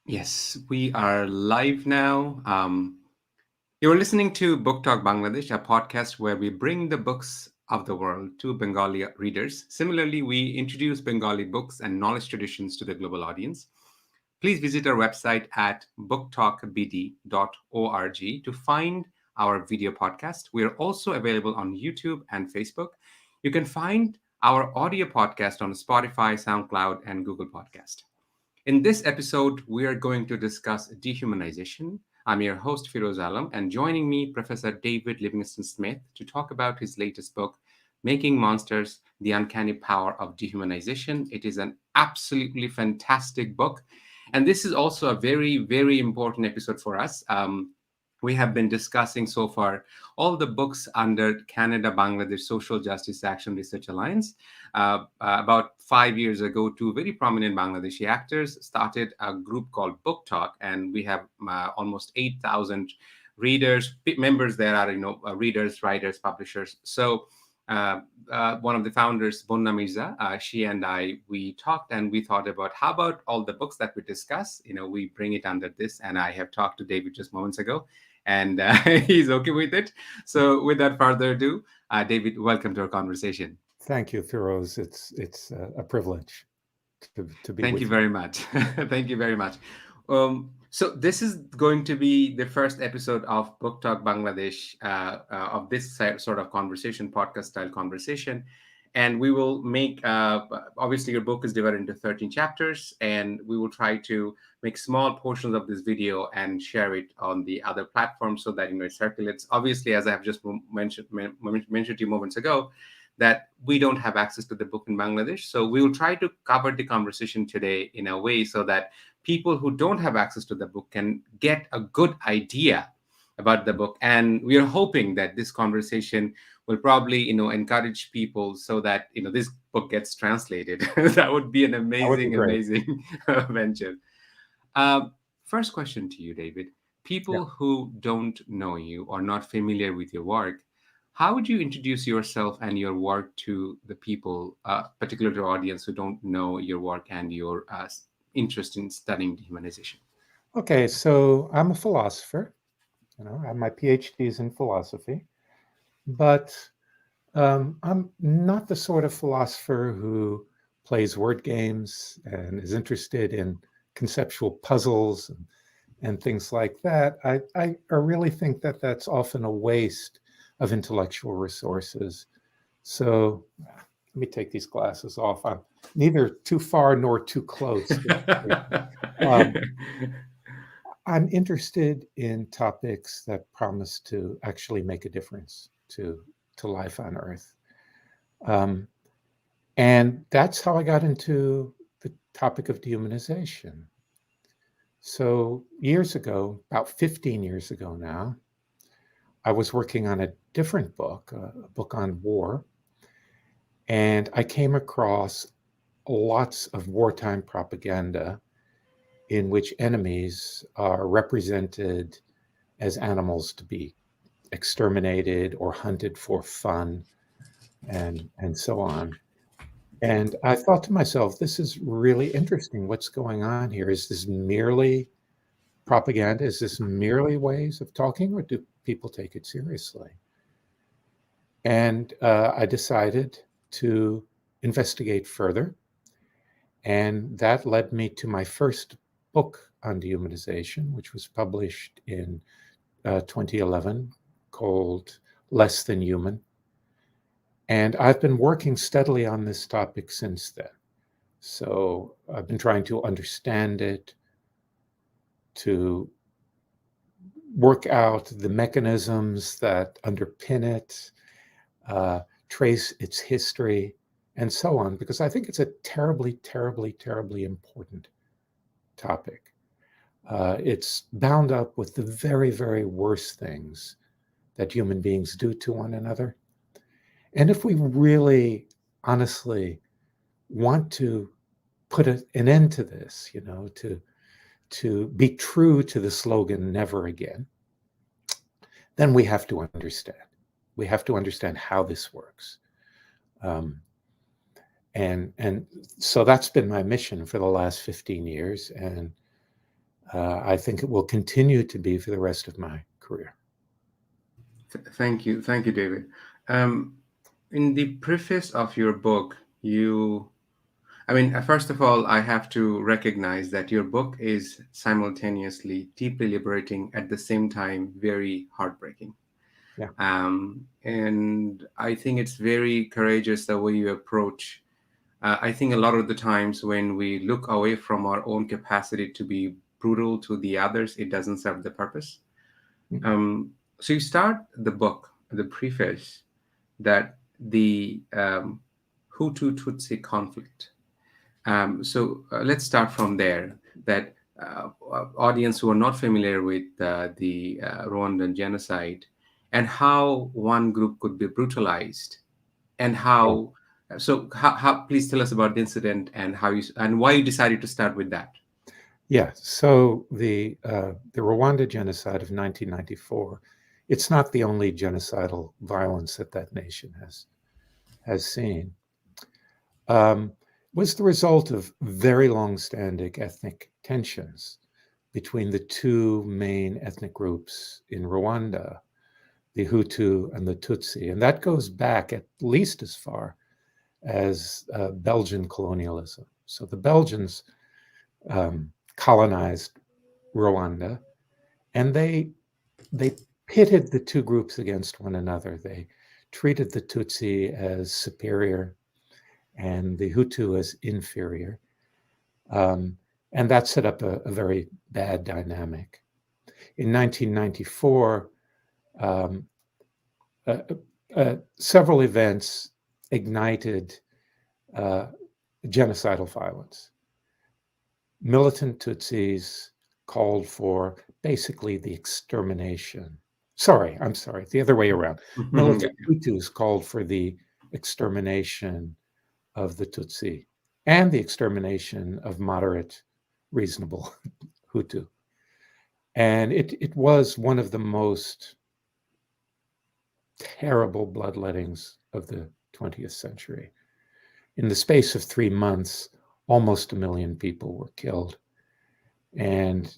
Yes, we are live now. You're listening to Book Talk Bangladesh, a podcast where we bring the books of the world to Bengali readers. Similarly, we introduce Bengali books and knowledge traditions to the global audience. Please visit our website at booktalkbd.org to find our video podcast. We are also available on YouTube and Facebook. You can find our audio podcast on Spotify, SoundCloud, and Google Podcast. In this episode, we are going to discuss dehumanization. I'm your host, Firoz Alam, and joining me, Professor David Livingstone Smith, to talk about his latest book, Making Monsters, The Uncanny Power of Dehumanization. It is an absolutely fantastic book. And this is also a very, very important episode for us. We have been discussing so far all the books under Canada Bangladesh Social Justice Action Research Alliance. About 5 years ago, two very prominent Bangladeshi actors started a group called Book Talk, and we have almost 8,000 readers. Members there are, readers, writers, publishers. So one of the founders, Bonna Mirza, she and I, we talked and we thought about how about all the books that we discuss, we bring it under this. And I have talked to David just moments ago, and he's okay with it. So without further ado, David, welcome to our conversation. Thank you, Firoz. It's a privilege to be Thank you with you. very much. Thank you very much. So this is going to be the first episode of Book Talk Bangladesh, of this sort of conversation, podcast style conversation. And we will make, obviously your book is divided into 13 chapters, and we will try to make small portions of this video and share it on the other platforms so that, it circulates. Obviously, as I have just mentioned to you moments ago, that we don't have access to the book in Bangladesh. So we will try to cover the conversation today in a way so that people who don't have access to the book can get a good idea about the book. And we are hoping that this conversation will probably, encourage people so that, this book gets translated. That would be an That would be amazing, great. amazing venture. Uh, First question to you, David. Yeah. People who don't know you or not familiar with your work, how would you introduce yourself and your work to the people, particularly to our audience who don't know your work and your interest in studying dehumanization? Okay, so I'm a philosopher. I have my PhDs in philosophy, but I'm not the sort of philosopher who plays word games and is interested in conceptual puzzles and things like that. I really think that that's often a waste of intellectual resources. So let me take these glasses off. I'm neither too far nor too close. Um, I'm interested in topics that promise to actually make a difference to life on Earth. Um, and that's how I got into the topic of dehumanization. So, years ago, about 15 years ago now, I was working on a different book, a book on war, and I came across lots of wartime propaganda in which enemies are represented as animals to be exterminated or hunted for fun and so on. And I thought to myself, this is really interesting. What's going on here? Is this merely propaganda? Is this merely ways of talking, or do people take it seriously? And I decided to investigate further. And that led me to my first book on dehumanization, which was published in 2011, called Less Than Human. And I've been working steadily on this topic since then. So I've been trying to understand it, to work out the mechanisms that underpin it, trace its history, and so on, because I think it's a terribly, terribly, terribly important topic. It's bound up with the very, very worst things that human beings do to one another. And if we really, honestly want to put an end to this, to be true to the slogan "Never Again," then we have to understand. We have to understand how this works. Um, and so that's been my mission for the last 15 years. And I think it will continue to be for the rest of my career. Thank you, David. Um, in the preface of your book, first of all, I have to recognize that your book is simultaneously deeply liberating, at the same time very heartbreaking. Yeah. And I think it's very courageous the way you approach. I think a lot of the times when we look away from our own capacity to be brutal to the others, it doesn't serve the purpose. Mhm. So you start the book, the preface, that the Hutu Tutsi conflict. Let's start from there. That audience who are not familiar with the Rwandan genocide and how one group could be brutalized and Yeah. how please tell us about the incident and how you and why you decided to start with that. Yeah. So the Rwanda genocide of 1994, it's not the only genocidal violence that that nation has seen. Um, was the result of very long-standing ethnic tensions between the two main ethnic groups in Rwanda, the Hutu and the Tutsi, and that goes back at least as far as Belgian colonialism. So the Belgians colonized Rwanda, and they pitted the two groups against one another. They treated the Tutsi as superior and the Hutu as inferior, um, and that set up a very bad dynamic. In 1994, um, uh, several events ignited uh, genocidal violence. Militant Tutsis called for basically the extermination. I'm sorry, the other way around. Yeah. Militant Hutus called for the extermination of the Tutsi and the extermination of moderate, reasonable Hutu. And it was one of the most terrible bloodlettings of the 20th century. In the space of 3 months, almost 1 million people were killed, and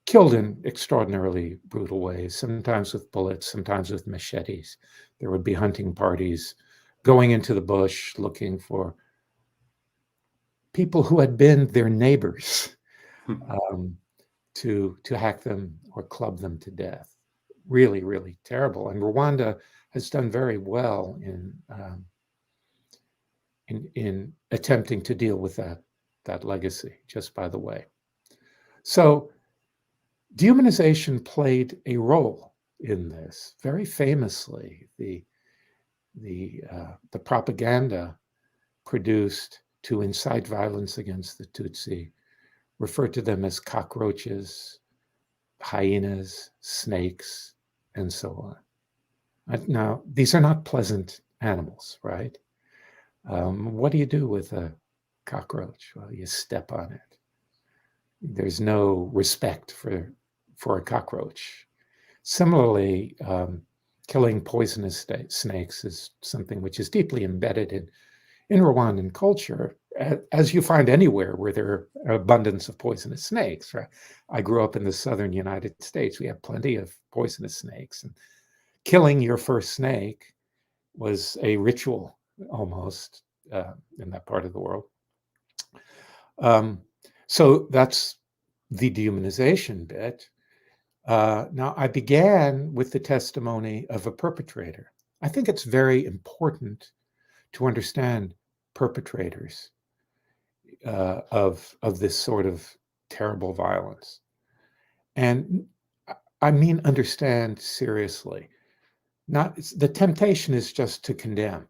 killed in extraordinarily brutal ways, sometimes with bullets, sometimes with machetes. There would be hunting parties going into the bush looking for people who had been their neighbors, um, to hack them or club them to death. Really, really terrible. And Rwanda has done very well in attempting to deal with that legacy. Just by the way, so dehumanization played a role in this very famously. The propaganda produced to incite violence against the Tutsi referred to them as cockroaches, hyenas, snakes, and so on. Now, these are not pleasant animals, right? What do you do with a cockroach? Well, you step on it. There's no respect for a cockroach. Similarly, killing poisonous snakes is something which is deeply embedded in Rwandan culture, as you find anywhere where there are abundance of poisonous snakes. Right? I grew up in the southern United States. We have plenty of poisonous snakes, and killing your first snake was a ritual almost in that part of the world. Um, so that's the dehumanization bit. Now, I began with the testimony of a perpetrator. I think it's very important to understand perpetrators of this sort of terrible violence, and I mean understand seriously. Not the temptation is just to condemn,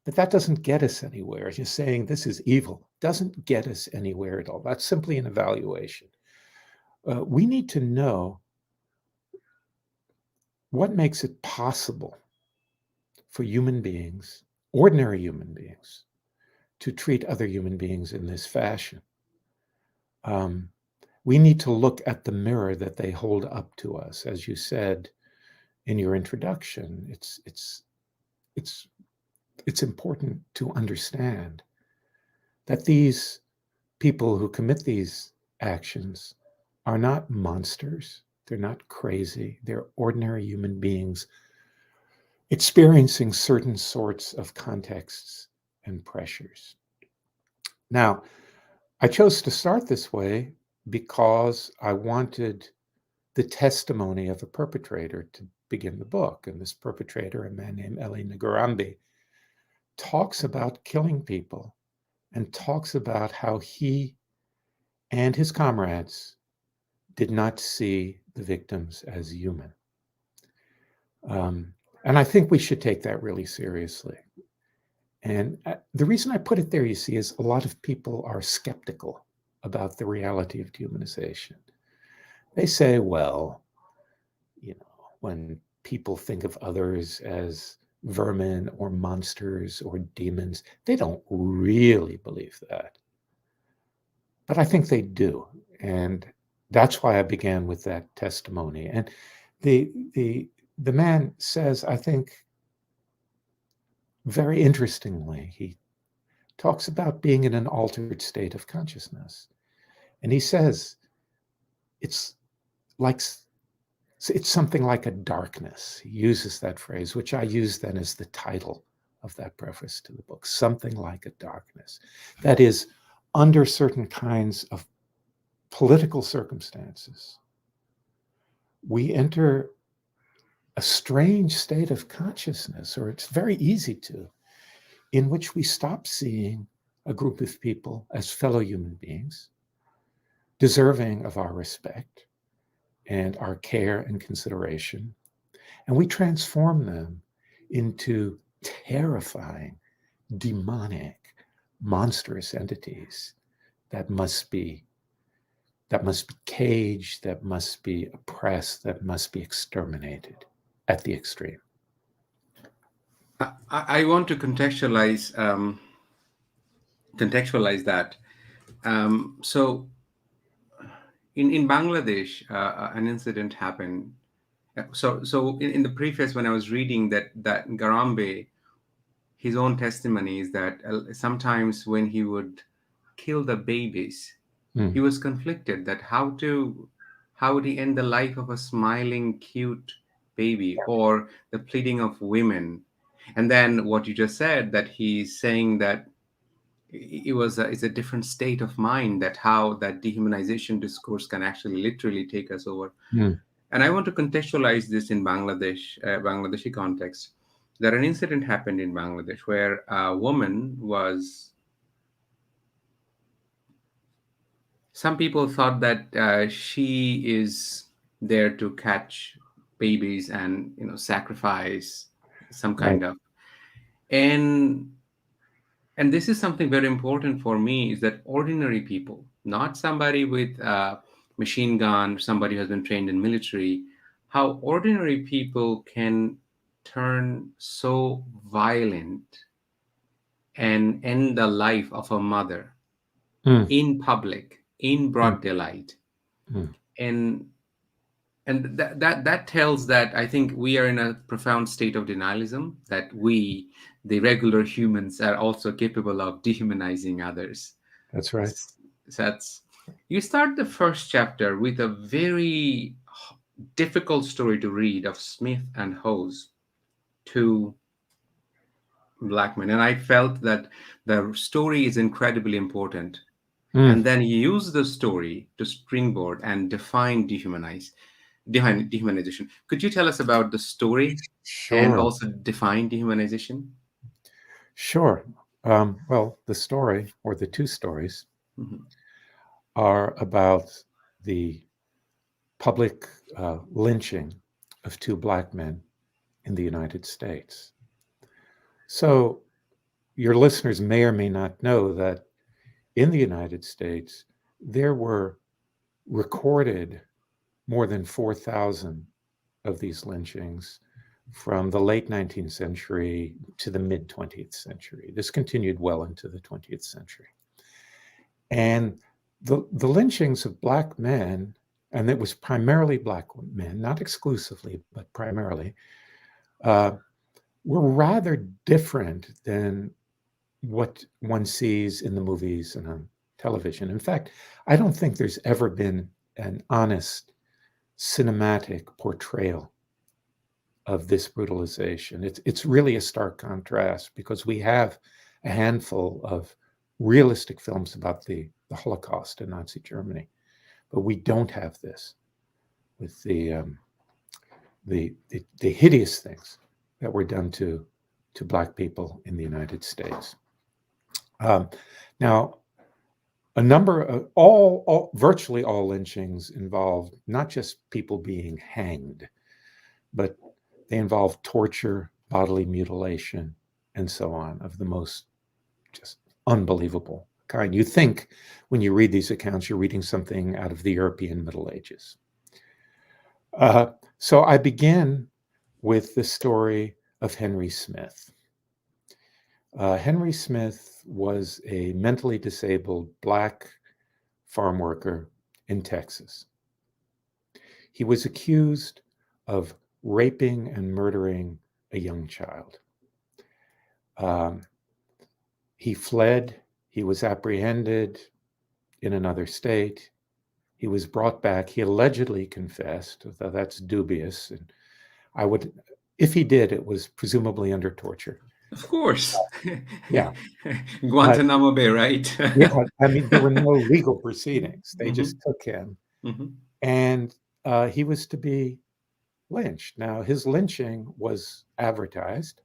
but that doesn't get us anywhere. Just saying this is evil doesn't get us anywhere at all. That's simply an evaluation. We need to know what makes it possible for human beings, ordinary human beings, to treat other human beings in this fashion. Um, we need to look at the mirror that they hold up to us, as you said in your introduction. It's it's important to understand that these people who commit these actions are not monsters. They're not crazy. They're ordinary human beings experiencing certain sorts of contexts and pressures. Now, I chose to start this way because I wanted the testimony of a perpetrator to begin the book. And this perpetrator, a man named Eli Ngarambe, talks about killing people and talks about how he and his comrades did not see the victims as human. Um, and I think we should take that really seriously. And the reason I put it there, you see, is a lot of people are skeptical about the reality of dehumanization. They say, well, when people think of others as vermin or monsters or demons, they don't really believe that. But I think they do. And that's why I began with that testimony. And the the the man says, I think very interestingly, he talks about being in an altered state of consciousness. And he says it's like it's something like a darkness. He uses that phrase, which I use then as the title of that preface to the book, something like a darkness. That is, under certain kinds of political circumstances, we enter a strange state of consciousness, or it's very easy to, in which we stop seeing a group of people as fellow human beings, deserving of our respect and our care and consideration, and we transform them into terrifying, demonic, monstrous entities that must be caged, that must be oppressed, that must be exterminated at the extreme. I want to contextualize that. So in Bangladesh, an incident happened. So in the preface, when I was reading that Garambe, his own testimony is that sometimes when he would kill the babies, he Mm, was conflicted that how would he end the life of a smiling, cute baby, or the pleading of women. And then what you just said, that he's saying that it's a different state of mind, that how that dehumanization discourse can actually literally take us over. mm, And I want to contextualize this in Bangladeshi context. That an incident happened in Bangladesh where a woman was. Some people thought that she is there to catch babies and sacrifice some right. kind of. And and this is something very important for me, is that ordinary people, not somebody with a machine gun, somebody who has been trained in military, how ordinary people can turn so violent and end the life of a mother Mm, in public, in mm, broad daylight. mm. And and that tells that I think we are in a profound state of denialism, that we, the regular humans, are also capable of dehumanizing others. That's right. So that's, you start the first chapter with a very difficult story to read of Smith and Hose, two black men, and I felt that the story is incredibly important. Mm, And then you use the story to springboard and define dehumanization. Could you tell us about the story and sure, also define dehumanization? sure. Well, the story, or the two stories, Mhm. are about the public lynching of two black men in the United States. So, your listeners may or may not know that in the United States, there were recorded more than 4,000 of these lynchings from the late 19th century to the mid 20th century. This continued well into the 20th century. And the lynchings of black men, and it was primarily black men, not exclusively, but primarily, uh, were rather different than what one sees in the movies and on television. In fact, I don't think there's ever been an honest cinematic portrayal of this brutalization. It's really a stark contrast because we have a handful of realistic films about the Holocaust in Nazi Germany, but we don't have this with the hideous things that were done to Black people in the United States. Now, a number of virtually all lynchings involved not just people being hanged, but they involve torture, bodily mutilation, and so on, of the most just unbelievable kind. You think when you read these accounts, you're reading something out of the European Middle Ages. So I begin with the story of Henry Smith. Henry Smith was a mentally disabled Black farm worker in Texas. He was accused of raping and murdering a young child. He fled. He was apprehended in another state. He was brought back. He allegedly confessed, though that's dubious. And if he did, it was presumably under torture. Of course. Yeah. Guantanamo Bay, right? Yeah, I mean, there were no legal proceedings. They just took him. And he was to be lynched. Now, his lynching was advertised.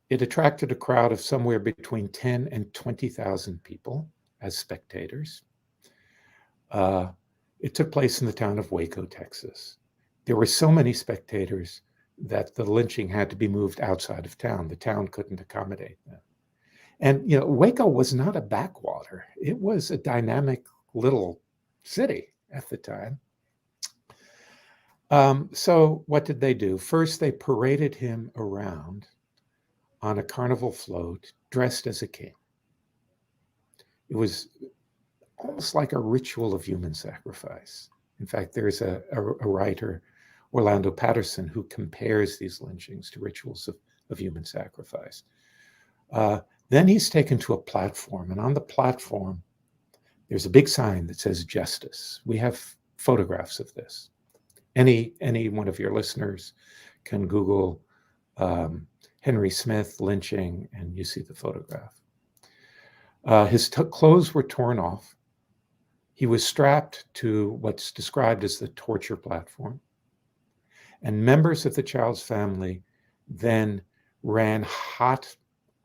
It attracted a crowd of somewhere between 10 and 20,000 people as spectators. It took place in the town of Waco, Texas. There were so many spectators that the lynching had to be moved outside of town. The town couldn't accommodate them. And, Waco was not a backwater. It was a dynamic little city at the time. So what did they do? First, they paraded him around on a carnival float dressed as a king. It was almost like a ritual of human sacrifice. In fact, there's a writer, Orlando Patterson, who compares these lynchings to rituals of human sacrifice. Then he's taken to a platform, and on the platform, there's a big sign that says justice. We have photographs of this. Any one of your listeners can Google Henry Smith lynching, and you see the photograph. His clothes were torn off. He was strapped to what's described as the torture platform. And members of the child's family then ran hot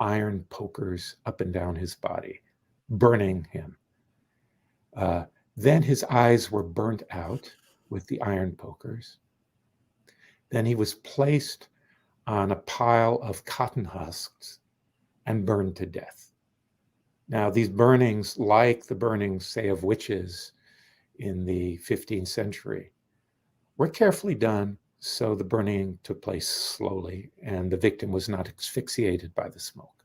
iron pokers up and down his body, burning him. Then his eyes were burnt out with the iron pokers. Then he was placed on a pile of cotton husks and burned to death. Now, these burnings, like the burnings, say, of witches in the 15th century, were carefully done, so the burning took place slowly and the victim was not asphyxiated by the smoke.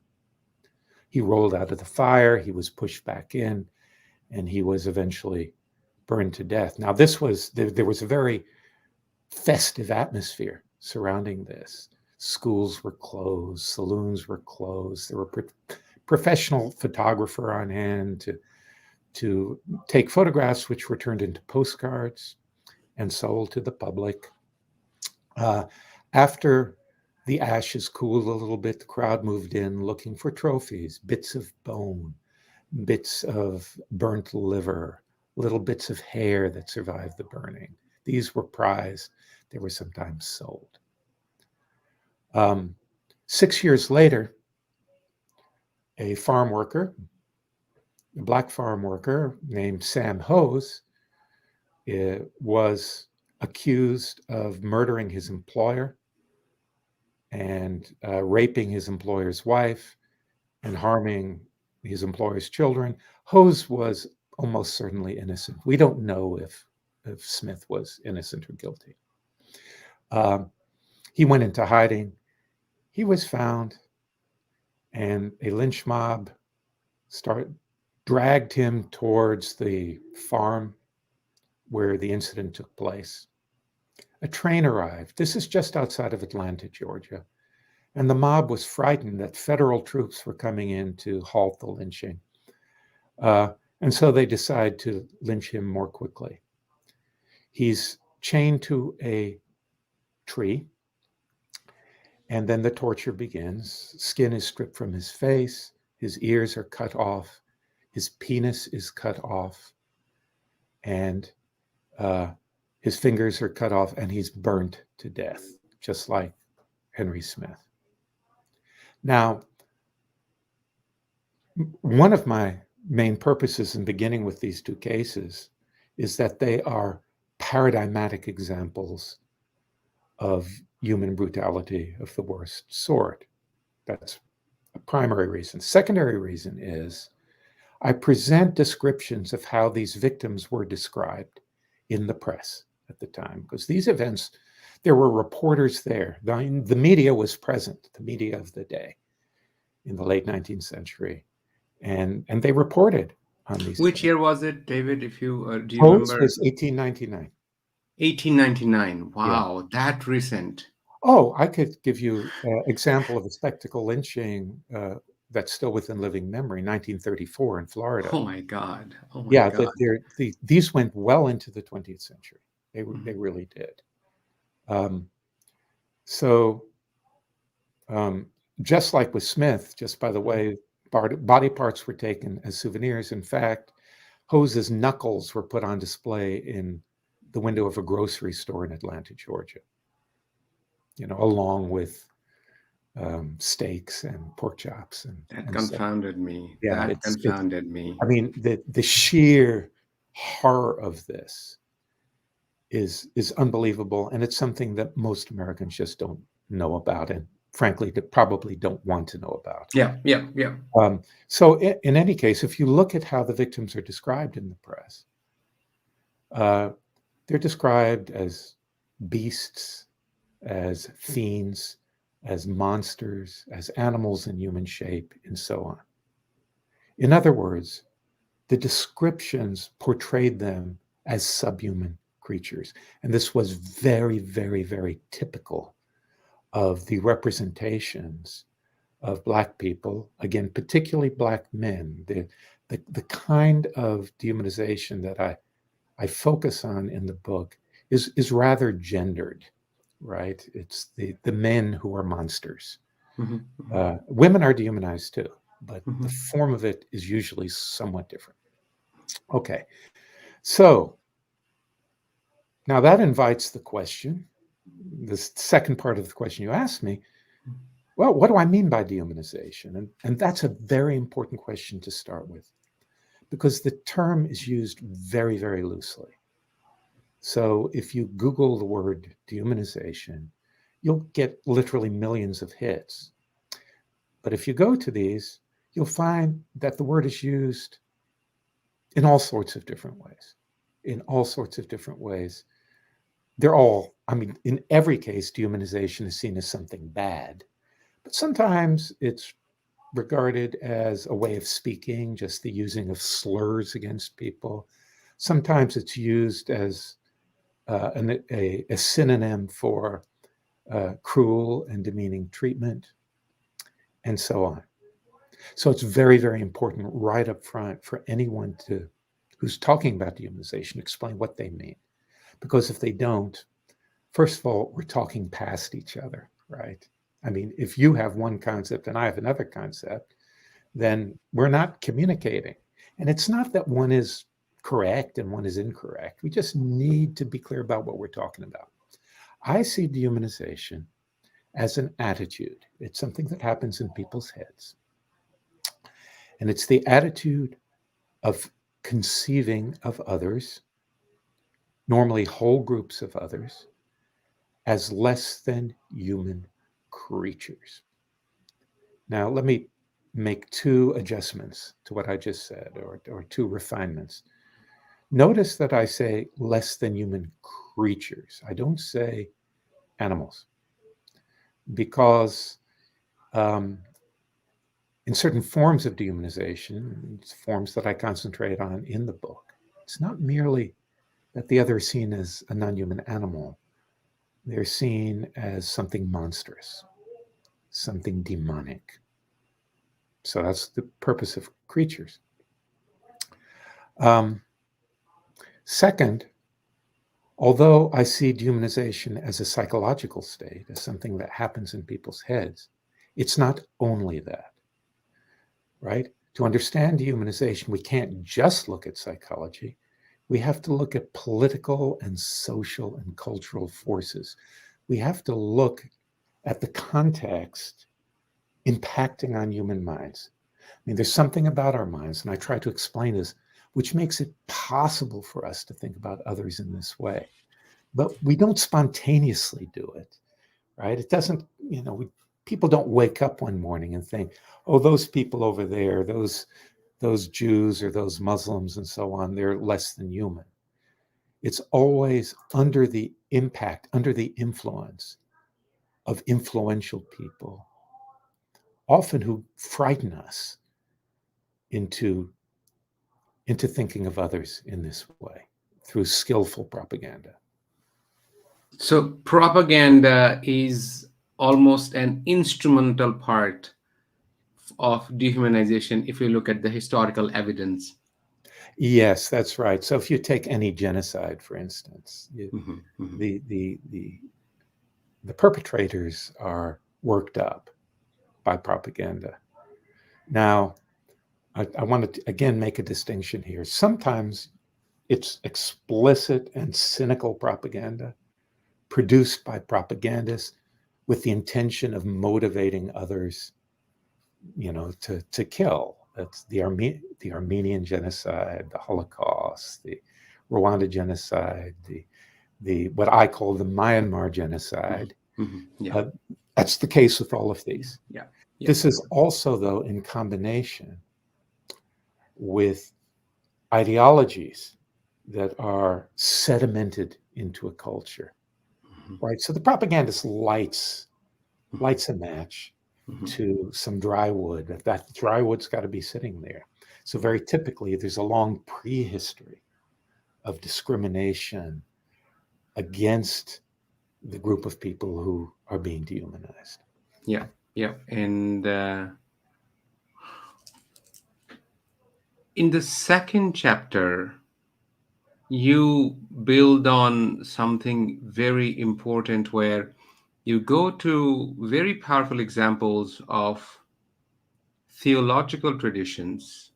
He rolled out of the fire, he was pushed back in, and he was eventually burned to death. Now, there was a very festive atmosphere surrounding this. Schools were closed, saloons were closed, there were professional photographer on hand to take photographs, which were turned into postcards and sold to the public. After the ashes cooled a little bit, the crowd moved in looking for trophies, bits of bone, bits of burnt liver, little bits of hair that survived the burning. These were prized. They were sometimes sold. 6 years later, a farm worker, a Black farm worker named Sam Hose, was accused of murdering his employer and raping his employer's wife and harming his employer's children. Hose was almost certainly innocent. We don't know if Smith was innocent or guilty. He went into hiding. He was found, and a lynch mob dragged him towards the farm where the incident took place. A train arrived. This is just outside of Atlanta, Georgia. And the mob was frightened that federal troops were coming in to halt the lynching. And And so they decide to lynch him more quickly. He's chained to a tree, and then the torture begins. Skin is stripped from his face, his ears are cut off, his penis is cut off, and uh, his fingers are cut off, and he's burnt to death, just like Henry Smith. Now, one of my main purposes in beginning with these two cases is that they are paradigmatic examples of human brutality of the worst sort. That's a primary reason. Secondary reason is I present descriptions of how these victims were described in the press at the time, because these events, there were reporters there. The media was present, the media of the day in the late 19th century, and they reported on these Which things. year was it, David? If you do you Hose remember? was 1899. 1899. Yeah. Wow, that recent. Oh, I could give you an example of a spectacle lynching that's still within living memory, 1934 in Florida. Oh my God. Oh my Yeah, God. these went well into the 20th century. They Mhm. really did. Um, so um, just like with Smith, just by the way, body parts were taken as souvenirs. In fact, Hose's knuckles were put on display in the window of a grocery store in Atlanta, Georgia. Along with steaks and pork chops That and so. confounded me. Yeah, That it's. confounded me. I mean, the sheer horror of this is unbelievable, and it's something that most Americans just don't know about, and frankly, they probably don't want to know about. Yeah, yeah, yeah. So, in any case, if you look at how the victims are described in the press, uh, they're described as beasts, as fiends, as monsters, as animals in human shape, and so on. In other words, the descriptions portrayed them as subhuman creatures. And this was very, very, very typical of the representations of Black people, again, particularly Black men. The kind of dehumanization that I focus on in the book is rather gendered, right? It's the men who are monsters. Hmm. Women are dehumanized too, but the Hmm. form of it is usually somewhat different. Okay, so now that invites the question, the second part of the question you asked me, well, what do I mean by dehumanization? And that's a very important question to start with, because the term is used very, very loosely. So if you Google the word dehumanization, you'll get literally millions of hits. But if you go to these, you'll find that the word is used in all sorts of different ways. In all sorts of different ways. They're all, I mean, in every case, dehumanization is seen as something bad. But sometimes it's regarded as a way of speaking, just the using of slurs against people. Sometimes it's used as a synonym for cruel and demeaning treatment, and so on. So it's very, very important right up front for anyone who's talking about dehumanization, explain what they mean. Because if they don't, first of all, we're talking past each other, right? I mean, if you have one concept and I have another concept, then we're not communicating. And it's not that one is correct and one is incorrect. We just need to be clear about what we're talking about. I see dehumanization as an attitude. It's something that happens in people's heads. And it's the attitude of conceiving of others, normally whole groups of others, as less than human creatures. Now, let me make two adjustments to what I just said, or two refinements. Notice that I say less than human creatures. I don't say animals, because um, in certain forms of dehumanization, forms that I concentrate on in the book, it's not merely that the other is seen as a non human animal, they're seen as something monstrous, something demonic. So that's the purpose of creatures. Um, Second, although I see dehumanization as a psychological state, as something that happens in people's heads, it's not only that, right? To understand dehumanization, we can't just look at psychology. We have to look at political and social and cultural forces. We have to look at the context impacting on human minds. I mean, there's something about our minds, and I try to explain this, which makes it possible for us to think about others in this way. But we don't spontaneously do it, right? It doesn't, people don't wake up one morning and think, oh, those people over there, those Jews or those Muslims and so on, they're less than human. It's always under the impact, under the influence of influential people, often who frighten us into thinking of others in this way through skillful propaganda. So propaganda is almost an instrumental part of dehumanization if you look at the historical evidence. Yes, that's right. So if you take any genocide, for instance, Hmm. Hmm. the the the the perpetrators are worked up by propaganda. Now, I want to again make a distinction here. Sometimes it's explicit and cynical propaganda produced by propagandists with the intention of motivating others, to kill. That's the Armenian genocide, the Holocaust, the Rwanda genocide, the what I call the Myanmar Hmm. genocide. Hmm. Yeah. Uh, that's the case with all of Yeah. these. Yeah. Yeah. This is also, though, in combination with ideologies that are sedimented into a culture, Hmm. right? So the propagandist lights a match Hmm. to some dry wood. That dry wood's got to be sitting there. So very typically, there's a long prehistory of discrimination against the group of people who are being dehumanized. Yeah. Yeah. And in the second chapter, you build on something very important where you go to very powerful examples of theological traditions,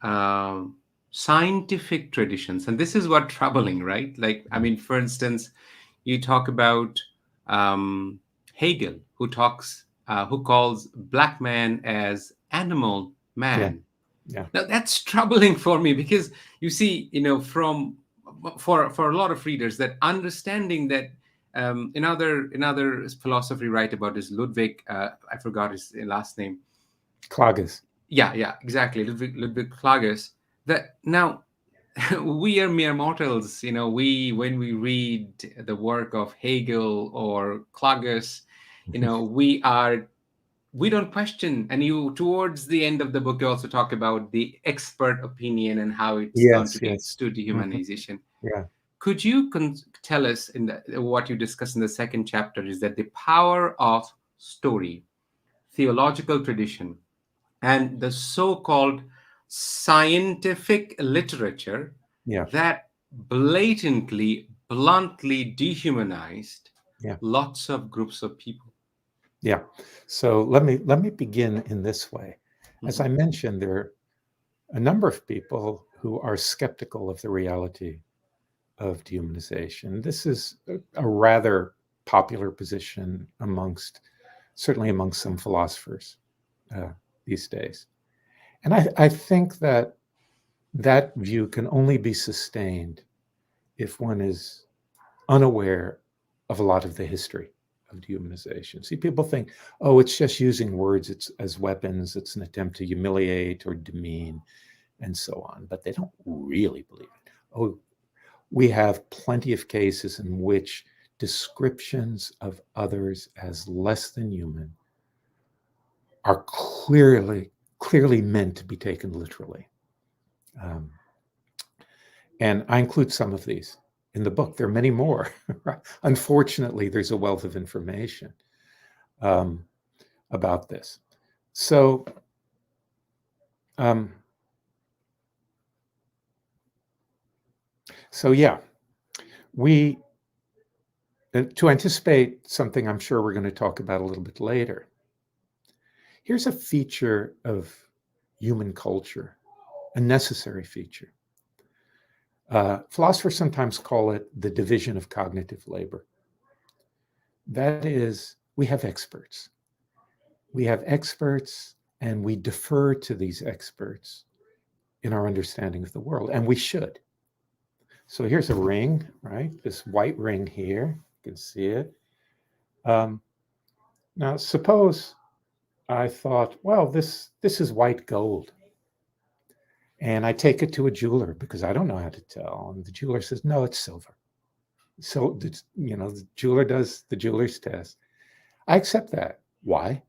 um, scientific traditions, and this is what troubling, right? Like, I mean, for instance, you talk about um, Hegel, who calls black man as animal Yeah, man. yeah, Now that's troubling for me because you see, from for a lot of readers, that understanding that another philosophy write about is Ludwig. I forgot his last name. Klages. Yeah, yeah, exactly. Ludwig Klages. That now we are mere mortals. We when we read the work of Hegel or Klages, we don't question. And you towards the end of the book, you also talk about the expert opinion and how it Yes, contributes yes. to Mhm. dehumanization. Yeah, Could you tell us what you discuss in the second chapter is that the power of story, theological tradition, and the so-called scientific literature yeah, that blatantly, bluntly dehumanized yeah, lots of groups of people? yeah. So let me begin in this way. As Mhm. I mentioned, there are a number of people who are skeptical of the reality of dehumanization. This is a rather popular position certainly amongst some philosophers uh, these days. And I think that view can only be sustained if one is unaware of a lot of the history of dehumanization. See, people think, oh, it's just using words as weapons, it's an attempt to humiliate or demean, and so on. But they don't really believe it. Oh, we have plenty of cases in which descriptions of others as less than human are clearly meant to be taken literally. Um, and I include some of these in the book. There are many more. Unfortunately, there's a wealth of information um, about this. So um, So yeah, we to anticipate something I'm sure we're going to talk about a little bit later. Here's a feature of human culture, a necessary feature. Philosophers sometimes call it the division of cognitive labor. That is, we have experts. We have experts, and we defer to these experts in our understanding of the world, and we should. So here's a ring, right? This white ring here. You can see it. Um, Now, suppose I thought, well, this is white gold, and I take it to a jeweler because I don't know how to tell, and the jeweler says, no, it's silver. So the jeweler does the jeweler's test. I accept that. Why?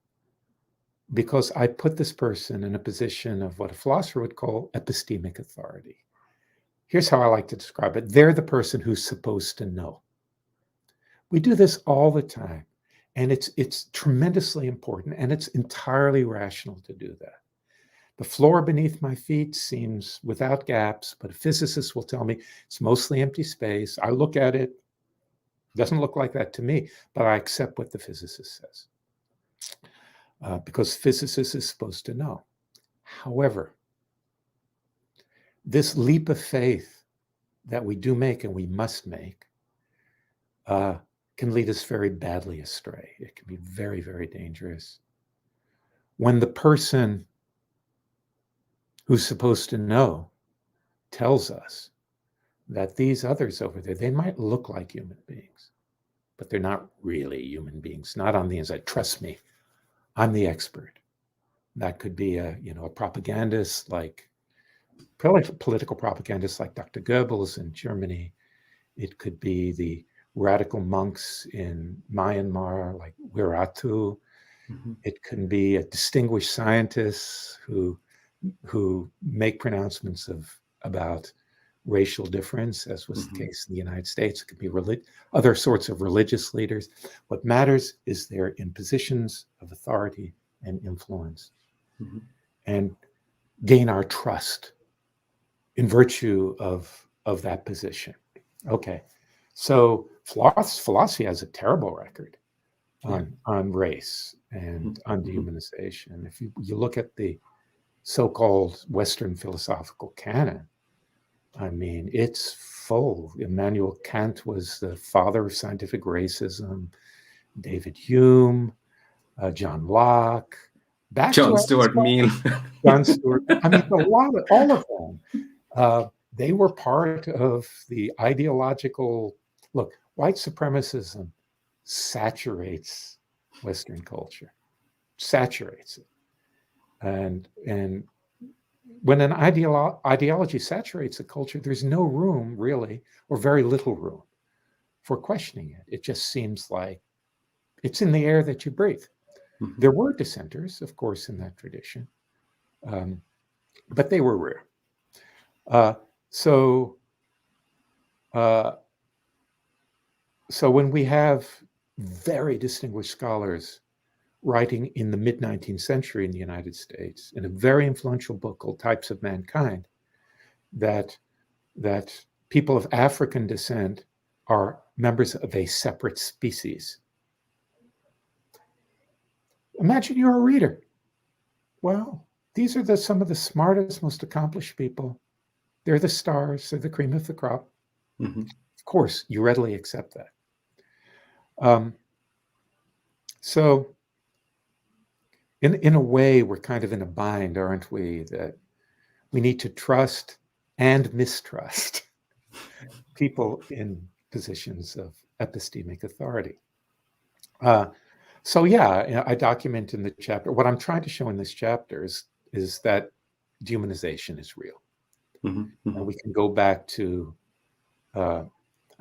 Because I put this person in a position of what a philosopher would call epistemic authority. Here's how I like to describe it. They're the person who's supposed to know. We do this all the time, and it's tremendously important, and it's entirely rational to do that. The floor beneath my feet seems without gaps, but a physicist will tell me it's mostly empty space. I look at it, doesn't look like that to me, but I accept what the physicist says because physicist is supposed to know. However, this leap of faith that we do make and we must make can lead us very badly astray. It can be very, very dangerous. When the person who's supposed to know tells us that these others over there, they might look like human beings, but they're not really human beings, not on the inside. Trust me, I'm the expert. That could be a propagandist like political propagandist like Dr. Goebbels in Germany. It could be the radical monks in Myanmar like Wiratu. Mm-hmm. It can be a distinguished scientists who make pronouncements about racial difference, as was the case in the United States. It could be other sorts of religious leaders. What matters is they're in positions of authority and influence and gain our trust in virtue of that position. Okay, so philosophy has a terrible record on race and on dehumanization. If you look at the so-called Western philosophical canon, I mean, it's full. Immanuel Kant was the father of scientific racism. David Hume, John Locke, back to John Stuart Mill. John Stewart. I mean, all of them. They were part of the ideological look. White supremacism saturates Western culture, saturates it, and when an ideology saturates a culture, there's no room really, or very little room for questioning it. It just seems like it's in the air that you breathe. There were dissenters, of course, in that tradition, but they were rare. So when we have very distinguished scholars writing in the mid-19th century in the United States in a very influential book called Types of Mankind, that people of African descent are members of a separate species. Imagine you're a reader. Well, these are some of the smartest, most accomplished people. They're the stars, they're the cream of the crop. Of course, you readily accept that. So in a way, we're kind of in a bind, aren't we? That we need to trust and mistrust people in positions of epistemic authority. So yeah, I document in the chapter, what I'm trying to show in this chapter is that dehumanization is real. And we can go back to, I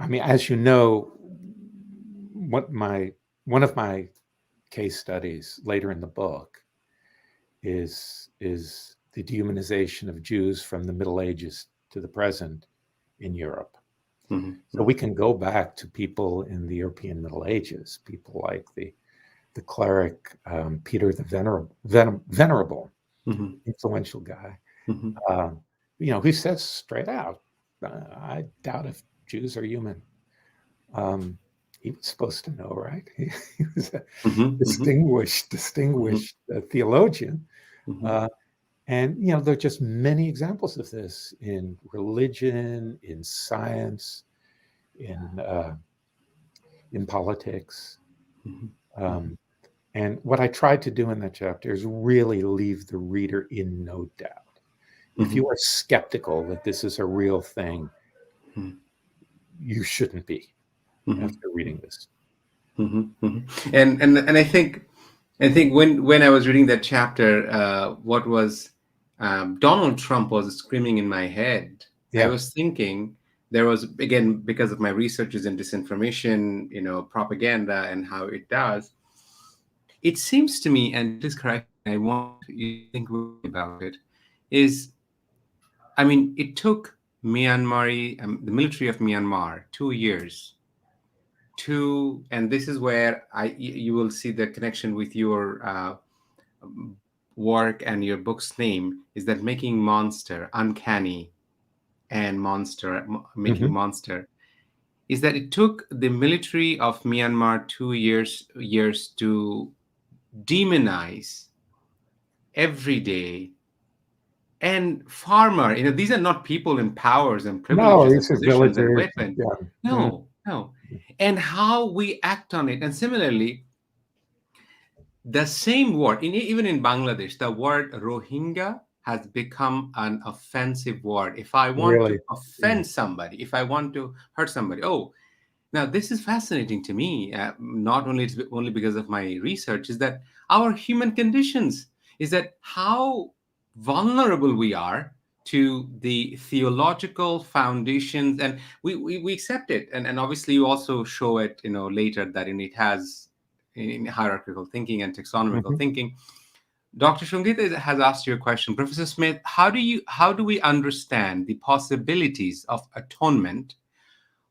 mean, as you know, one of my case studies later in the book is the dehumanization of Jews from the Middle Ages to the present in Europe. So we can go back to people in the European Middle Ages, people like the cleric Peter the Venerable, influential guy, who says straight out, I doubt if Jews are human. Um, he was supposed to know, right? He was a Hmm. Hmm. distinguished theologian. Hmm. Uh, and, there are just many examples of this in religion, in science, in in politics. Hmm. Um, and what I tried to do in that chapter is really leave the reader in no doubt. If Hmm. you are skeptical that this is a real thing, you shouldn't be Hmm. after reading this. Hmm. Hmm. And I think when I was reading that chapter, what was Donald Trump was screaming in my head. I Yeah. was thinking there was, again, because of my researches in disinformation, propaganda and how it does. It seems to me, and please correct me, I want you to think with me about it. Is I mean, it took the military of Myanmar 2 years and this is where you will see the connection with your work and your book's name, is that making monster uncanny and making Hmm. monster, is that it took the military of Myanmar 2 years to demonize every day and farmer. These are not people in powers and No, privileges and these are positions and villagers. weapons. Yeah. Yeah. No, no. And how we act on it. And similarly, the same word, even in Bangladesh, the word Rohingya has become an offensive word. If I want to Really. Yeah. offend somebody, if I want to hurt somebody, oh, now this is fascinating to me. Not only it's only because of my research, is that our human conditions, is that how vulnerable we are to the theological foundations, and we accept it, and obviously you also show it, later, that it has in hierarchical thinking and taxonomical Hmm. thinking. Dr. Shungita has asked you a question. Professor Smith, how do we understand the possibilities of atonement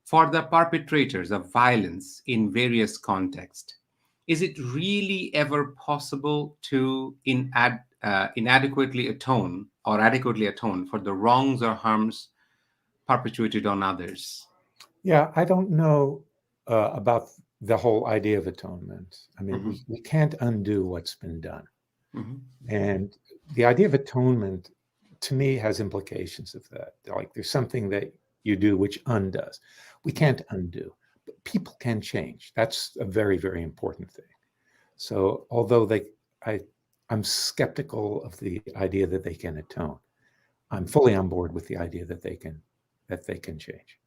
for the perpetrators of violence in various contexts? Is it really ever possible to inadequately atone or adequately atone for the wrongs or harms perpetuated on others? Yeah, I don't know about the whole idea of atonement. I mean, Hmm. we can't undo what's been done. Hmm. And the idea of atonement, to me, has implications of that. Like there's something that you do which undoes. We can't undo, but people can change. That's a very, very important thing. So although I, I'm skeptical of the idea that they can atone, I'm fully on board with the idea that they can change.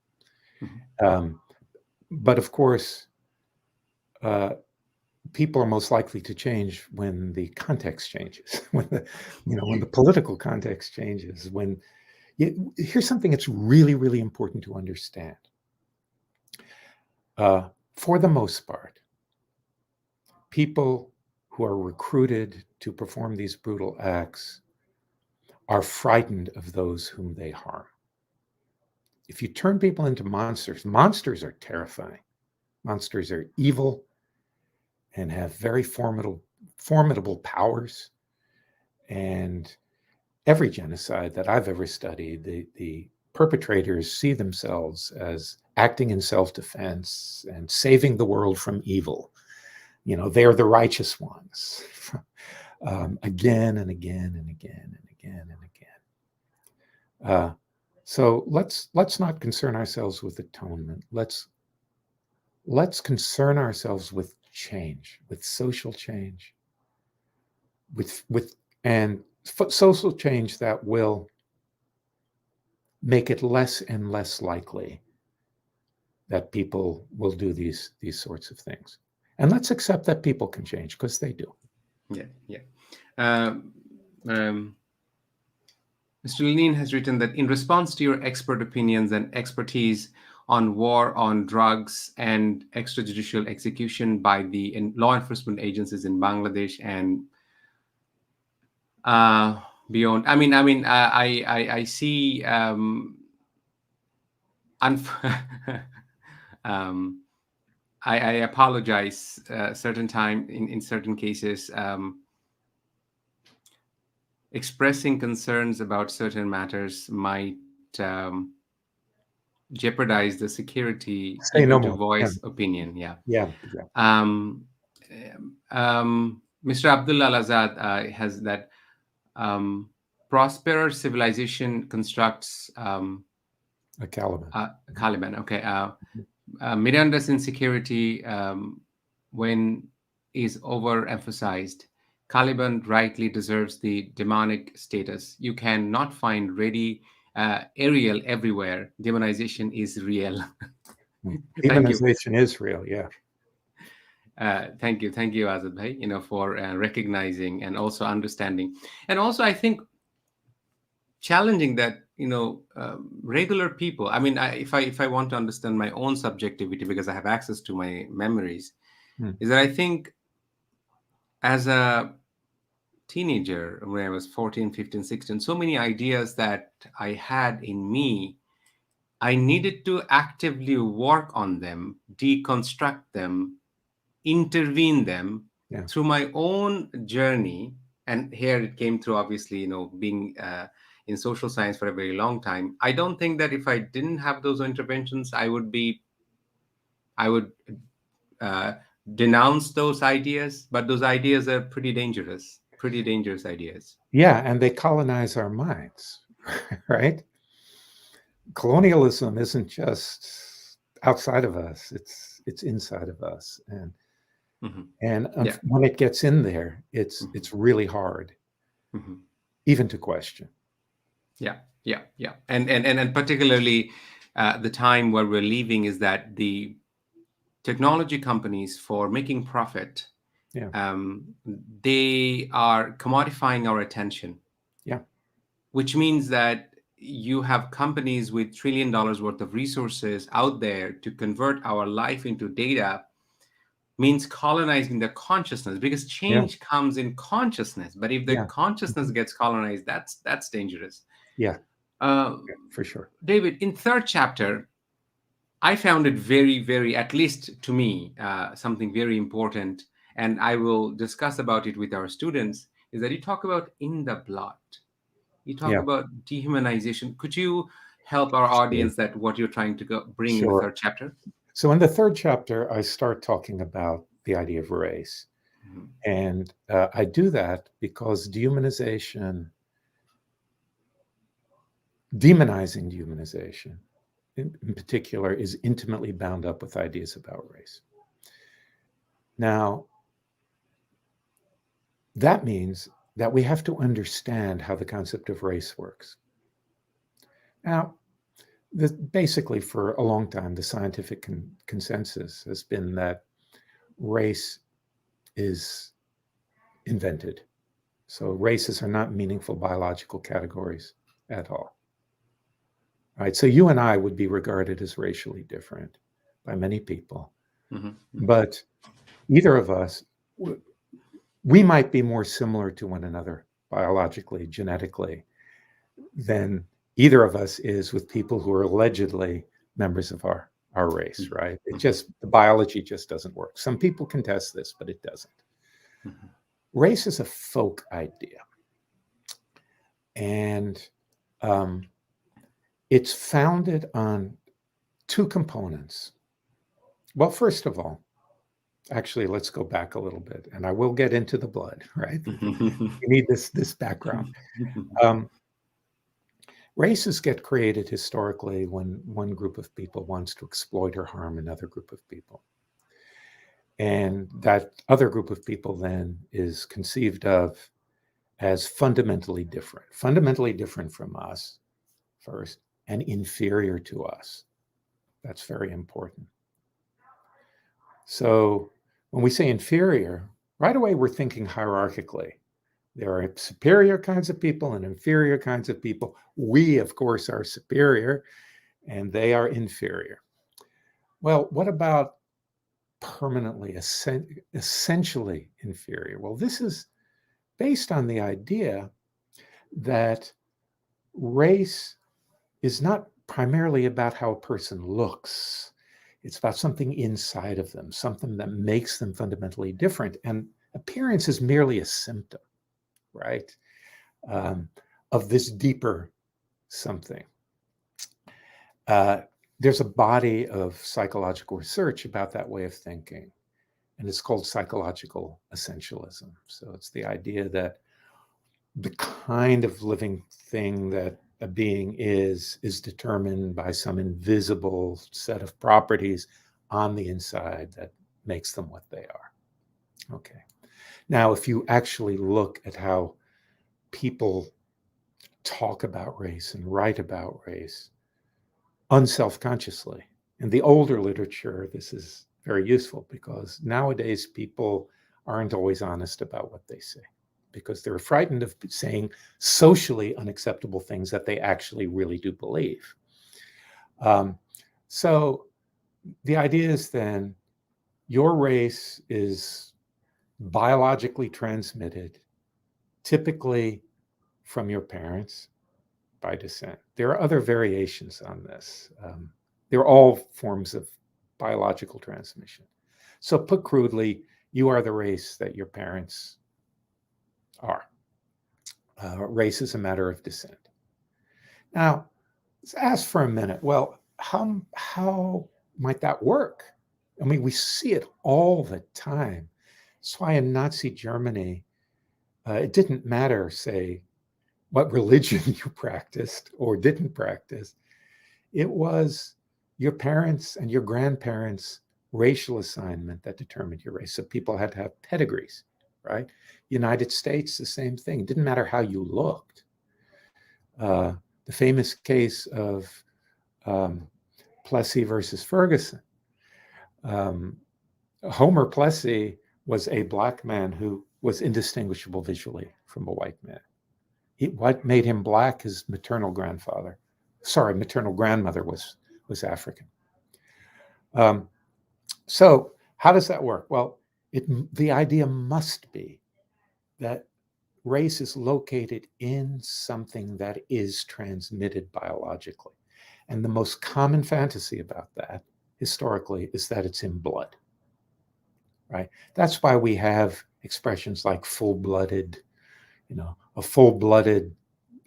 Hmm. Um, but of course, uh, people are most likely to change when the context changes, when the political context changes. Here's something that's really, really important to understand. Uh, for the most part, people who are recruited to perform these brutal acts are frightened of those whom they harm. If you turn people into monsters, monsters are terrifying. Monsters are evil and have very formidable powers. And every genocide that I've ever studied, the perpetrators see themselves as acting in self-defense and saving the world from evil. They're the righteous ones, again and again and again and again and again. So let's not concern ourselves with atonement. Let's concern ourselves with change, with social change, with and social change that will make it less and less likely that people will do these sorts of things. And let's accept that people can change because they do. Yeah, yeah. Um, um, Mr. Lenin has written that in response to your expert opinions and expertise on war on drugs and extrajudicial execution by the law enforcement agencies in Bangladesh and uh, beyond. I see. Unf- um, I apologize. Certain time in certain cases, expressing concerns about certain matters might jeopardize the security, Say no even to more. Yeah, voice opinion. Yeah. yeah, yeah. Um, Mr. Abdullah Al-Azad has that um, prosperer civilization constructs A Caliban. Caliban. Okay. Miranda's insecurity, when is overemphasized. Caliban rightly deserves the demonic status. You cannot find ready Ariel everywhere. Demonization is real. Mm. Thank you. Demonization is real. Yeah, Thank you, Azad Bhai, for recognizing and also understanding, and also I think challenging that regular people. I mean, if I want to understand my own subjectivity because I have access to my memories, mm. is that I think as a teenager when I was 14, 15, 16, so many ideas that I had in me, I needed to actively work on them, deconstruct them, intervene them Yeah, through my own journey. And here it came through, obviously, being in social science for a very long time. I don't think that if I didn't have those interventions, I would uh, denounce those ideas. But those ideas are pretty dangerous ideas. yeah, and they colonize our minds, right? Colonialism isn't just outside of us; it's inside of us, Hmm. and Yeah. when it gets in there, it's Hmm. really hard, Hmm. even to question. Yeah, yeah, yeah, and particularly the time where we're leaving is that the technology companies, for making profit, Yeah, um, they are commodifying our attention, yeah, which means that you have companies with $1 trillion worth of resources out there to convert our life into data, means colonizing the consciousness, because yeah, change comes in consciousness. But if the yeah, consciousness mhm, gets colonized, that's dangerous. yeah, uh, yeah, for sure. David, in third chapter, I found it very, very, at least to me, something very important, and I will discuss about it with our students, is that you talk about in the blood. You talk Yeah, about dehumanization. Could you help our sure, audience that what you're trying to bring in the sure. third chapter? So in the third chapter, I start talking about the idea of race, Mhm. and I do that because demonizing dehumanization, in particular, is intimately bound up with ideas about race. Now, that means that we have to understand how the concept of race works. Now, basically, for a long time, the scientific consensus has been that race is invented. So, races are not meaningful biological categories at all. All right. So, you and I would be regarded as racially different by many people. Mhm. Mhm. But either of us, we might be more similar to one another biologically, genetically, than either of us is with people who are allegedly members of our race, Mhm. right? It Mhm. just, the biology just doesn't work. Some people contest this, but it doesn't. Mhm. Race is a folk idea, and um, it's founded on two components. Well, first of all, actually, let's go back a little bit, and I will get into the blood, right? You need this background. Um, Races get created historically when one group of people wants to exploit or harm another group of people. And that other group of people then is conceived of as fundamentally different from us, first, and inferior to us. That's very important. So when we say inferior, right away we're thinking hierarchically. There are superior kinds of people and inferior kinds of people. We, of course, are superior and they are inferior. Well, what about permanently, essentially inferior? Well, this is based on the idea that race is not primarily about how a person looks. It's about something inside of them, something that makes them fundamentally different. And appearance is merely a symptom, right, um, of this deeper something. Uh, there's a body of psychological research about that way of thinking, and it's called psychological essentialism. So it's the idea that the kind of living thing that a being is determined by some invisible set of properties on the inside that makes them what they are. Okay. Now, if you actually look at how people talk about race and write about race unselfconsciously, in the older literature, this is very useful because nowadays people aren't always honest about what they say because they're frightened of saying socially unacceptable things that they actually really do believe. Um, so the idea is then your race is biologically transmitted, typically from your parents by descent. There are other variations on this. They're all forms of biological transmission. So, put crudely, you are the race that your parents are. Race is a matter of descent. Now, let's ask for a minute. Well, how might that work? I mean, we see it all the time. That's why in Nazi Germany, it didn't matter, say, what religion you practiced or didn't practice. It was your parents and your grandparents' racial assignment that determined your race. So people had to have pedigrees, right? United States, the same thing. It didn't matter how you looked. The famous case of um, Plessy versus Ferguson. Um, Homer Plessy was a black man who was indistinguishable visually from a white man. What made him black? His maternal grandfather, maternal grandmother was African. Um, so how does that work? Well, the idea must be that race is located in something that is transmitted biologically. And the most common fantasy about that historically is that it's in blood, right? That's why we have expressions like full-blooded, a full-blooded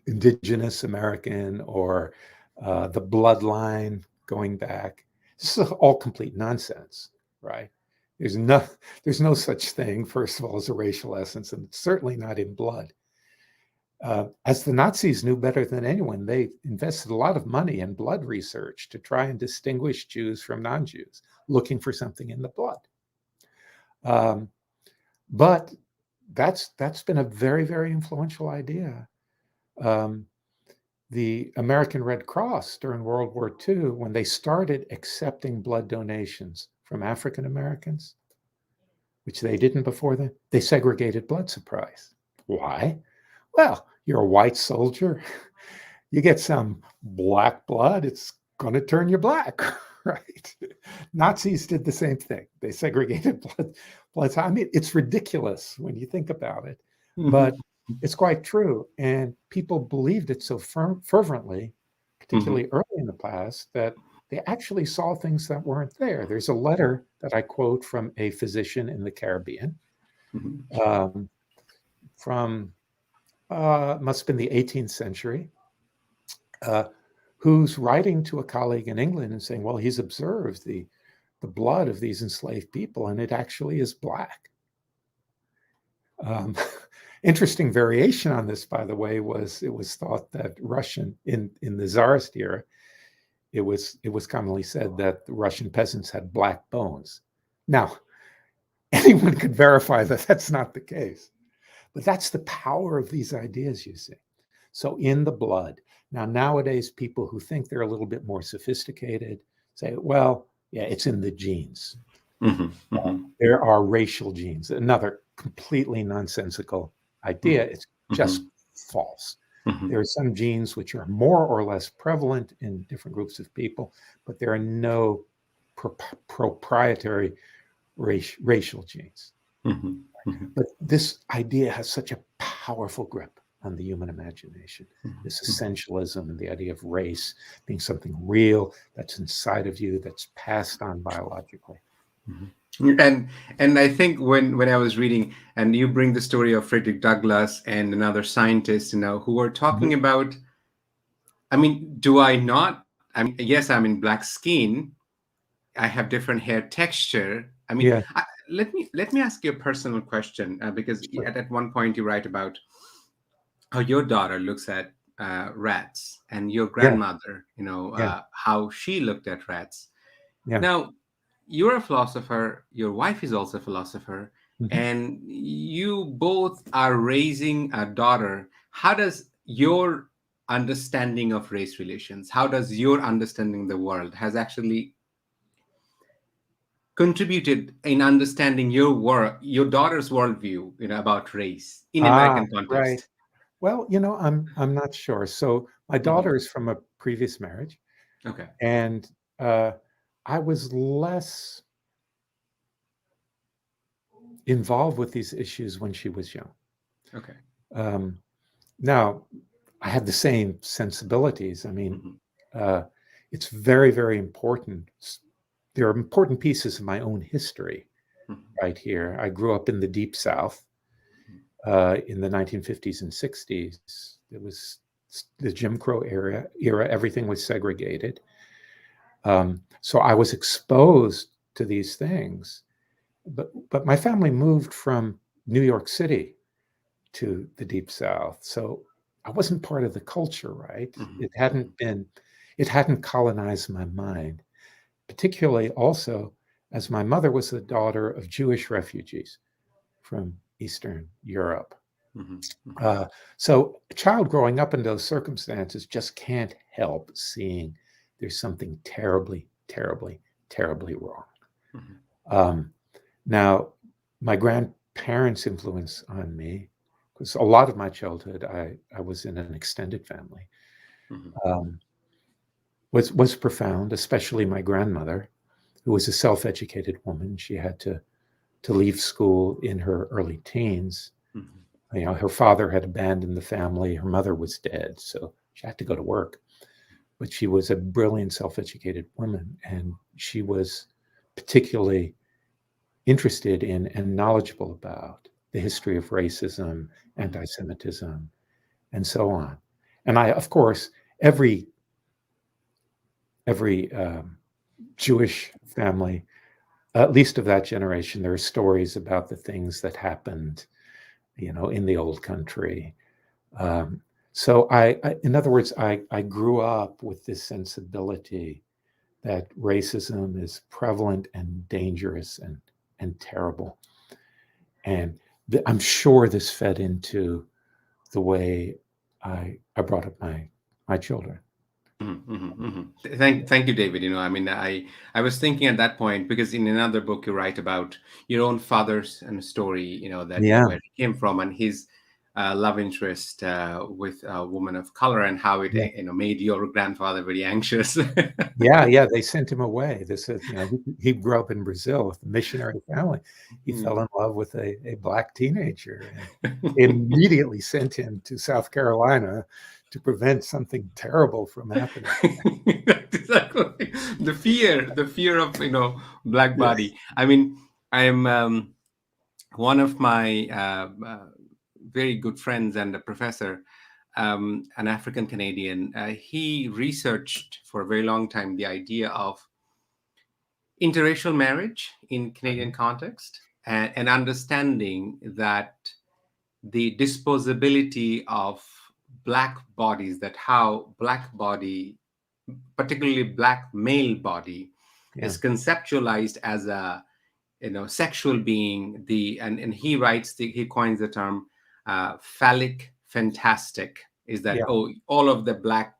indigenous American or the bloodline going back. This is all complete nonsense, right? There's no, there's no such thing, first of all, as a racial essence, and it's certainly not in blood. As the Nazis knew better than anyone, they invested a lot of money in blood research to try and distinguish Jews from non-Jews, looking for something in the blood. But that's been a very, very influential idea. The American Red Cross during World War II, when they started accepting blood donations from African Americans, which they didn't before then, they segregated blood supplies. Why? Well, you're a white soldier, you get some black blood, it's going to turn you black, right? Nazis did the same thing. They segregated blood. I mean, it's ridiculous when you think about it, but it's quite true. And people believed it so fervently, particularly early in the past, that they actually saw things that weren't there. There's a letter that I quote from a physician in the Caribbean from, must have been the 18th century, who's writing to a colleague in England and saying, well, he's observed the blood of these enslaved people, and it actually is black. Interesting variation on this, by the way, was it was thought that Russian in the Tsarist era, it was commonly said that the Russian peasants had black bones. Now, anyone could verify that that's not the case, but that's the power of these ideas, you see. So in the blood. Now, nowadays, people who think they're a little bit more sophisticated say, well, yeah, it's in the genes. There are racial genes. Another completely nonsensical idea. It's just false. There are some genes which are more or less prevalent in different groups of people, but there are no proprietary racial genes. But this idea has such a powerful grip on the human imagination, this essentialism and the idea of race being something real that's inside of you, that's passed on biologically. And I think when I was reading, and you bring the story of Frederick Douglass and another scientist, who are talking about, I mean, do I not yes, I'm in black skin. I have different hair texture. Yeah, Let me ask you a personal question, because sure. at one point you write about how your daughter looks at rats, and your Yeah, grandmother, yeah, how she looked at rats. yeah. Now, you're a philosopher, your wife is also a philosopher, Mhm. and you both are raising a daughter. How does your understanding of race relations, how does your understanding the world has actually contributed in understanding your daughter's worldview, about race in Ah, American right. context? Well, I'm not sure. So my Hmm. daughter is from a previous marriage, Okay. and uh, I was less involved with these issues when she was young. Okay. Um, Now, I had the same sensibilities. I mean, Hmm. uh, it's very, very important. There are important pieces of my own history Hmm. right here. I grew up in the Deep South in the 1950s and 60s. It was the Jim Crow era. Everything was segregated. So I was exposed to these things. But my family moved from New York City to the Deep South. So I wasn't part of the culture, right? Hmm. It hadn't been, it hadn't colonized my mind, particularly also as my mother was the daughter of Jewish refugees from Eastern Europe. Hmm. Hmm. Uh, so a child growing up in those circumstances just can't help seeing there's something terribly, terribly, terribly wrong. Hmm. Um, Now, my grandparents' influence on me, because a lot of my childhood I was in an extended family, Hmm. um, was profound. Especially my grandmother, who was a self-educated woman. She had to leave school in her early teens. Hmm. Her father had abandoned the family. Her mother was dead, so she had to go to work. But she was a brilliant, self-educated woman, and she was particularly interested in and knowledgeable about the history of racism, Hmm. anti-Semitism, and so on. And I, of course, every every Jewish family, at least of that generation, there are stories about the things that happened, in the old country. Um, so in other words, I grew up with this sensibility that racism is prevalent and dangerous and terrible. And I'm sure this fed into the way I brought up my children. Thank you, David. I was thinking at that point, because in another book you write about your own father's and story, that Yeah, where he came from, and his love interest with a woman of color, and how it, yeah, made your grandfather very anxious. yeah, yeah. They sent him away. This is, he grew up in Brazil with a missionary family. He fell Mm. in love with a black teenager and immediately sent him to South Carolina to prevent something terrible from happening. Exactly. The fear of, black Yes. body. I'm one of my very good friends and a professor, an African Canadian. He researched for a very long time the idea of interracial marriage in Uh-huh. Canadian context, and understanding that the disposability of black bodies, that how black body, particularly black male body, Yeah. is conceptualized as a, sexual being. And he writes, he coins the term phallic fantastic, is that, Yeah. oh, all of the black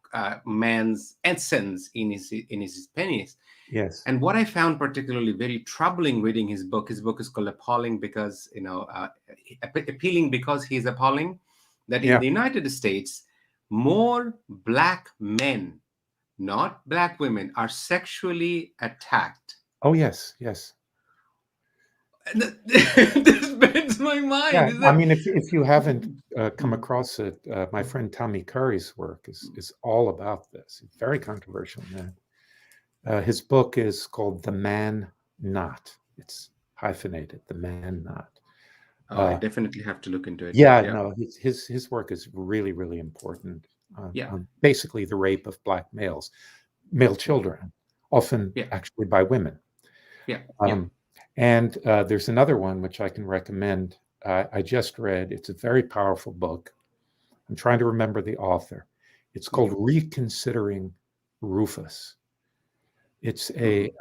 man's essence in his penis. Yes. And what I found particularly very troubling reading his book is called Appalling, because, appealing because he's appalling, that in Yeah. the United States, more black men, not black women, are sexually attacked. Oh, yes. Yes. And this bends my Yeah, mind. Is I that? mean, if you haven't come Mm, across it, my friend Tommy Curry's work is all about this. He's a very controversial man. His book is called "The Man Not." It's hyphenated, "The Man Not." oh, I Uh, definitely have to look into it. yeah, Yeah. no, his work is really really important Yeah. on basically the rape of black males. male Yeah. children, often Yeah. actually by women. Yeah. Yeah. Um, and there's another one which I can recommend. I just read. It's a very powerful book. I'm trying to remember the author. It's Yeah. called Reconsidering Rufus. It's Hmm. a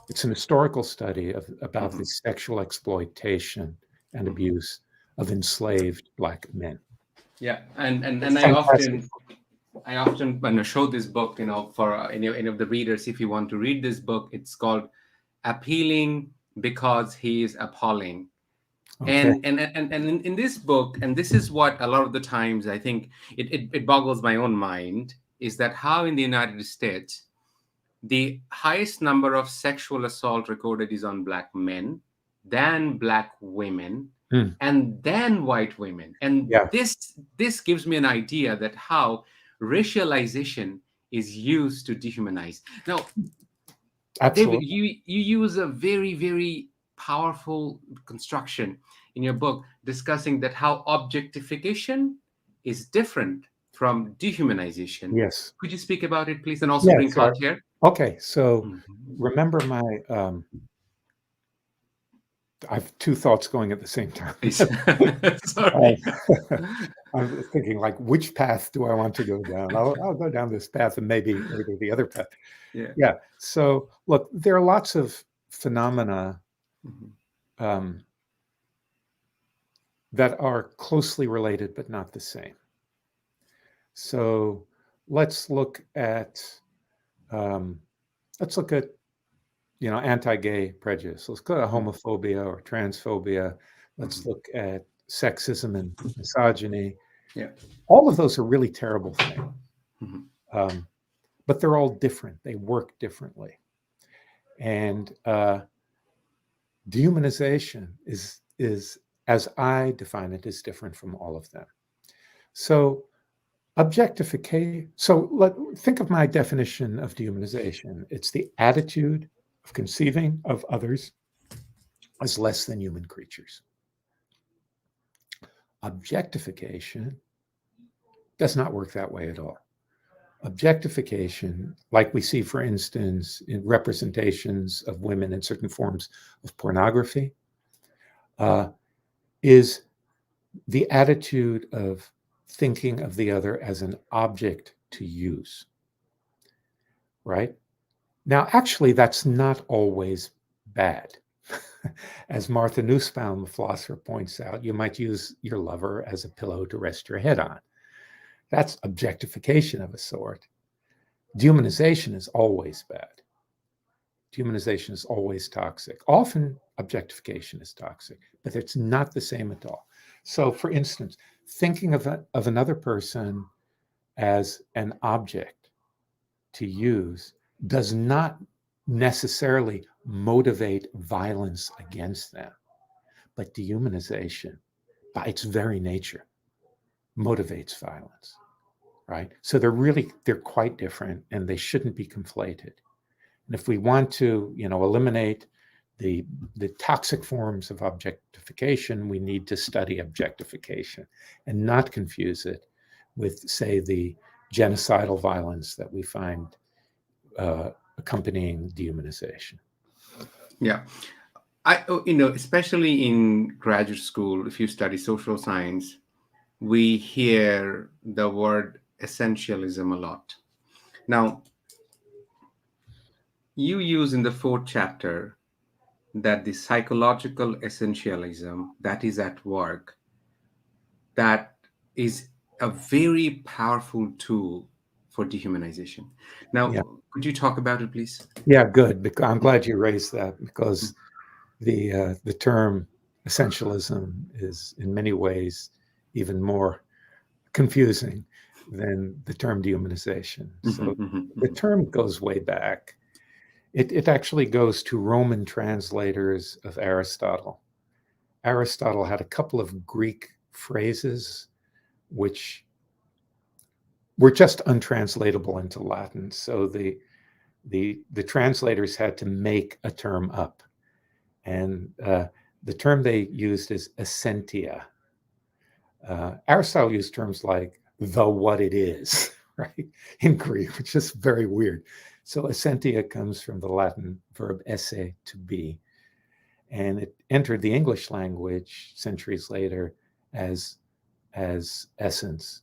it's an historical study about the Hmm. sexual exploitation and Hmm. abuse of enslaved Black men. Yeah. And Fantastic. I often when I show this book, for any of the readers, if you want to read this book, it's called "Appealing Because He is Appalling." Okay. And in this book, and this is what a lot of the times I think it boggles my own mind, is that how in the United States the highest number of sexual assault recorded is on Black men, then Black women, Mm, and then white women. And yeah, this gives me an idea that how racialization is used to dehumanize. Now, David, absolutely. you use a very powerful construction in your book discussing that how objectification is different from dehumanization. Yes. Could you speak about it, please, and also Yeah. bring So, thought here? okay. So Mhm. remember my, I have two thoughts going at the same time. Please. Sorry. Uh, I'm thinking like, which path do I want to go down? I'll go down this path and maybe later the other path. Yeah. Yeah. So look, there are lots of phenomena Mhm. um, that are closely related but not the same. So let's look at um, let's look at anti-gay prejudice. Let's look at Mhm. homophobia or transphobia. Let's Mhm. look at sexism and misogyny. Yeah. All of those are really terrible things, Mhm. um, but they're all different. They work differently, and dehumanization is as I define it is different from all of them. So objectification. So think of my definition of dehumanization. It's the attitude of conceiving of others as less than human creatures. Objectification does not work that way at all. Objectification, like we see, for instance, in representations of women in certain forms of pornography, uh, is the attitude of thinking of the other as an object to use, right? Now, actually, that's not always bad. As Martha Nussbaum, the philosopher, points out, you might use your lover as a pillow to rest your head on. That's objectification of a sort. Dehumanization is always bad. Dehumanization is always toxic. Often, objectification is toxic, but it's not the same at all. So, for instance, thinking of another person as an object to use does not necessarily motivate violence against them, but dehumanization, by its very nature, motivates violence, right? So they're quite different, and they shouldn't be conflated. And if we want to, eliminate the the toxic forms of objectification, we need to study objectification and not confuse it with, say, the genocidal violence that we find accompanying dehumanization. Yeah. Especially in graduate school, if you study social science, we hear the word essentialism a lot. Now, you use in the fourth chapter that the psychological essentialism that is at work, that is a very powerful tool for dehumanization. Now, Yeah, could you talk about it, please? yeah, good. Because I'm glad you raised that, because the term essentialism is in many ways even more confusing than the term dehumanization. Mhm, So mhm, the mhm, term goes way back. It actually goes to Roman translators of Aristotle. Aristotle had a couple of Greek phrases which were just untranslatable into Latin. So the translators had to make a term up, and the term they used is essentia. Aristotle used terms like the what it is, right? In Greek, which is very weird. So essentia comes from the Latin verb esse, to be, and it entered the English language centuries later as essence,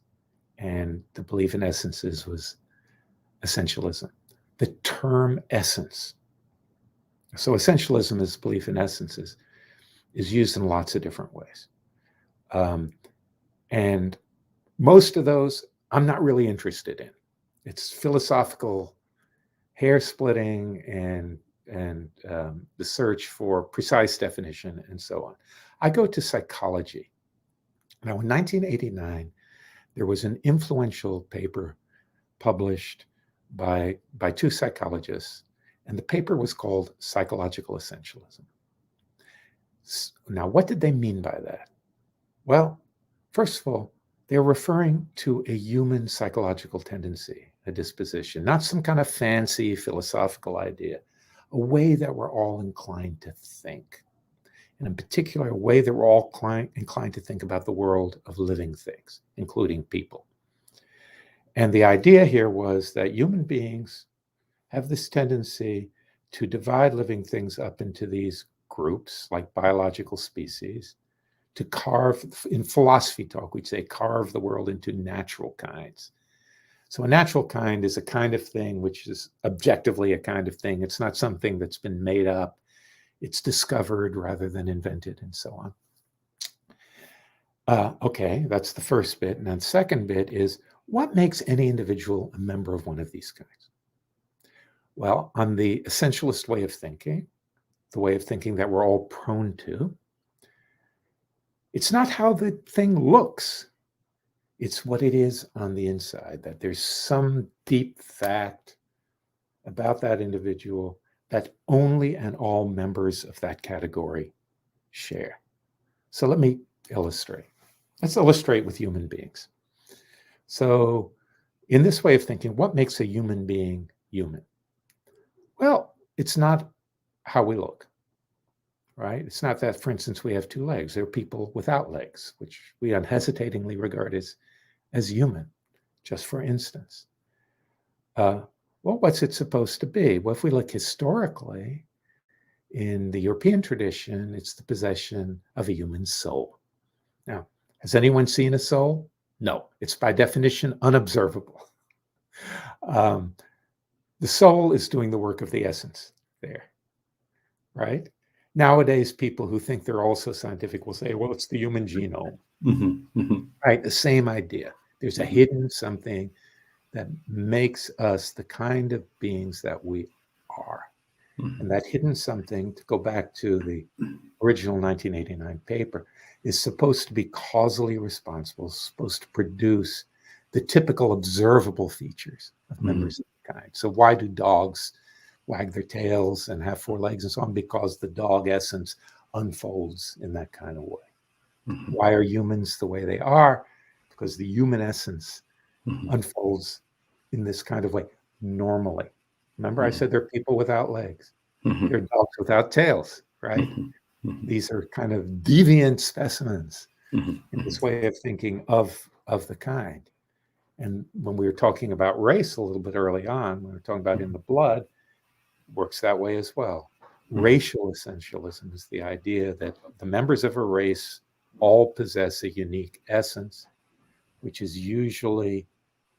and the belief in essences was essentialism. The term essence, so essentialism is belief in essences, is used in lots of different ways. And most of those I'm not really interested in. It's philosophical hair splitting and the search for precise definition and so on. I go to psychology. Now, in 1989, there was an influential paper published by two psychologists, and the paper was called Psychological Essentialism. Now, what did they mean by that? Well, first of all, they're referring to a human psychological tendency, a disposition, not some kind of fancy philosophical idea, a way that we're all inclined to think. And in particular, a way that we're all inclined to think about the world of living things, including people. And the idea here was that human beings have this tendency to divide living things up into these groups, like biological species, to carve, in philosophy talk, we'd say carve the world into natural kinds. So a natural kind is a kind of thing which is objectively a kind of thing. It's not something that's been made up. It's discovered rather than invented, and so on. Okay, that's the first bit. And then the second bit is, what makes any individual a member of one of these kinds? Well, on the essentialist way of thinking, the way of thinking that we're all prone to, it's not how the thing looks. It's what it is on the inside, that there's some deep fact about that individual that only and all members of that category share. So let me illustrate. Let's illustrate with human beings. So in this way of thinking, what makes a human being human? Well, it's not how we look, right? It's not that, for instance, we have two legs. There are people without legs, which we unhesitatingly regard as human, just for instance. Well, what's it supposed to be? Well, if we look historically, in the European tradition, it's the possession of a human soul. Now, has anyone seen a soul? No, it's by definition unobservable. The soul is doing the work of the essence there, right? Nowadays, people who think they're also scientific will say, well, it's the human genome, right? The same idea. There's a hidden something that makes us the kind of beings that we are. And that hidden something, to go back to the original 1989 paper, is supposed to be causally responsible, supposed to produce the typical observable features of members of the kind. So why do dogs wag their tails and have four legs and so on? Because the dog essence unfolds in that kind of way. Why are humans the way they are? Because the human essence unfolds in this kind of way normally. Remember, I said there are people without legs. There are dogs without tails, right? These are kind of deviant specimens in this way of thinking of the kind. And when we were talking about race a little bit early on, when we were talking about in the blood, works that way as well. Racial essentialism is the idea that the members of a race all possess a unique essence, which is usually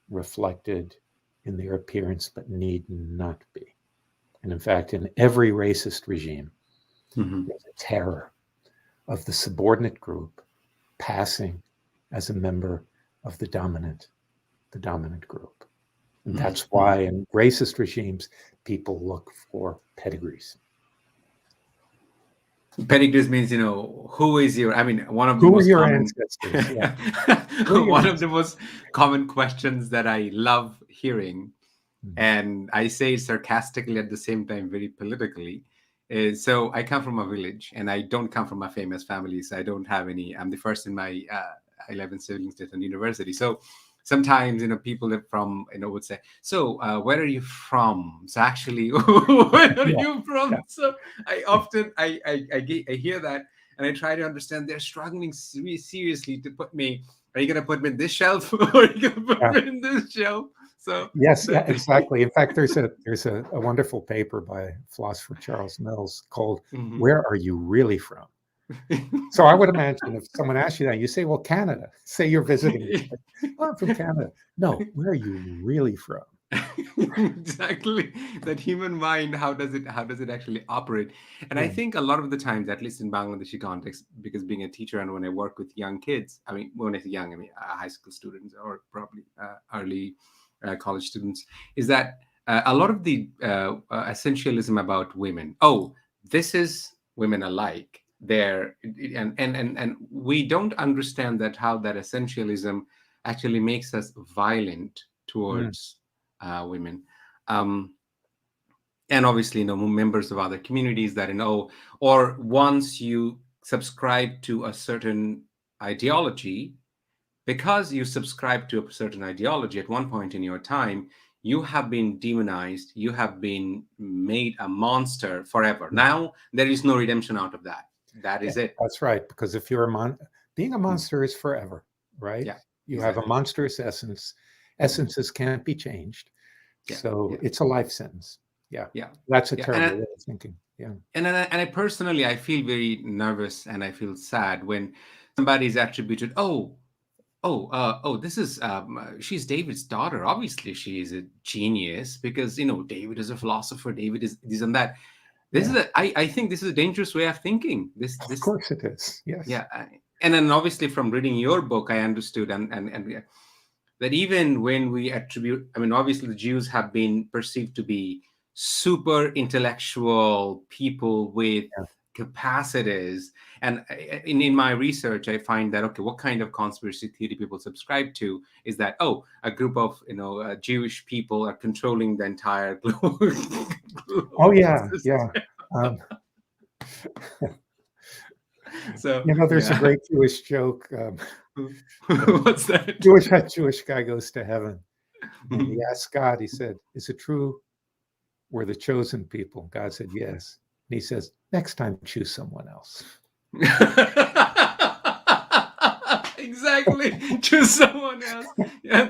reflected in their appearance, but need not be. And in fact, in every racist regime, there's a terror of the subordinate group passing as a member of the dominant group. And that's why in racist regimes, people look for pedigrees. Pedigrees means, who is your, I mean, one of the Who are most your common, ancestors? Yeah. one of the most common questions that I love hearing, and I say sarcastically at the same time, very politically, is, so I come from a village and I don't come from a famous family. So I don't have any, I'm the first in my 11 siblings at university. So sometimes, people that from, would say, so where are you from? So actually, where are you from? Yeah. So I often, I hear that and I try to understand they're struggling seriously to put me, are you going to put me in this shelf or are you going to put me in this shelf? So Yes, yeah, that exactly. In fact, there's a wonderful paper by philosopher Charles Mills called Mhm. "Where Are You Really From?" So I would imagine if someone asks you that, you say, "Well, Canada." Say you're visiting the States. "Oh, I'm from Canada." No, where are you really from? Exactly, that human mind, how does it actually operate? And I Yeah. think a lot of the times, at least in Bangladeshi context, because being a teacher and when I work with young kids, I mean, when I say young, I mean high school students or probably early college students, is that a lot of the essentialism about women, oh, this is women alike there, and we don't understand that how that essentialism actually makes us violent Mm, towards women. Um, and obviously, members of other communities that, or once you subscribe to a certain ideology, because you subscribe to a certain ideology at one point in your time, you have been demonized, you have been made a monster forever. yeah, Now, there is no redemption out of that. That yeah, is it. that's right. Because if you're being a Mm, monster is forever, right? yeah, You have a exactly. monstrous essence. Mhm. Essences can't be changed. Yeah, So yeah, it's a life sentence. Yeah. yeah, That's a yeah. terrible way of thinking. Yeah. And I personally, I feel very nervous and I feel sad when somebody is attributed, this is she's David's daughter. Obviously, she is a genius because David is a philosopher. David is this and that. This is Yeah. I think this is a dangerous way of thinking. Of course it is. Yes. Yeah, and then obviously from reading your book, I understood that even when we attribute, I mean, obviously the Jews have been perceived to be super intellectual people with Yeah. capacities. And in my research, I find that, okay, what kind of conspiracy theory people subscribe to is that, oh, a group of, Jewish people are controlling the entire Oh global yeah. Yeah. system. Um, So, there's a yeah. great Jewish joke. The What's that? Jewish guy goes to heaven and he Mhm. asks God, he said, "Is it true we're the chosen people?" God said, "Yes." And he says, "Next time choose someone else." Exactly. Choose someone else. Yeah,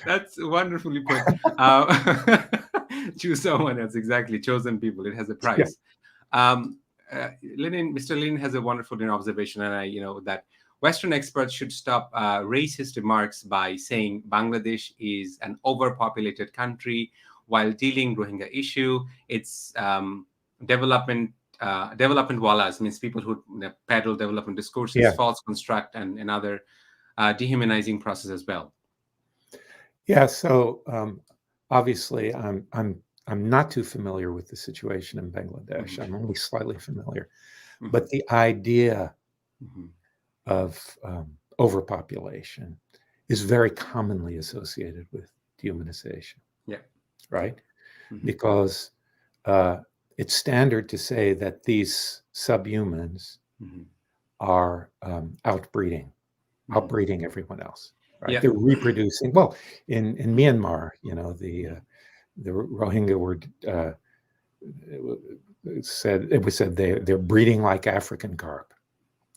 that's wonderfully put. Uh, choose someone else. Exactly. Chosen people. It has a Yeah. price. Um, Mr. Lenin has a wonderful observation, and that Western experts should stop racist remarks by saying Bangladesh is an overpopulated country while dealing Rohingya issue. It's development. Development wallas means people who peddle development discourses, Yeah. false construct, and other dehumanizing process as well. Yeah. So obviously I'm not too familiar with the situation in Bangladesh. Mhm, I'm only slightly familiar. mhm, But the idea mhm. of overpopulation is very commonly associated with dehumanization, Yeah, yeah. right? Mhm, Because uh, it's standard to say that these subhumans mhm, are mhm. outbreeding everyone else, right? Yeah. They're reproducing. Well, in Myanmar, Mhm, the Rohingya were it was said they're breeding like African carp.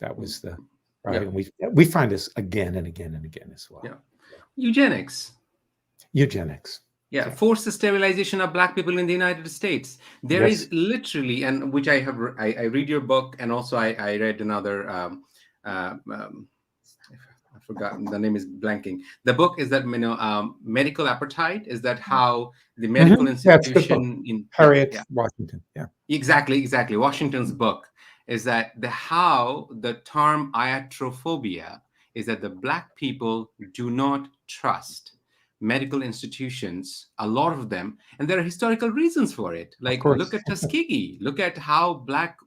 That mhm. was the right, Yeah, and we find this again and again and again as well. yeah. Eugenics. Eugenics. Yeah, Yeah. forced sterilization of black people in the United States. There is Yes. literally, and which I have, I read your book, and also I read another. I forgot the name is blanking. The book is that medical apartheid. Is that how the medical That's a good book. institution in yeah, Harriet yeah, Washington. Yeah. exactly. Washington's book is that the term iatrophobia is that the black people do not trust medical institutions, a lot of them, and there are historical reasons for it. Of Like course. look at Tuskegee, look at how black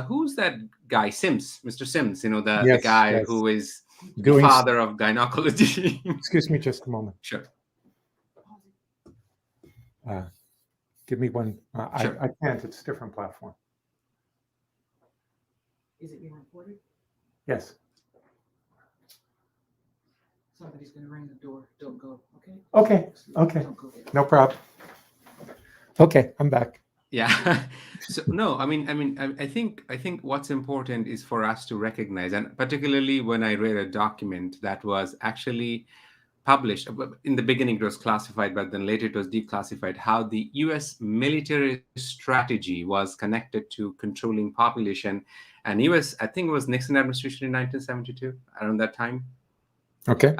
who's that guy Sims, Mr. Sims, the Yes. guy Yes. who is the Doing. father of gynecology. Excuse me just a moment. Sure, Uh, Give me one. sure. I can't. It's a different platform. Is it being recorded? Yes. Somebody's gonna ring the door. Don't go, okay? Okay. Okay. Don't go there. No problem. Okay. I'm back. Yeah. So no, I think what's important is for us to recognize, and particularly when I read a document that was actually published. In the beginning, it was classified, but then later it was declassified. How the U.S. military strategy was connected to controlling population, and U.S. I think it was Nixon administration in 1972, around that time. Okay.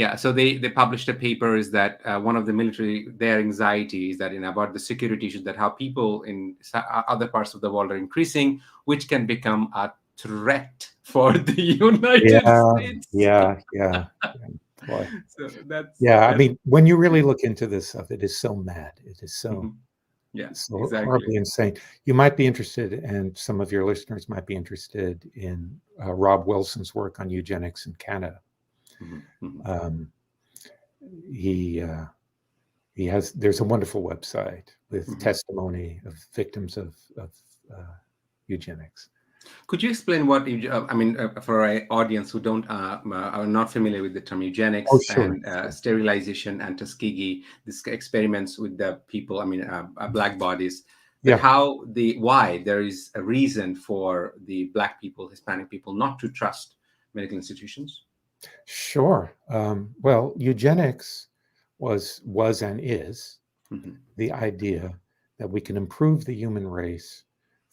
Yeah, so they published a paper is that one of the military their anxiety is that about the security issues that how people in other parts of the world are increasing, which can become a threat for the United Yeah, States. yeah. Boy. So that's Yeah, I that's mean, when you really look into this stuff, it is so mad. It is so Mhm. Yeah, so exactly. horribly insane. You might be interested, and some of your listeners might be interested in Rob Wilson's work on eugenics in Canada. Mhm, mhm, Um, he has there's a wonderful website with mhm. testimony of victims of eugenics. Could you explain what I mean for our audience who don't are not familiar with the term Oh, eugenics sure, and sure. sterilization and Tuskegee, these experiments with the people, I mean black bodies, that Yeah, how the why there is a reason for the black people, Hispanic people, not to trust medical institutions? sure. Well, eugenics was and is Hmm. the idea that we can improve the human race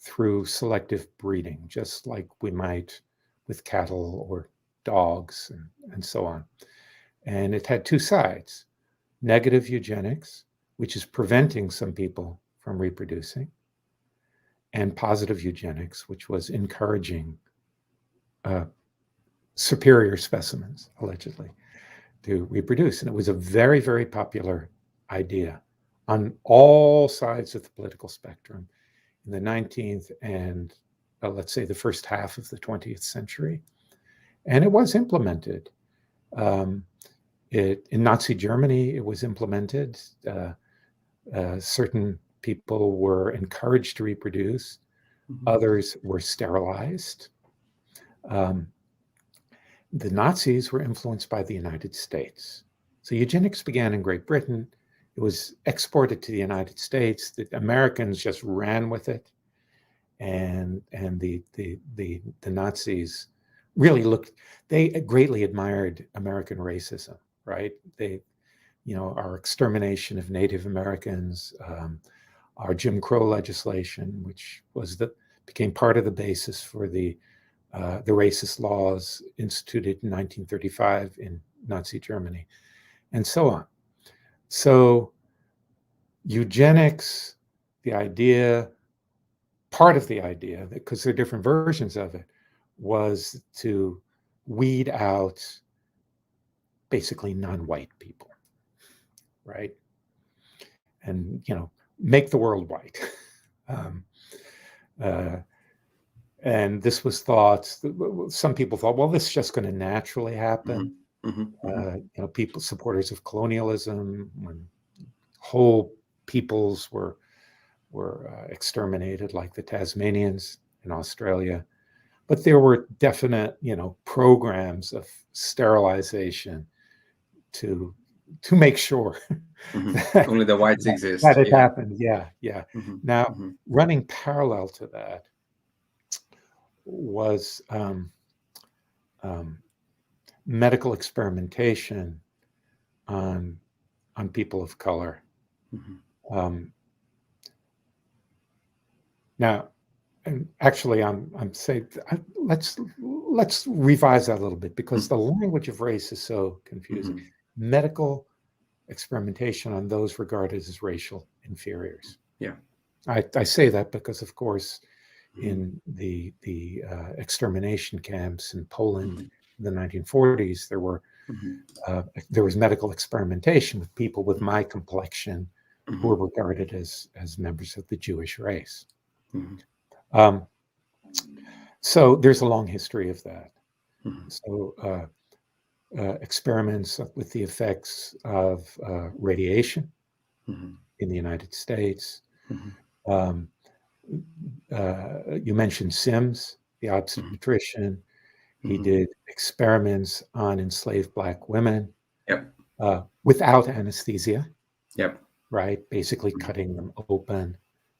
through selective breeding, just like we might with cattle or dogs and so on. And it had two sides: negative eugenics, which is preventing some people from reproducing, and positive eugenics, which was encouraging uh, superior specimens, allegedly, to reproduce. And it was a very, very popular idea on all sides of the political spectrum in the 19th and let's say the first half of the 20th century. And it was implemented. Um, in Nazi Germany, it was implemented. Certain people were encouraged to reproduce, Hmm. others were sterilized. Um, the Nazis were influenced by the United States. So eugenics began in Great Britain. It was exported to the United States. The Americans just ran with it, and the Nazis really looked. They greatly admired American racism, right? Our extermination of Native Americans, our Jim Crow legislation, which became part of the basis for the racist laws instituted in 1935 in Nazi Germany, and so on. So eugenics, the idea, part of the idea, because there are different versions of it, was to weed out basically non-white people, right? And make the world white. um, uh, and this was thought. Some people thought, well, this is just going to naturally Hmm. happen. Hmm. Hmm. People supporters of colonialism, when whole peoples were exterminated, like the Tasmanians in Australia. But there were definite, programs of sterilization to make sure Hmm. that, Only the whites that exist. it Yeah. happened. Yeah, yeah. Hmm. Now, Hmm. running parallel to that was um, medical experimentation on people of color. Hmm. Um, Now, and actually, I'm saying let's revise that a little bit, because the language of race is so confusing. Hmm. Medical experimentation on those regarded as racial inferiors. Yeah. I say that because, of course, Hmm. in the extermination camps in Poland Hmm. in the 1940s, Hmm. there was medical experimentation with people with my complexion who Hmm. were regarded as members of the Jewish race. Hmm. Um, so there's a long history of that. Hmm. So experiments with the effects of radiation Hmm. in the United States. Hmm. Um, you mentioned Sims, the Hmm. obstetrician. He Hmm. did experiments on enslaved Black women Yep. without anesthesia, Yep. right? Basically cutting them open,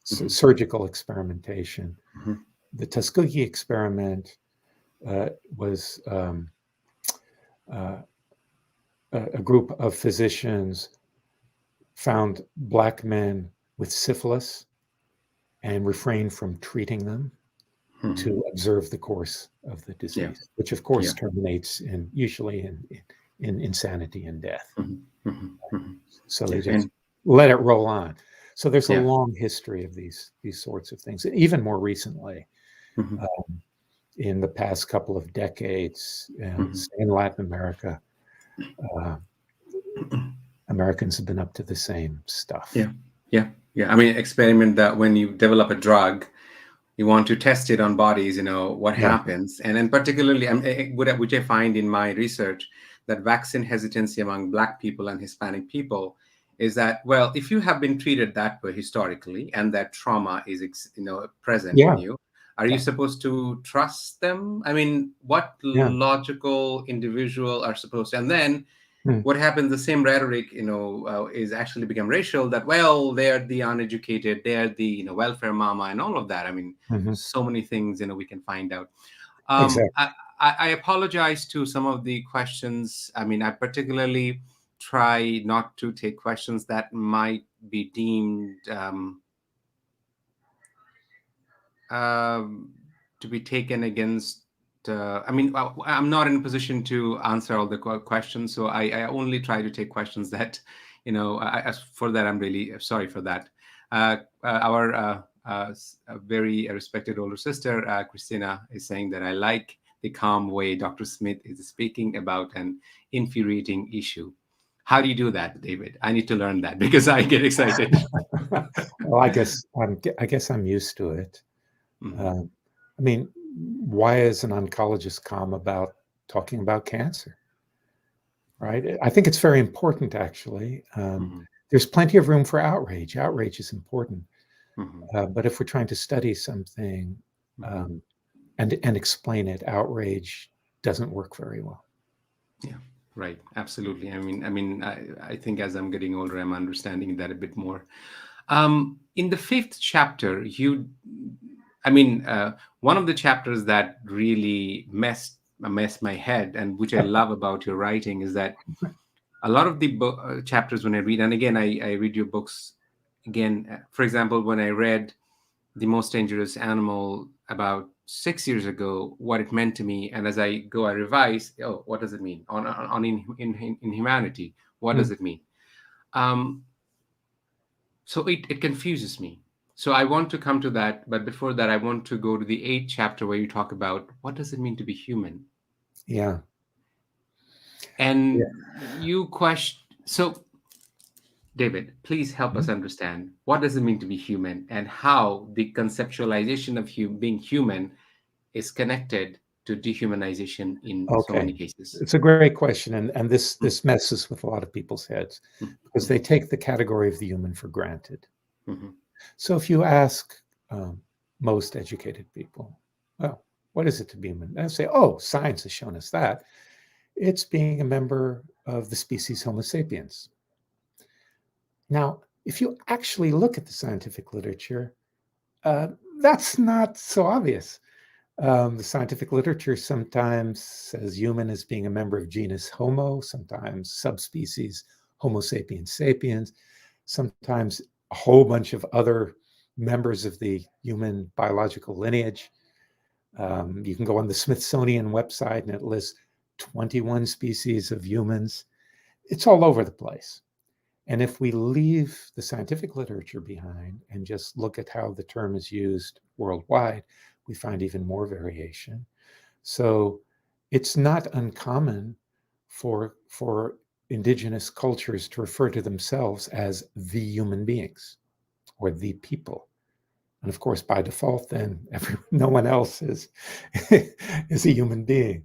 Hmm. surgical experimentation. Hmm. The Tuskegee experiment was uh, a group of physicians found Black men with syphilis and refrained from treating them Mhm. to observe the course of the Yeah. disease, which of Yeah. course terminates usually in insanity and death. Mhm. Mhm. Mhm. So they Yeah. just And let it roll on. So there's a yeah. long history of these sorts of things. Even more recently, Mhm. in the past couple of decades, Mhm. in Latin America, uh, Americans have been up to the same stuff. Yeah. Yeah. Yeah. I mean, experiment that when you develop a drug, you want to test it on bodies, what Yeah, happens. And then particularly, which I find in my research, that vaccine hesitancy among Black people and Hispanic people is that, well, if you have been treated that way historically and that trauma is, present in yeah, you, are you yeah, supposed to trust them? I mean, what yeah. logical individual are supposed to? And then Hmm. what happens, the same rhetoric is actually become racial, that, well, they're the uneducated, they're the welfare mama and all of that. I mean, Mhm. so many things we can find out. Exactly. I apologize to some of the questions. I mean, I particularly try not to take questions that might be deemed um, to be taken against. I mean, I'm not in a position to answer all the questions, so I only try to take questions that, as for that, I'm really sorry for that. Our a very respected older sister, Christina, is saying that I like the calm way Dr. Smith is speaking about an infuriating issue. How do you do that, David? I need to learn that because I get excited. Well, I guess I'm used to it. Mhm. Uh, I mean, why is an oncologist calm about talking about cancer? Right? I think it's very important, actually. Mhm. There's plenty of room for outrage. Outrage is important. Mhm. But if we're trying to study something Mhm. um, and explain it, outrage doesn't work very well. Yeah, right. Absolutely. I think as I'm getting older, I'm understanding that a bit more. In the fifth chapter, one of the chapters that really messed my head, and which I love about your writing, is that a lot of the chapters when I read, and again, I read your books again. For example, when I read The Most Dangerous Animal about 6 years ago, what it meant to me, and as I go, I revise. Oh, what does it mean on in humanity? What Hmm. does it mean? Um, so it confuses me. So I want to come to that, but before that, I want to go to the eighth chapter where you talk about what does it mean to be human, Yeah. Yeah. and you question. So David, please help us Mhm. understand what does it mean to be human and how the conceptualization of being human is connected to dehumanization in so Okay. many cases. It's a great question, and this Mm, this messes with a lot of people's heads mm, because they mhm, take the category of the human for granted. mhm, So if you ask most educated people, well, what is it to be human? They'll say, oh, science has shown us that. It's being a member of the species Homo sapiens. Now, if you actually look at the scientific literature, uh, that's not so obvious. The scientific literature sometimes says human as being a member of genus Homo, sometimes subspecies Homo sapiens sapiens, sometimes a whole bunch of other members of the human biological lineage. You can go on the Smithsonian website and it lists 21 species of humans. It's all over the place. And if we leave the scientific literature behind and just look at how the term is used worldwide, we find even more variation. So it's not uncommon for indigenous cultures to refer to themselves as the human beings or the people. And of course, by default, then no one else is is a human being.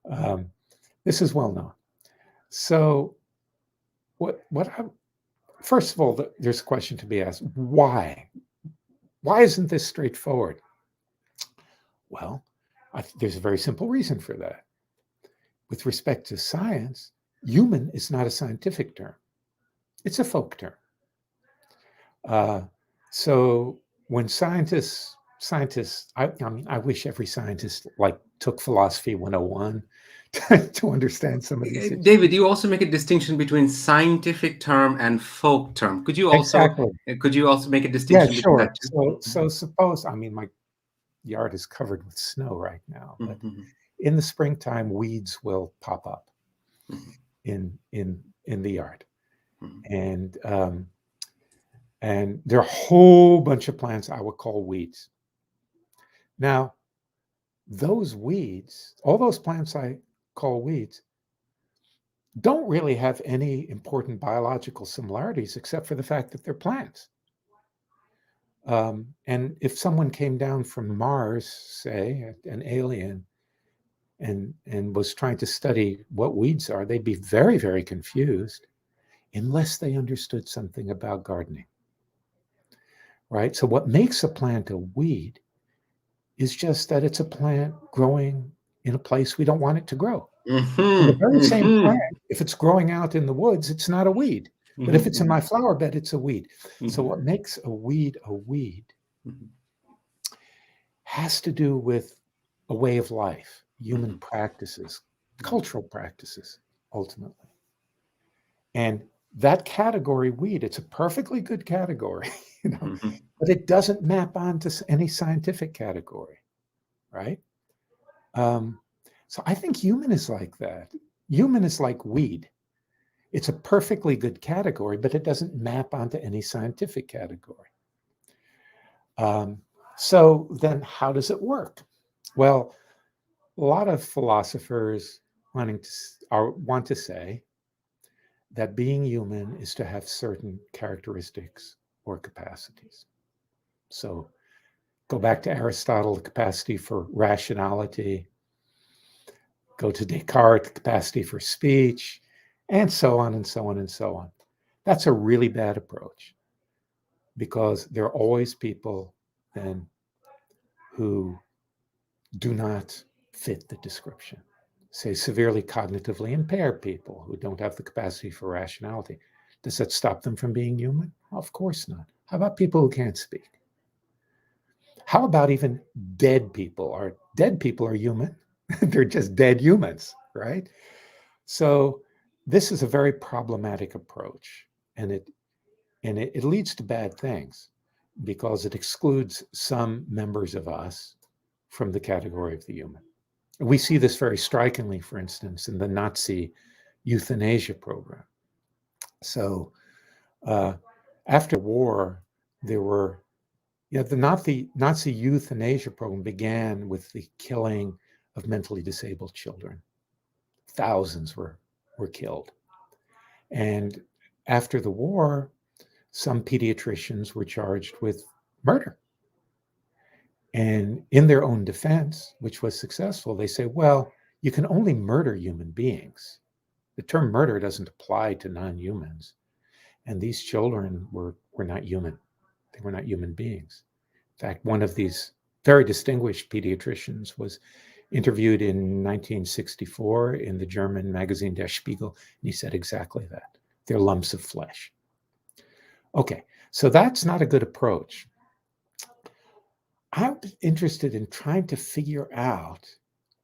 Um, this is well known. So what I, first of all, there's a question to be asked: why? Why isn't this straightforward? Well, there's a very simple reason for that. With respect to science, human is not a scientific term; it's a folk term. Uh, so when scientists scientists, I mean, I wish every scientist like took philosophy 101 to understand some of these issues. David, you also make a distinction between scientific term and folk term. Exactly. Could you also make a Yeah, distinction between sure. that too? So suppose, I mean, my yard is covered with snow right now, but Mhm, in the springtime, weeds will pop up mhm, in the yard, mhm, and there are a whole bunch of plants I would call weeds. Now, those weeds, all those plants I call weeds, don't really have any important biological similarities except for the fact that they're plants. And if someone came down from Mars, say, an alien, and was trying to study what weeds are, they'd be very, very confused unless they understood something about gardening, right? So what makes a plant a weed is just that it's a plant growing in a place we don't want it to grow. And the mhm, very same plant, mhm, if it's growing out in the woods, it's not a weed. But if mhm, it's in my flower bed, it's a weed. So mhm, what makes a weed mhm, has to do with a way of life, human mhm, practices, mhm, cultural practices, ultimately. And that category, weed, it's a perfectly good category, you know, mhm, but it doesn't map onto any scientific category, right? Um, so I think human is like that. Human is like weed. It's a perfectly good category, but it doesn't map onto any scientific category. Um, so then how does it work? Well, a lot of philosophers want to say that being human is to have certain characteristics or capacities. So go back to Aristotle, the capacity for rationality, go to Descartes, the capacity for speech, and so on and so on and so on. That's a really bad approach because there are always people then who do not fit the description. Say severely cognitively impaired people who don't have the capacity for rationality. Does that stop them from being human? Well, of course not. How about people who can't speak? How about even dead people? Dead people are human? They're just dead humans, right? So this is a very problematic approach, and it leads to bad things because it excludes some members of us from the category of the human. We see this very strikingly, for instance, in the Nazi euthanasia program. So uh, after the war, there were, the Nazi euthanasia program began with the killing of mentally disabled children. Thousands were killed. And after the war, some pediatricians were charged with murder. And in their own defense, which was successful, they say, well, you can only murder human beings. The term murder doesn't apply to non-humans. And these children were not human. They were not human beings. In fact, one of these very distinguished pediatricians was interviewed in 1964 in the German magazine Der Spiegel, and he said exactly that. They're lumps of flesh. Okay, so that's not a good approach. I'm interested in trying to figure out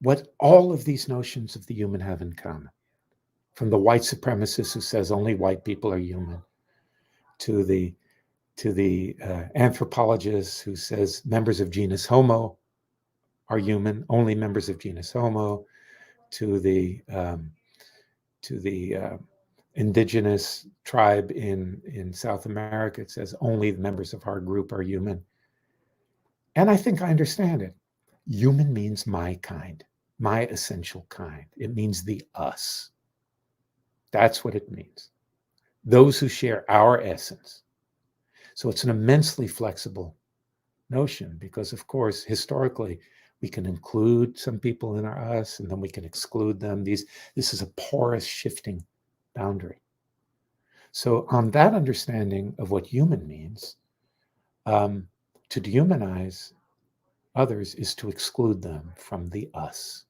what all of these notions of the human have in common. From the white supremacist who says only white people are human, to the anthropologist who says members of genus Homo are human, only members of genus Homo, to the indigenous tribe in South America. It says only the members of our group are human. And I think I understand it. Human means my kind, my essential kind. It means the us. That's what it means. Those who share our essence. So it's an immensely flexible notion because, of course, historically, we can include some people in our us and then we can exclude them. This is a porous, shifting boundary. So, on that understanding of what human means, to dehumanize others is to exclude them from the us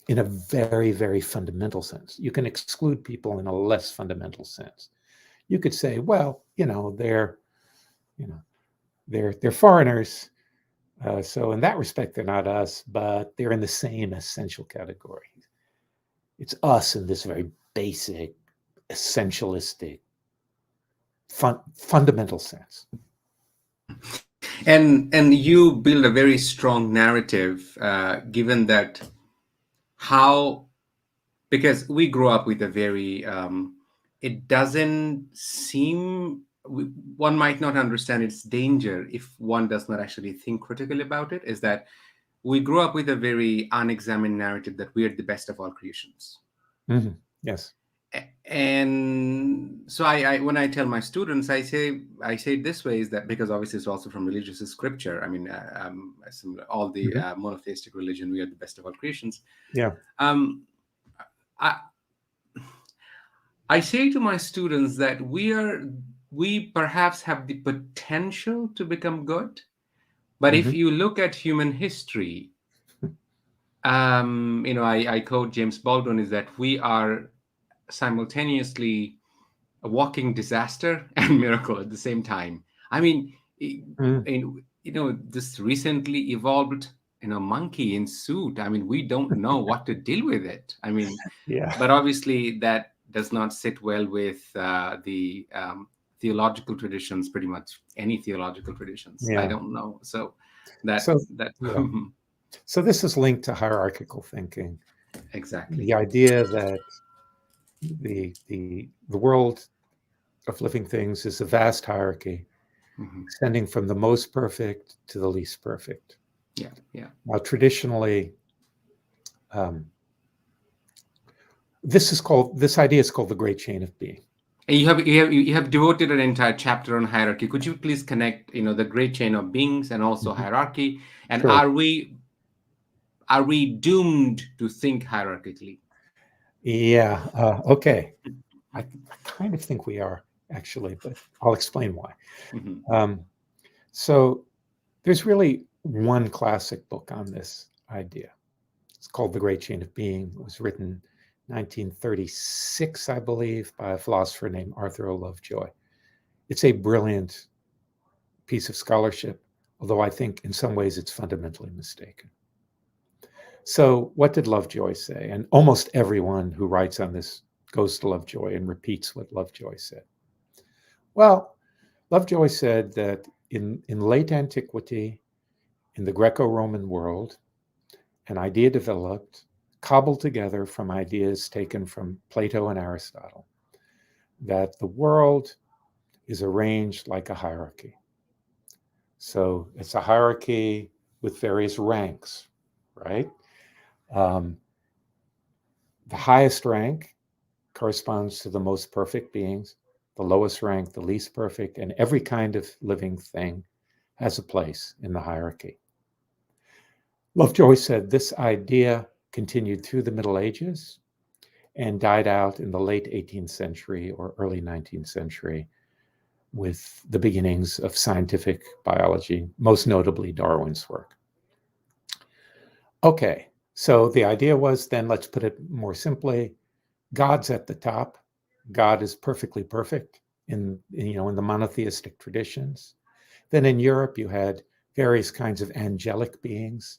in a very, very fundamental sense. You can exclude people in a less fundamental sense. You could say, well, they're foreigners. So in that respect, they're not us, but they're in the same essential category. It's us in this very basic, essentialistic, fundamental sense. And you build a very strong narrative, given that how because we grew up with a very it doesn't seem one might not understand its danger if one does not actually think critically about it, is that we grew up with a very unexamined narrative that we are the best of all creations. Mm-hmm. Yes. And so I when I tell my students, I say it this way, is that because obviously it's also from religious scripture. I mean, all the Mm-hmm. monotheistic religion, we are the best of all creations. Yeah. um, I, I say to my students that we perhaps have the potential to become good, but Mm-hmm. if you look at human history, I quote James Baldwin, is that we are simultaneously a walking disaster and miracle at the same time. I mean, Mm. this recently evolved, monkey in suit. I mean, we don't know what to deal with it. I mean, Yeah. but obviously that does not sit well with the theological traditions. Pretty much any theological traditions, I Yeah. don't know. So that So, that yeah. So this is linked to hierarchical thinking. exactly. The idea that the world of living things is a vast hierarchy Hmm. extending from the most perfect to the least perfect. Yeah, yeah. Now, traditionally, um, this idea is called the great chain of being. And you have devoted an entire chapter on hierarchy. Could you please connect, the great chain of beings and also Mhm. hierarchy? And Sure. are we doomed to think hierarchically? Yeah. Okay. I kind of think we are actually, but I'll explain why. Hmm. Um, so there's really one classic book on this idea. It's called The Great Chain of Being. It was written 1936, I believe, by a philosopher named Arthur O. Lovejoy. It's a brilliant piece of scholarship, although I think in some ways it's fundamentally mistaken. So, what did Lovejoy say? And almost everyone who writes on this goes to Lovejoy and repeats what Lovejoy said. Well, Lovejoy said that in late antiquity, in the Greco Roman world, an idea developed, cobbled together from ideas taken from Plato and Aristotle, that the world is arranged like a hierarchy. So it's a hierarchy with various ranks, right? Um, the highest rank corresponds to the most perfect beings, the lowest rank, the least perfect, and every kind of living thing has a place in the hierarchy. Lovejoy said this idea continued through the Middle Ages and died out in the late 18th century or early 19th century with the beginnings of scientific biology, most notably Darwin's work. Okay, so the idea was then, let's put it more simply, God's at the top. God is perfectly perfect in the monotheistic traditions. Then in Europe, you had various kinds of angelic beings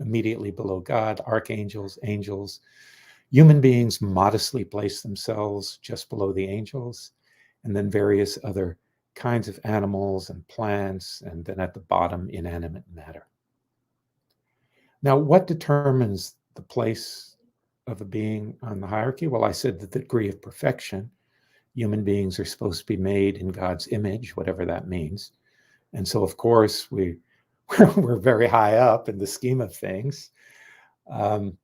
immediately below God, archangels, angels. Human beings modestly place themselves just below the angels, and then various other kinds of animals and plants, and then at the bottom, inanimate matter. Now, what determines the place of a being on the hierarchy? Well, I said the degree of perfection. Human beings are supposed to be made in God's image, whatever that means. And so, of course, we're very high up in the scheme of things. Um,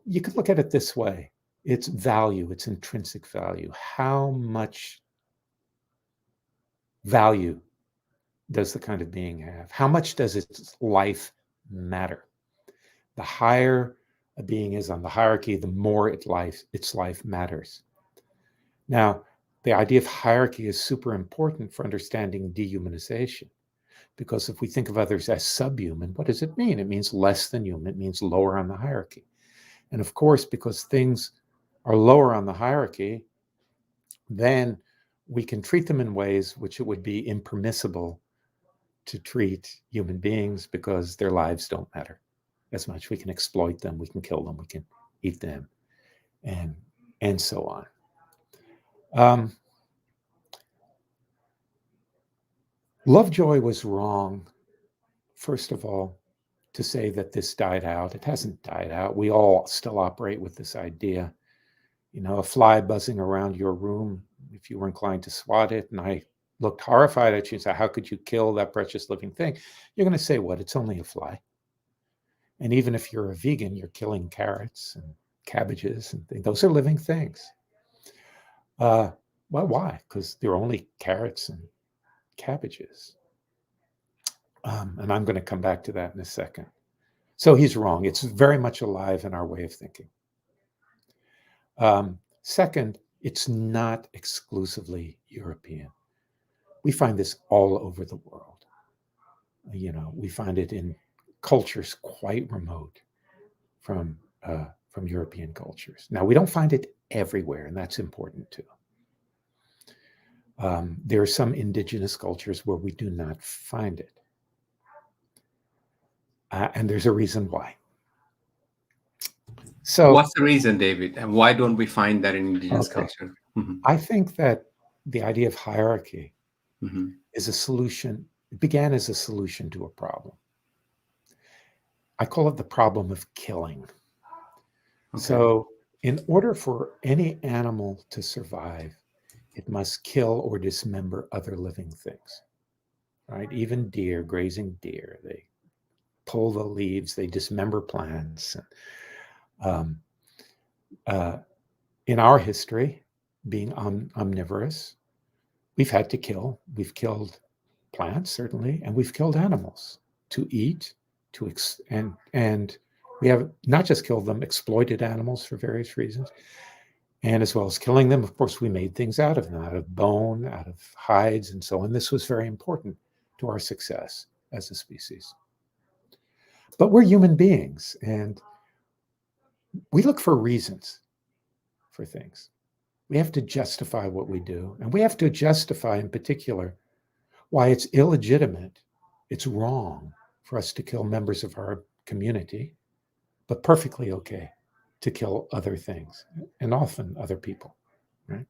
you could look at it this way: it's value, it's intrinsic value. How much value does the kind of being have? How much does its life matter? The higher a being is on the hierarchy, the more its life matters. Now, the idea of hierarchy is super important for understanding dehumanization, because if we think of others as subhuman, what does it mean? It means less than human, it means lower on the hierarchy. And of course, because things are lower on the hierarchy, then we can treat them in ways which it would be impermissible to treat human beings because their lives don't matter as much. We can exploit them, we can kill them, we can eat them, and so on. Lovejoy was wrong, first of all, to say that this died out. It hasn't died out. We all still operate with this idea. You know, a fly buzzing around your room, if you were inclined to swat it, and I looked horrified at you and said, how could you kill that precious living thing? You're going to say, what? It's only a fly. And even if you're a vegan, you're killing carrots and cabbages and things. Those are living things. Well, why? Because they're only carrots and cabbages. And I'm going to come back to that in a second. So he's wrong. It's very much alive in our way of thinking. Second, it's not exclusively European. We find this all over the world. You know, we find it in cultures quite remote from European cultures. Now, we don't find it everywhere, and that's important too. There are some indigenous cultures where we do not find it. And there's a reason why. So, what's the reason, David? And why don't we find that in indigenous okay. culture? Mm-hmm. I think that the idea of hierarchy Mm-hmm. is a solution. It began as a solution to a problem. I call it the problem of killing. Okay. So, in order for any animal to survive, it must kill or dismember other living things, right? Even deer, grazing deer, they pull the leaves, they dismember plants. In our history, being omnivorous, we've had to kill. We've killed plants, certainly, and we've killed animals to eat, and we have not just killed them, exploited animals for various reasons. And as well as killing them, of course, we made things out of them, out of bone, out of hides, and so on. This was very important to our success as a species. But we're human beings, and we look for reasons for things. We have to justify what we do, and we have to justify, in particular, why it's illegitimate, it's wrong for us to kill members of our community, but perfectly okay to kill other things, and often other people, right?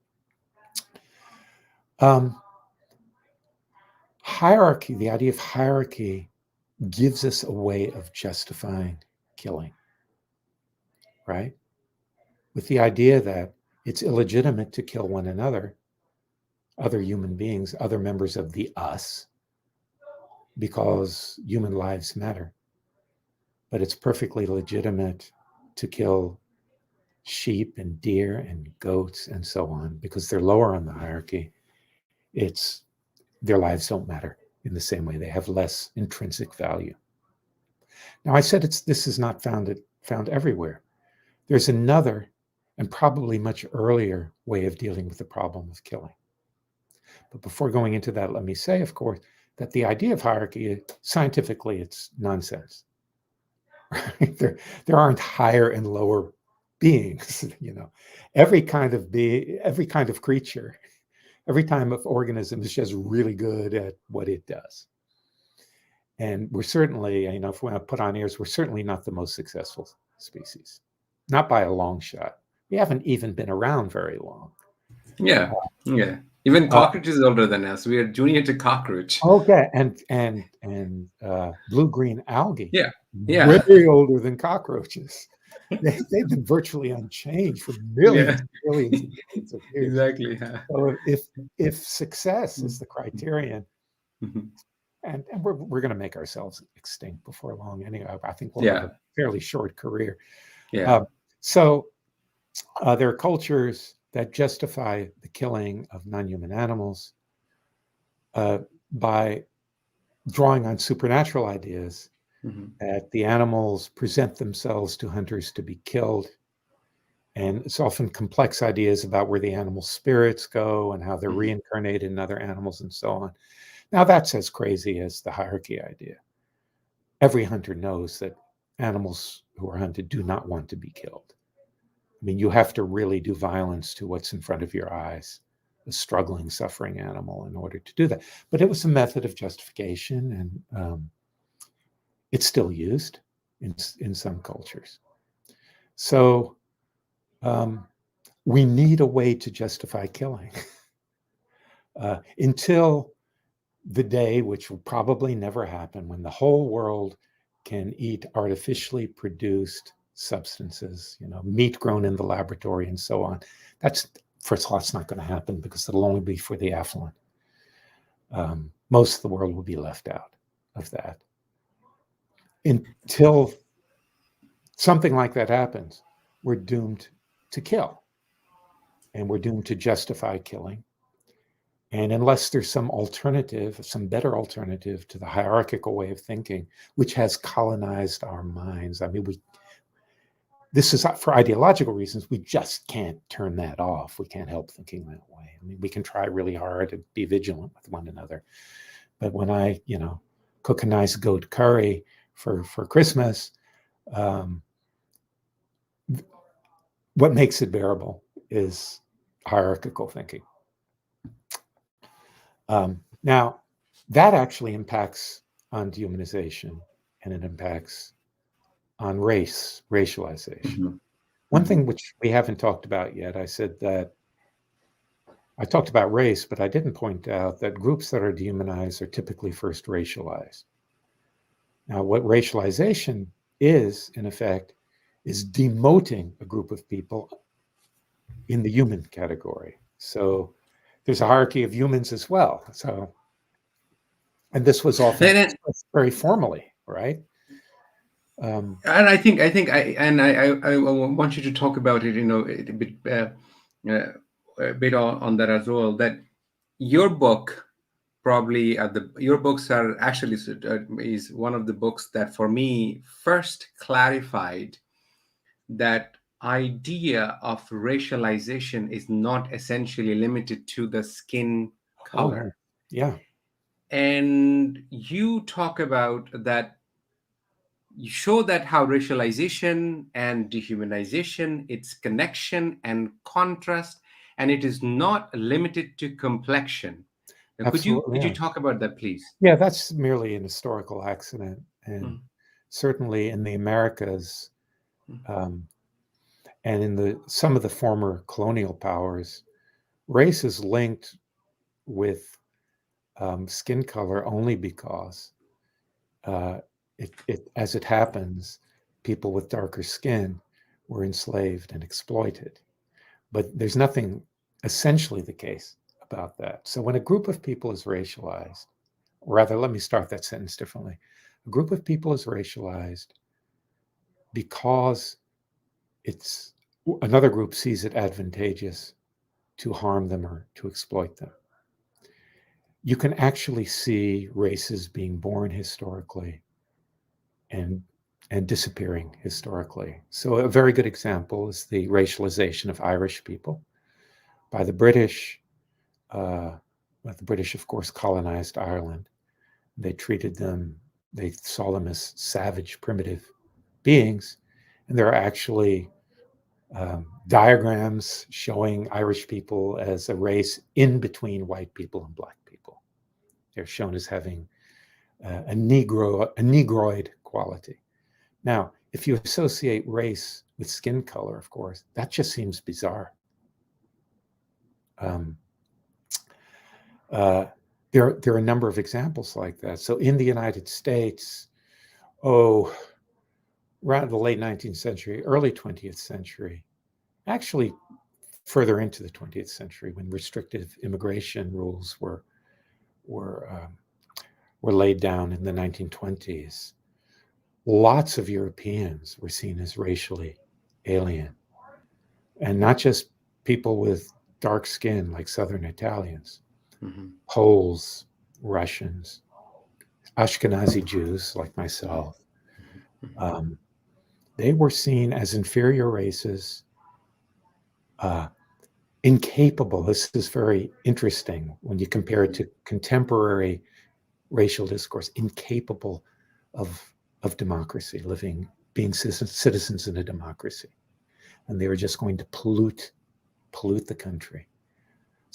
Hierarchy, the idea of hierarchy gives us a way of justifying killing, right? With the idea that it's illegitimate to kill one another, other human beings, other members of the us, because human lives matter. But it's perfectly legitimate to kill sheep and deer and goats and so on because they're lower on the hierarchy. Their lives don't matter in the same way. They have less intrinsic value. Now, I said this is not found everywhere. There's another and probably much earlier way of dealing with the problem of killing. But before going into that, let me say, of course, that the idea of hierarchy, scientifically, it's nonsense. Right? There aren't higher and lower beings. You know, every kind of creature, every kind of organism is just really good at what it does. And we're certainly, you know, if we want to put on airs, we're certainly not the most successful species, not by a long shot. We haven't even been around very long. Yeah. Even cockroach is older than us. We are junior to cockroach. Okay, and blue-green algae, Yeah. way older than cockroaches. They've been virtually unchanged for millions and millions and millions of years. Exactly. So if success is the criterion, and we're going to make ourselves extinct before long anyway. I think we'll have a fairly short career. So there are cultures that justify the killing of non-human animals by drawing on supernatural ideas that the animals present themselves to hunters to be killed. And it's often complex ideas about where the animal spirits go and how they're reincarnated in other animals and so on. Now, that's as crazy as the hierarchy idea. Every hunter knows that animals who are hunted do not want to be killed. I mean, you have to really do violence to what's in front of your eyes a struggling, suffering animal in order to do that. But it was a method of justification, and it's still used in some cultures. So we need a way to justify killing until the day, which will probably never happen, when the whole world can eat artificially produced substances, meat grown in the laboratory and so on. That's, first of all, it's not going to happen because it'll only be for the affluent. Most of the world will be left out of that. Until something like that happens, we're doomed to kill, and we're doomed to justify killing. And unless there's some alternative, some better alternative to the hierarchical way of thinking, which has colonized our minds. I mean, this is for ideological reasons. We just can't turn that off. We can't help thinking that way. I mean, we can try really hard to be vigilant with one another. But when I, cook a nice goat curry for Christmas, what makes it bearable is hierarchical thinking. Now, that actually impacts on dehumanization, and it impacts on racialization. Mm-hmm. One thing which we haven't talked about yet, I said that I talked about race, but I didn't point out that groups that are dehumanized are typically first racialized. Now, what racialization is, in effect, is demoting a group of people in the human category. So there's a hierarchy of humans as well. So, and this was often expressed very formally, right? And I think I want you to talk about it, a bit on that as well. That your book probably your books are actually is one of the books that for me first clarified that idea of racialization is not essentially limited to the skin color. Oh, yeah. And you talk about that, you show that how racialization and dehumanization, its connection and contrast, and it is not limited to complexion. Now, could you Absolutely, yeah. talk about that, please? Yeah, that's merely an historical accident. And Mm. certainly in the Americas, Mm. and in some of the former colonial powers, race is linked with skin color only because as it happens, people with darker skin were enslaved and exploited. But there's nothing essentially the case about that. So when a group of people is racialized, rather, let me start that sentence differently. A group of people is racialized because another group sees it advantageous to harm them or to exploit them. You can actually see races being born historically and disappearing historically. So a very good example is the racialization of Irish people by the British. The British, of course, colonized Ireland. They saw them as savage, primitive beings. And there are actually diagrams showing Irish people as a race in between white people and black people. They're shown as having a negroid quality. Now, if you associate race with skin color, of course, that just seems bizarre. There are a number of examples like that. So in the United States, around the late 19th century, early 20th century, actually further into the 20th century, when restrictive immigration rules were laid down in the 1920s, lots of Europeans were seen as racially alien, and not just people with dark skin like Southern Italians, Mm-hmm. Poles, Russians, Ashkenazi Jews like myself. They were seen as inferior races, incapable. This is very interesting when you compare it to contemporary racial discourse, incapable of democracy, being citizens in a democracy. And they were just going to pollute the country.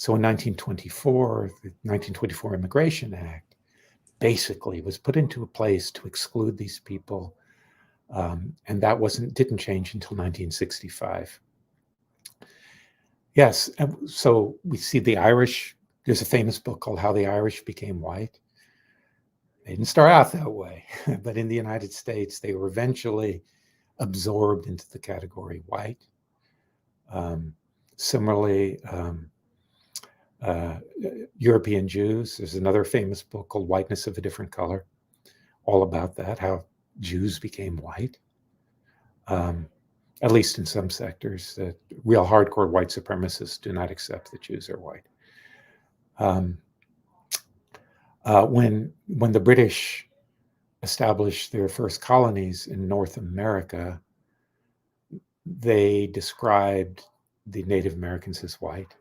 So in 1924, the 1924 Immigration Act basically was put into a place to exclude these people, and that didn't change until 1965. Yes, so we see the Irish. There's a famous book called How the Irish Became White. They didn't start out that way, but in the United States, they were eventually absorbed into the category white. Similarly, European Jews, there's another famous book called Whiteness of a Different Color, all about that, how Jews became white, at least in some sectors. Real hardcore white supremacists do not accept that Jews are white. When the British established their first colonies in North America, they described the Native Americans as white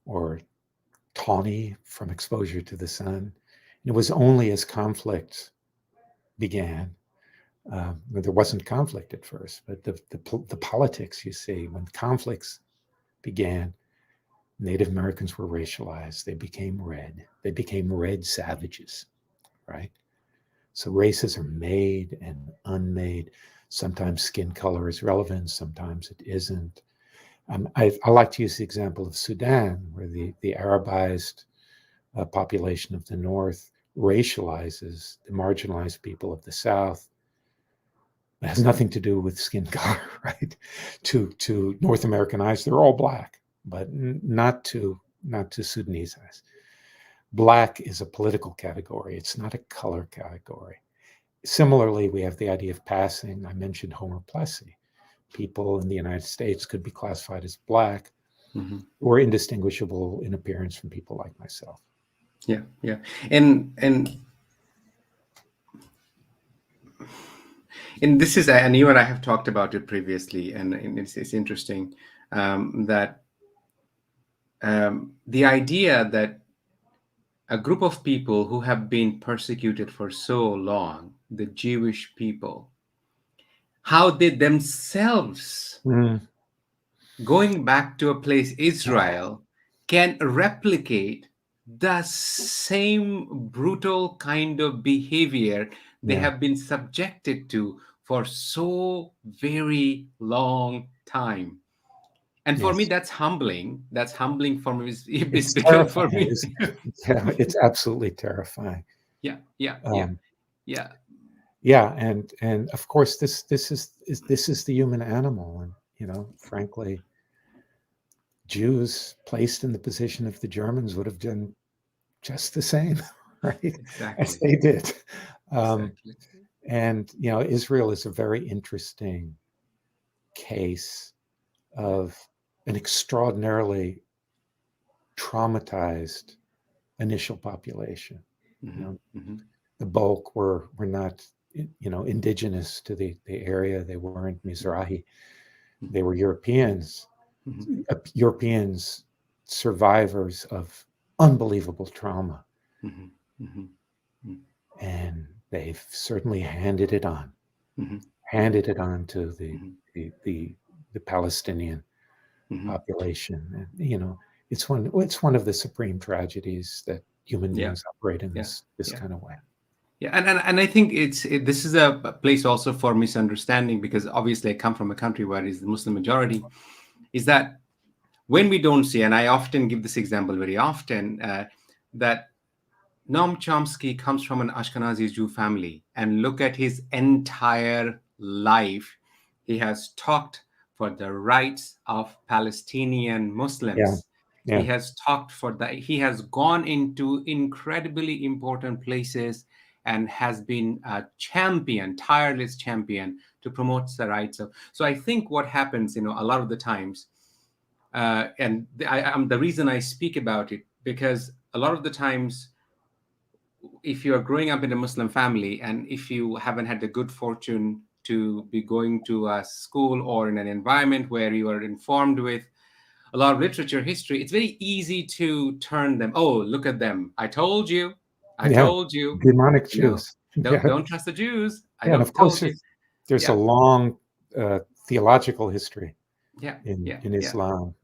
or tawny from exposure to the sun. And it was only as conflict began, there wasn't conflict at first, but the politics, you see, when conflicts began, Native Americans were racialized. They became red savages, right? So races are made and unmade. Sometimes skin color is relevant, sometimes it isn't. I like to use the example of Sudan, where the Arabized population of the North racializes the marginalized people of the South. It has nothing to do with skin color, right? To North American eyes, they're all black, but not to Sudanese eyes. Black is a political category. It's not a color category. Similarly, we have the idea of passing. I mentioned homoplesy. People in the United States could be classified as black or indistinguishable in appearance from people like myself. Yeah, yeah. And this is, and you and I have talked about it previously, and it's interesting that the idea that a group of people who have been persecuted for so long, the Jewish people, how they themselves, going back to a place, Israel, can replicate the same brutal kind of behavior they have been subjected to for so very long time. And for me, that's humbling. That's humbling for me. It's because for me. It's absolutely terrifying. Yeah. Yeah, and of course, this is the human animal, and frankly, Jews placed in the position of the Germans would have done just the same, right? Exactly. As they did. Exactly. And Israel is a very interesting case of an extraordinarily traumatized initial population. The bulk were not indigenous to the area. They weren't Mizrahi. They were Europeans. Europeans, survivors of unbelievable trauma. And they've certainly handed it on to the Palestinian population. And it's one of the supreme tragedies that human beings operate in this kind of way. Yeah, and I think this is a place also for misunderstanding, because obviously I come from a country where it's the Muslim majority, is that when we don't see, and I often give this example very often, that Noam Chomsky comes from an Ashkenazi Jew family, and look at his entire life. He has talked for the rights of Palestinian Muslims. Yeah. He has talked for that. He has gone into incredibly important places and has been a champion, tireless champion to promote the rights of. So I think what happens, a lot of the times, and the reason I speak about it, because a lot of the times, if you are growing up in a Muslim family, and if you haven't had the good fortune to be going to a school or in an environment where you are informed with a lot of literature, history, it's very easy to turn them. Oh, look at them! I told you. Demonic Jews. Don't trust the Jews. And of course, there's a long theological history in Islam.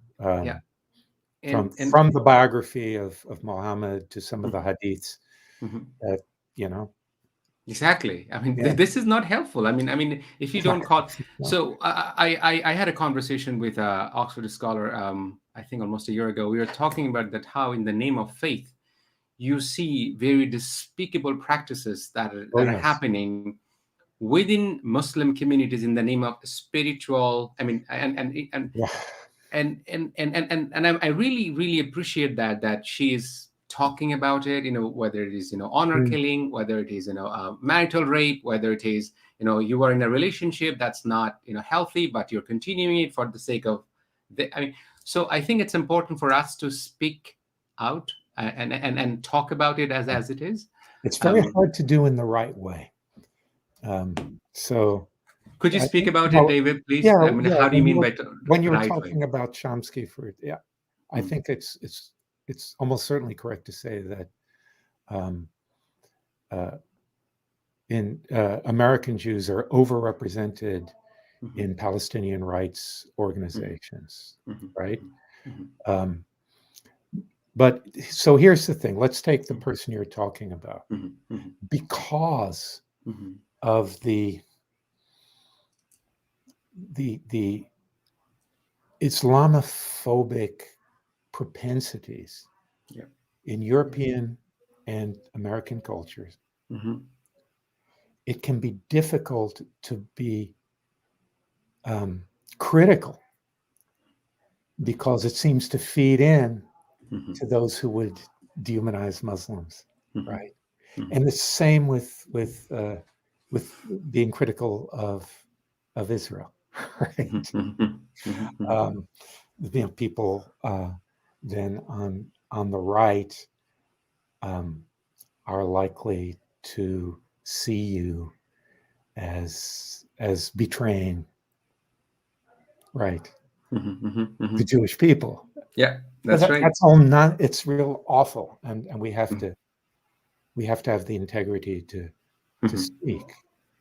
and from the biography of Muhammad to some of the Mhm, hadiths mhm. that, you know, Exactly. I mean, yeah. this is not helpful. I mean, if you don't call, No. so I had a conversation with a Oxford scholar, I think almost a year ago. We were talking about that how in the name of faith, you see very despicable practices Oh, that are yes. happening within Muslim communities in the name of spiritual. I mean, Yeah. and I really really appreciate that she is talking about it, whether it is honor Mm. killing, whether it is marital rape, whether it is you are in a relationship that's not healthy, but you're continuing it for the sake of I mean, so I think it's important for us to speak out and talk about it as it is. It's very um, hard to do in the right way. So could you I speak think, about it, David, please? yeah, I mean, yeah. how do you mean by When you were right way? talking about Chomsky, for yeah, I Mm, think it's almost certainly correct to say that um, uh, in American Jews are overrepresented mhm, in Palestinian rights mhm, organizations, mhm, right? mhm, mhm, Um, but so here's the thing. Let's take the mhm, person you're talking about. mhm, mhm, Because mhm. of the Islamophobic propensities Yeah. in Yeah. European and American cultures, Mhm, it can be difficult to be um, critical because it seems to feed in mhm, to those who would dehumanize Muslims, mhm, right? mhm, And the same with being critical of Israel, mhm, right? mhm, mhm, mhm, Um, people then on the right um, are likely to see you as betraying, right, mhm, mhm, the mhm. Jewish people. Yeah, But that's right. that's all not. It's real awful, and Mm, we have to have the integrity to mhm. speak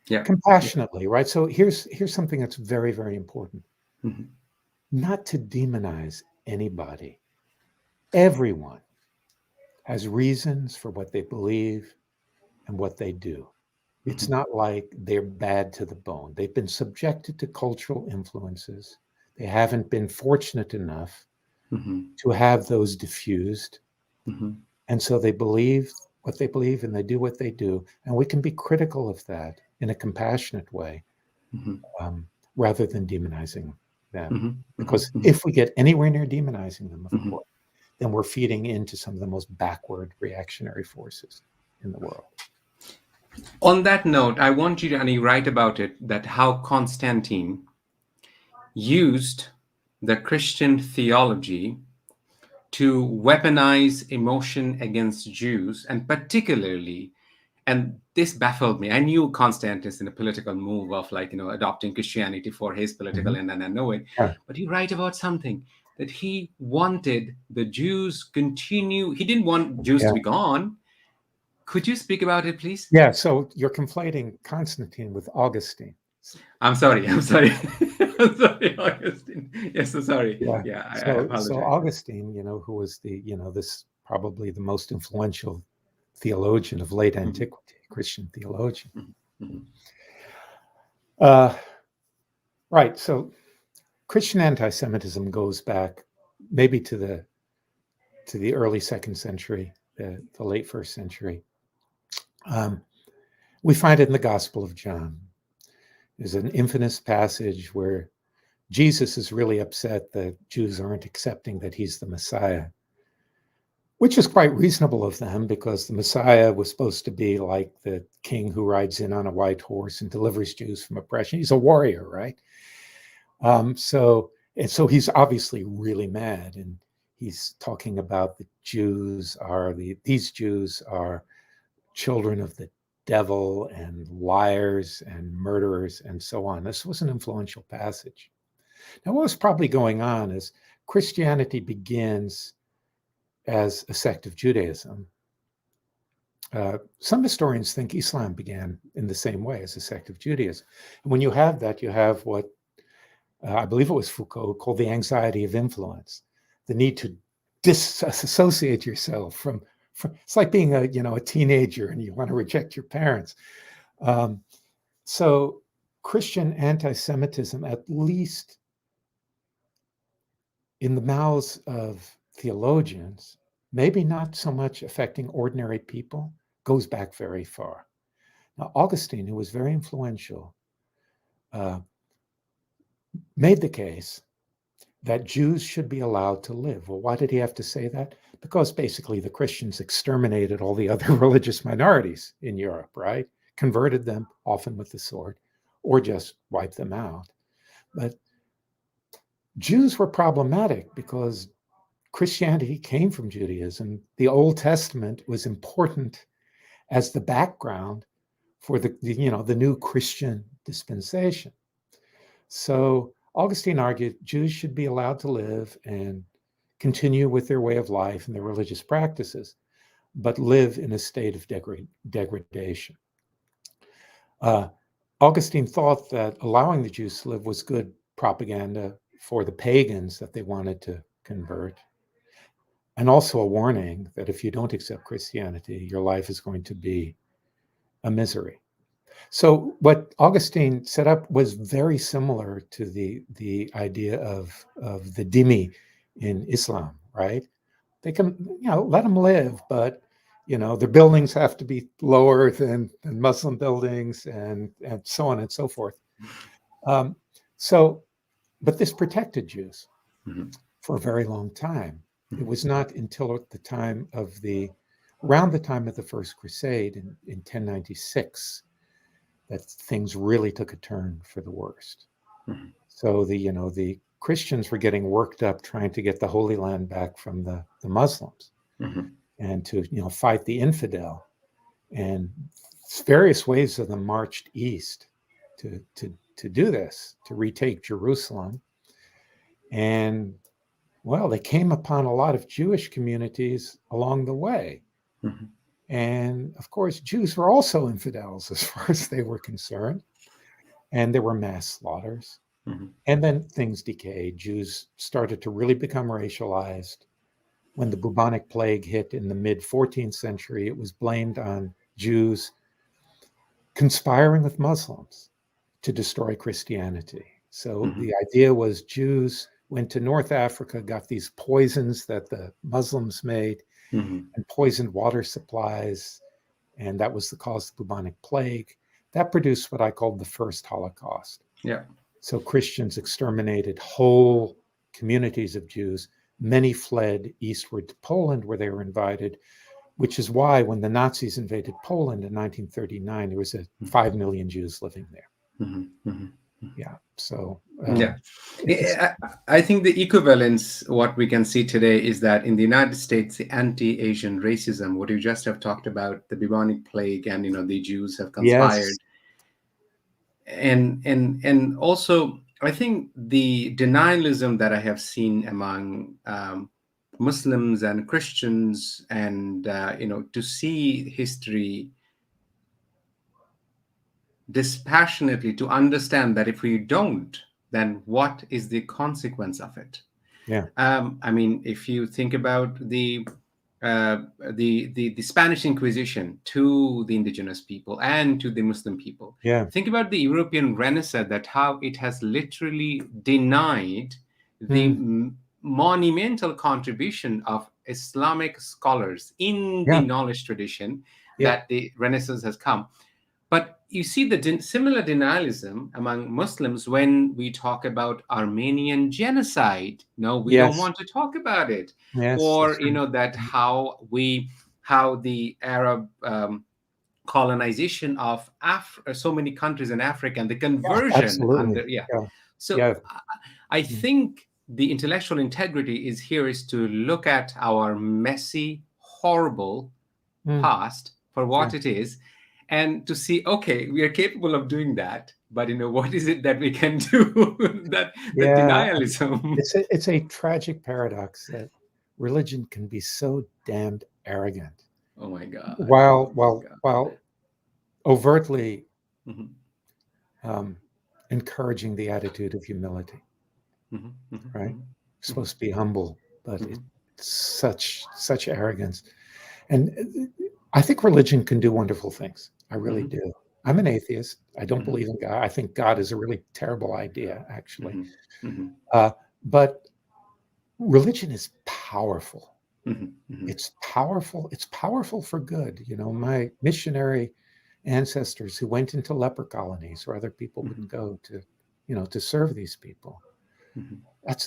Yeah. Yeah. compassionately, right? So here's something that's very, very important: Mhm, not to demonize anybody. Everyone has reasons for what they believe and what they do. It's mhm, not like they're bad to the bone. They've been subjected to cultural influences. They haven't been fortunate enough mhm, to have those diffused. mhm, And so they believe what they believe and they do what they do. And we can be critical of that in a compassionate way mhm, um, rather than demonizing them. mhm, mhm, Because mhm, if we get anywhere near demonizing them, of mhm. course, then we're feeding into some of the most backward reactionary forces in the world. On that note, I want you to, and you write about it, that how Constantine used the Christian theology to weaponize emotion against Jews, and particularly, and this baffled me. I knew Constantine is in a political move of adopting Christianity for his political Mhm. end, and I know it. Yeah. But you write about something that he wanted the Jews continue. He didn't want Jews Yeah. to be gone. Could you speak about it, please? Yeah. So you're conflating Constantine with Augustine. I'm sorry. I'm sorry. I'm sorry, Augustine. Yes, so sorry. Yeah. Yeah, I So apologize. Augustine, who was this probably the most influential theologian of late Mhm, antiquity, Christian theologian. mhm, mhm, Uh, right. So Christian anti-Semitism goes back maybe to the early second century, the late first century. Um, we find it in the Gospel of John. There's an infamous passage where Jesus is really upset that Jews aren't accepting that he's the Messiah, which is quite reasonable of them because the Messiah was supposed to be like the king who rides in on a white horse and delivers Jews from oppression. He's a warrior, right? So he's obviously really mad, and he's talking about these Jews are children of the devil and liars and murderers and so on. This was an influential passage. Now, what was probably going on is Christianity begins as a sect of Judaism. Some historians think Islam began in the same way as a sect of Judaism. And when you have that, you have what I believe it was Foucault called the anxiety of influence, the need to disassociate yourself from. It's like being a teenager and you want to reject your parents. Um, so Christian anti-Semitism, at least in the mouths of theologians, maybe not so much affecting ordinary people, goes back very far. Now, Augustine, who was very influential, uh, made the case that Jews should be allowed to live. Well, why did he have to say that? Because basically the Christians exterminated all the other religious minorities in Europe, right? Converted them, often with the sword, or just wiped them out. But Jews were problematic because Christianity came from Judaism. The Old Testament was important as the background for the new Christian dispensation. So Augustine argued Jews should be allowed to live and continue with their way of life and their religious practices, but live in a state of degradation. Uh, Augustine thought that allowing the Jews to live was good propaganda for the pagans that they wanted to convert, and also a warning that if you don't accept Christianity, your life is going to be a misery. So what Augustine set up was very similar to the idea of the dhimmi in Islam, right? They can, let them live, but their buildings have to be lower than Muslim buildings, and so on and so forth. Um, so, but this protected Jews Mhm. for a very long time. It Mhm. was not until around the time of the First Crusade in 1096 that things really took a turn for the worst. Mhm. So the Christians were getting worked up trying to get the Holy Land back from the Muslims, Mhm. and to fight the infidel. And various waves of them marched east to do this, to retake Jerusalem. And well, they came upon a lot of Jewish communities along the way. Mhm. And of course, Jews were also infidels as far as they were concerned. And there were mass slaughters. Mhm. And then things decayed. Jews started to really become racialized. When the bubonic plague hit in the mid 14th century, it was blamed on Jews conspiring with Muslims to destroy Christianity. So Mhm. the idea was Jews went to North Africa, got these poisons that the Muslims made, Mhm. and poisoned water supplies. And that was the cause of the bubonic plague. That produced what I called the first Holocaust. Yeah. So Christians exterminated whole communities of Jews. Many fled eastward to Poland, where they were invited, which is why when the Nazis invaded Poland in 1939, there was 5 million Jews living there. Mhm. Mhm. Yeah. So Yeah. it's I think the equivalence, what we can see today, is that in the United States, the anti-Asian racism, what you just have talked about, the bubonic plague, and the Jews have conspired, yes, and also I think the denialism that I have seen among Muslims and Christians, and to see history dispassionately, to understand that if we don't, then what is the consequence of it? yeah, I mean, if you think about uh, the Spanish Inquisition to the indigenous people and to the Muslim people, yeah, think about the European Renaissance, that how it has literally denied the mm, monumental contribution of Islamic scholars in the yeah, knowledge tradition yeah, that the Renaissance has come. But you see the similar denialism among Muslims when we talk about Armenian genocide. No, we don't yes, want to talk about it. yes, Or that's right. that how the Arab colonization of so many countries in Africa, and the conversion Absolutely. under, yeah. Yeah, So yeah, I mm, think the intellectual integrity is here is to look at our messy, horrible mm, past for yeah, what it is, and to see, okay, we are capable of doing that, but what is it that we can do? That yeah. denialism. It's a tragic paradox that religion can be so damned arrogant, Oh my God. while Oh my while God. while overtly Mhm. um, encouraging the attitude of humility. Mhm. Mhm. Right? Mhm. Supposed to be humble, but Mhm. such arrogance. And I think religion can do wonderful things. I really Mhm. do. I'm an atheist. I don't Mhm. believe in God. I think God is a really terrible idea, actually. Mhm. Mhm. Uh, but religion is powerful. Mhm. Mhm. It's powerful. It's powerful for good. You know, my missionary ancestors who went into leper colonies where other people would Mhm. go to, to serve these people. Mhm.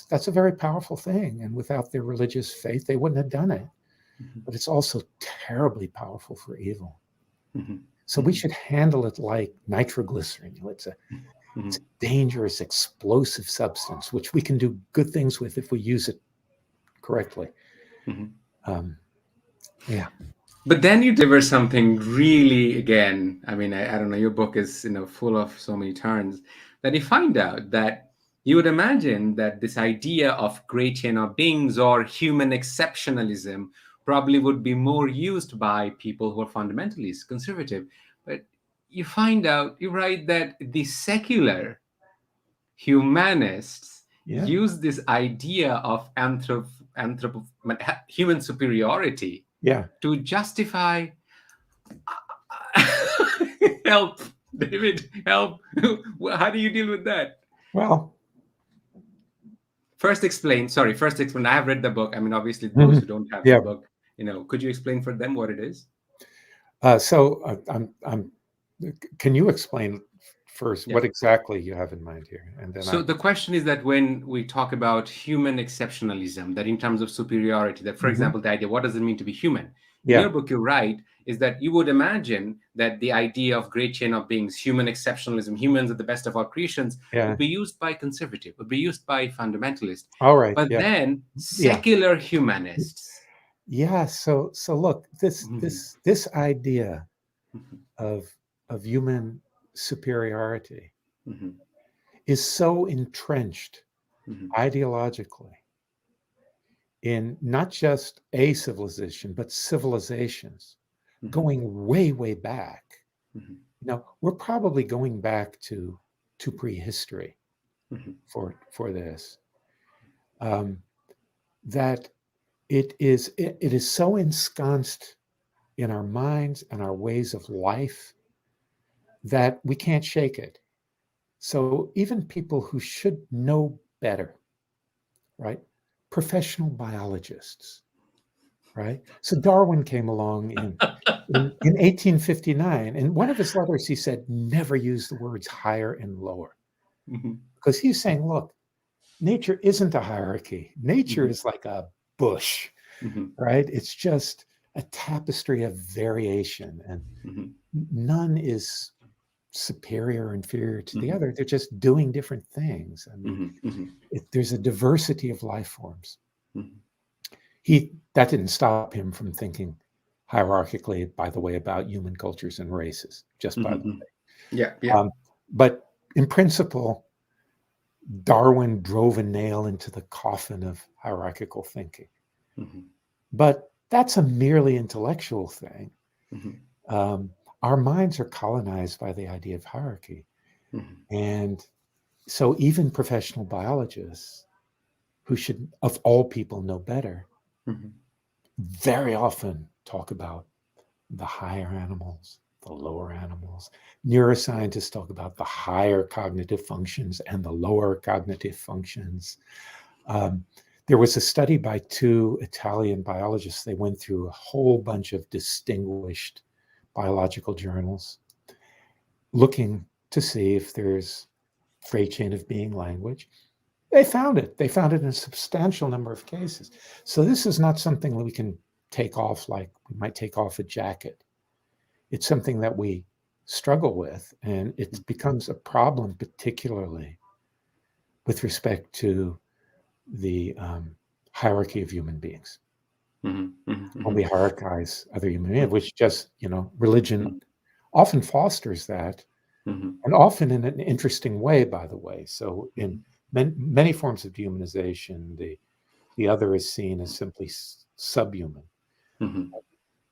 That's a very powerful thing. And without their religious faith, they wouldn't have done it. Mhm. But it's also terribly powerful for evil. Mhm. So we Mhm. should handle it like nitroglycerin. It's a Mhm. dangerous, explosive substance, which we can do good things with if we use it correctly. Mhm. Um, yeah, But then you deliver something really, again, I mean, I don't know, your book is, full of so many turns that you find out that you would imagine that this idea of great chain of beings or human exceptionalism probably would be more used by people who are fundamentalists, conservative. But you find out, you write that the secular humanists yeah, use this idea of human superiority yeah. to justify help, David, help. How do you deal with that? Well, First explain. I have read the book. I mean, obviously, those who mhm, don't have the yeah. book, could you explain for them what it is? I'm. Can you explain first Yeah. what exactly you have in mind here, and then So I. the question is that when we talk about human exceptionalism, that in terms of superiority, that for Mhm. example, the idea, what does it mean to be human? In Yeah, your book, you write is that you would imagine that the idea of great chain of beings, human exceptionalism, humans are the best of our creations, yeah. would be used by conservative, would be used by fundamentalists. All right. But Yeah, then yeah, secular humanists. yeah. So look, this Mhm, this this idea mhm, of human superiority mhm, is so entrenched mhm, ideologically in not just a civilization, but civilizations mhm, going way, way back. mhm, Now, we're probably going back to prehistory mhm, for this. Um, that it is so ensconced in our minds and our ways of life that we can't shake it. So even people who should know better, right? Professional biologists, right? So Darwin came along in 1859, and one of his letters he said never use the words higher and lower mhm, because he's saying, look, nature isn't a hierarchy. Nature mhm, is like a bush, mhm, right? It's just a tapestry of variation, and mhm, none is superior or inferior to the mhm, other. They're just doing different things. I mean, mhm, mhm, there's a diversity of life forms. mhm, He that didn't stop him from thinking hierarchically, by the way, about human cultures and races. Just by the mhm. Yeah, way, yeah. but in principle, Darwin drove a nail into the coffin of hierarchical thinking. Mhm, But that's a merely intellectual thing. mhm, Um, our minds are colonized by the idea of hierarchy. mhm, And so even professional biologists, who should, of all people, know better, mhm, very often talk about the higher animals, the lower animals. Neuroscientists talk about the higher cognitive functions and the lower cognitive functions. Um, there was a study by two Italian biologists. They went through a whole bunch of distinguished biological journals looking to see if there's great chain of being language. They found it. They found it in a substantial number of cases. So this is not something that we can take off like we might take off a jacket. It's something that we struggle with, and it becomes a problem, particularly with respect to the hierarchy of human beings. mhm, mhm, When mhm, we hierarchize other human beings, mhm, which just, religion often fosters that, mhm, and often in an interesting way, by the way. So in mhm, many forms of dehumanization, the other is seen as simply subhuman. mhm,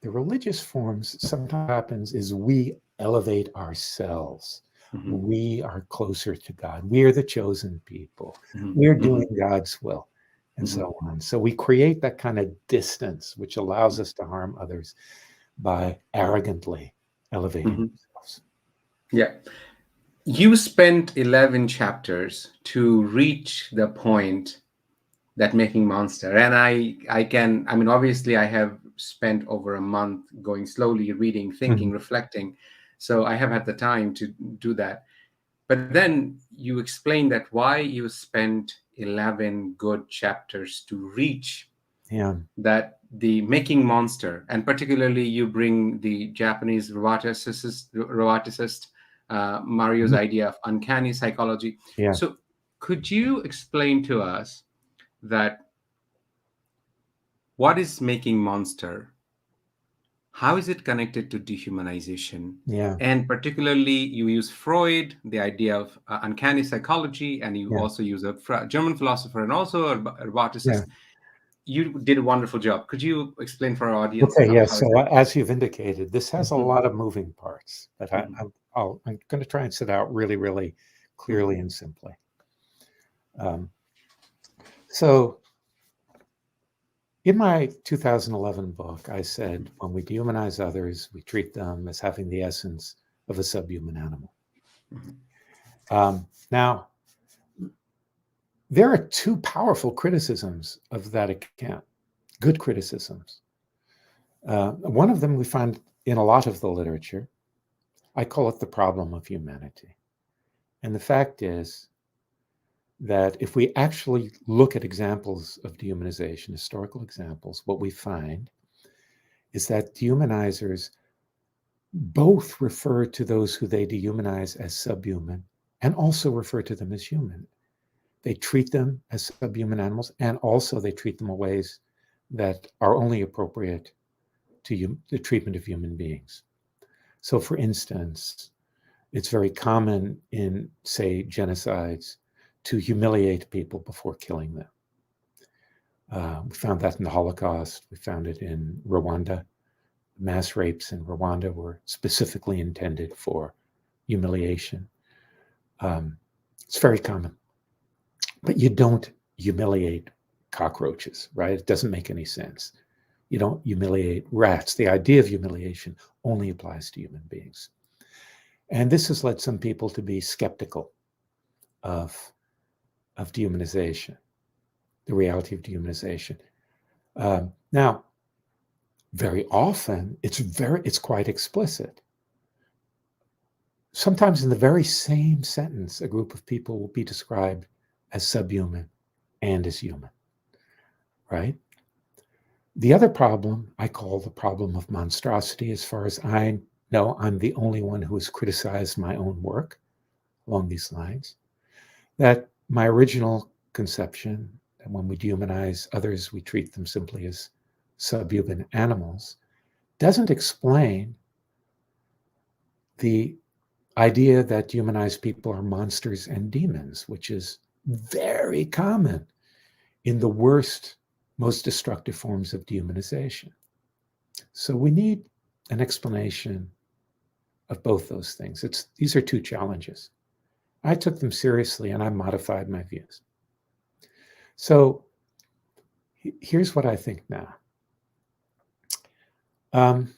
The religious forms sometimes happens is we elevate ourselves. mhm, We are closer to God. We are the chosen people. mhm, We're doing mhm, God's will. and Mhm. so on. So we create that kind of distance, which allows us to harm others by arrogantly elevating Mhm. ourselves. Yeah. You spent 11 chapters to reach the point that making monster, and I mean, obviously I have spent over a month going slowly, reading, thinking, Mhm. reflecting, so I have had the time to do that. But then you explain that why you spent 11 good chapters to reach Yeah. that the making monster, and particularly you bring the Japanese roboticist Mario's Mhm. idea of uncanny psychology. Yeah. So could you explain to us that what is making monster, how is it connected to dehumanization, Yeah. and particularly you use Freud, the idea of uncanny psychology, and you Yeah. also use a German philosopher and also a Yeah. roboticist. You did a wonderful job. Could you explain for our audience Okay. Yeah. how is So it? as you've indicated, this has a Mhm, lot of moving parts, but mhm, I'm going to try and set out really, really mhm, clearly and simply. Um, so in my 2011 book, I said, when we dehumanize others, we treat them as having the essence of a subhuman animal. mhm, Now, there are two powerful criticisms of that account, good criticisms. One of them we find in a lot of the literature. I call it the problem of humanity. And the fact is that if we actually look at examples of dehumanization, historical examples, what we find is that dehumanizers both refer to those who they dehumanize as subhuman and also refer to them as human. They treat them as subhuman animals, and also they treat them in ways that are only appropriate to the treatment of human beings. So, for instance, it's very common in, say, genocides to humiliate people before killing them. We found that in the Holocaust. We found it in Rwanda. Mass rapes in Rwanda were specifically intended for humiliation. It's very common. But you don't humiliate cockroaches, right? It doesn't make any sense. You don't humiliate rats. The idea of humiliation only applies to human beings. And this has led some people to be skeptical of, of dehumanization, the reality of dehumanization. Now, very often it's quite explicit. Sometimes in the very same sentence, a group of people will be described as subhuman and as human, right? The other problem I call the problem of monstrosity. As far as I know, I'm the only one who has criticized my own work along these lines. That my original conception that when we dehumanize others, we treat them simply as subhuman animals, doesn't explain the idea that humanized people are monsters and demons, which is very common in the worst, most destructive forms of dehumanization. So we need an explanation of both those things. These are two challenges. I took them seriously and I modified my views. So here's what I think now. Um,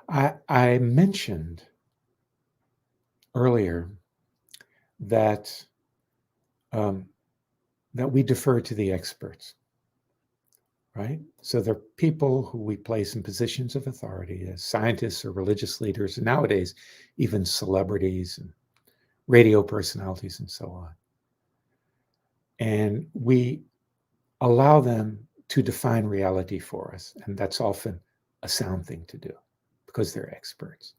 I mentioned earlier that um, that we defer to the experts, right? So they're people who we place in positions of authority as scientists or religious leaders, and nowadays even celebrities and radio personalities and so on. And we allow them to define reality for us, and that's often a sound thing to do because they're experts.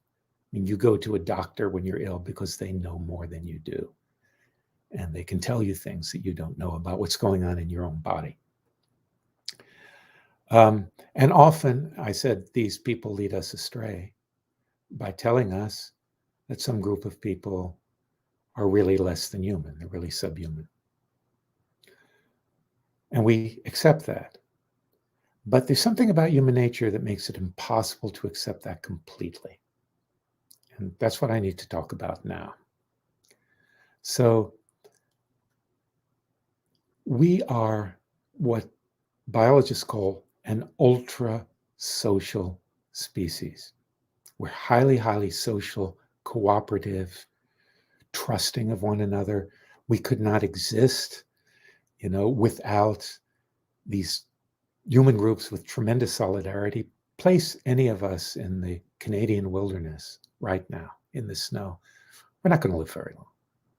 I mean, you go to a doctor when you're ill because they know more than you do, and they can tell you things that you don't know about what's going on in your own body. And often, I said, these people lead us astray by telling us that some group of people are really less than human, they're really subhuman. And we accept that. But there's something about human nature that makes it impossible to accept that completely. And that's what I need to talk about now. So we are what biologists call an ultra-social species. We're highly, highly social, cooperative, trusting of one another. We could not exist, without these human groups with tremendous solidarity. Place any of us in the Canadian wilderness right now in the snow. We're not going to live very long,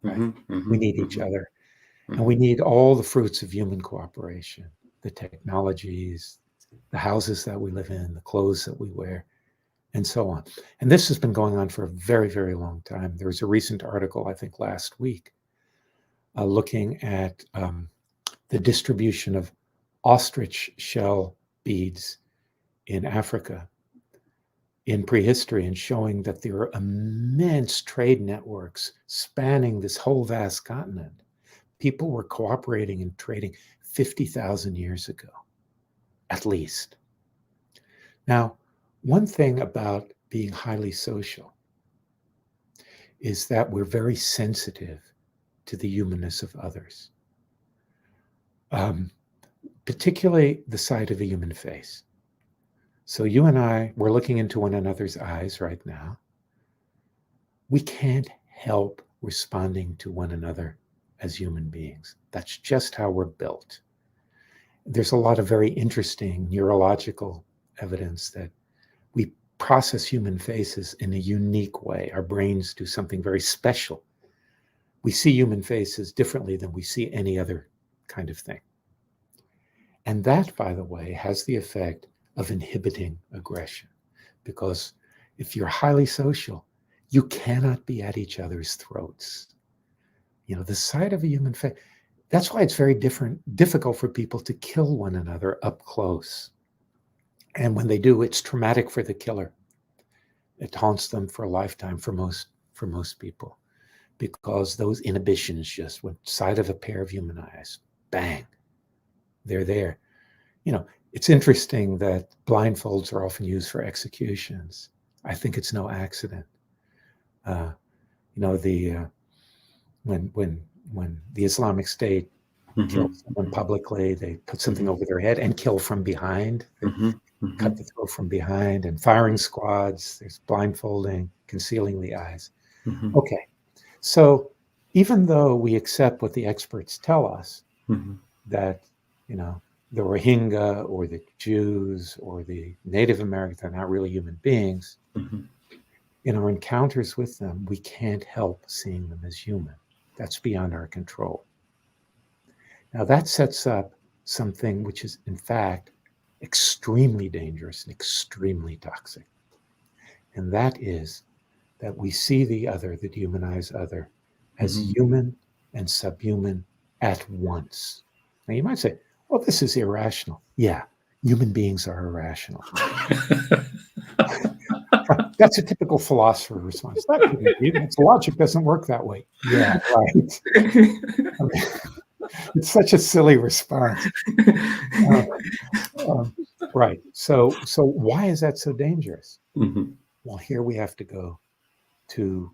right? We need each other. And we need all the fruits of human cooperation, the technologies, the houses that we live in, the clothes that we wear, and so on. And this has been going on for a very, very long time. There was a recent article, I think last week, looking at the distribution of ostrich shell beads in Africa in prehistory, and showing that there are immense trade networks spanning this whole vast continent. People were cooperating and trading 50,000 years ago, at least. Now, one thing about being highly social is that we're very sensitive to the humanness of others, particularly the side of a human face. So you and I, we're looking into one another's eyes right now. We can't help responding to one another as human beings. That's just how we're built. There's a lot of very interesting neurological evidence that we process human faces in a unique way. Our brains do something very special. We see human faces differently than we see any other kind of thing. And that, by the way, has the effect of inhibiting aggression. Because if you're highly social, you cannot be at each other's throats. The sight of a human face, that's why it's very difficult for people to kill one another up close. And when they do, it's traumatic for the killer. It haunts them for a lifetime for most people, because those inhibitions just went sight of a pair of human eyes, bang, they're there. It's interesting that blindfolds are often used for executions. I think it's no accident. When the Islamic State kills someone publicly, they put something over their head and kill from behind. They cut the throat from behind. And firing squads, there's blindfolding, concealing the eyes. Okay, so even though we accept what the experts tell us, that the Rohingya or the Jews or the Native Americans are not really human beings, in our encounters with them, we can't help seeing them as human. That's beyond our control. Now that sets up something which is, in fact, extremely dangerous and extremely toxic. And that is that we see the other, the dehumanized other, as human and subhuman at once. Now you might say, well, this is irrational. Yeah, human beings are irrational. That's a typical philosopher response. That couldn't be. Logic doesn't work that way. Yeah, right. It's such a silly response. Right. So why is that so dangerous? Well, here we have to go to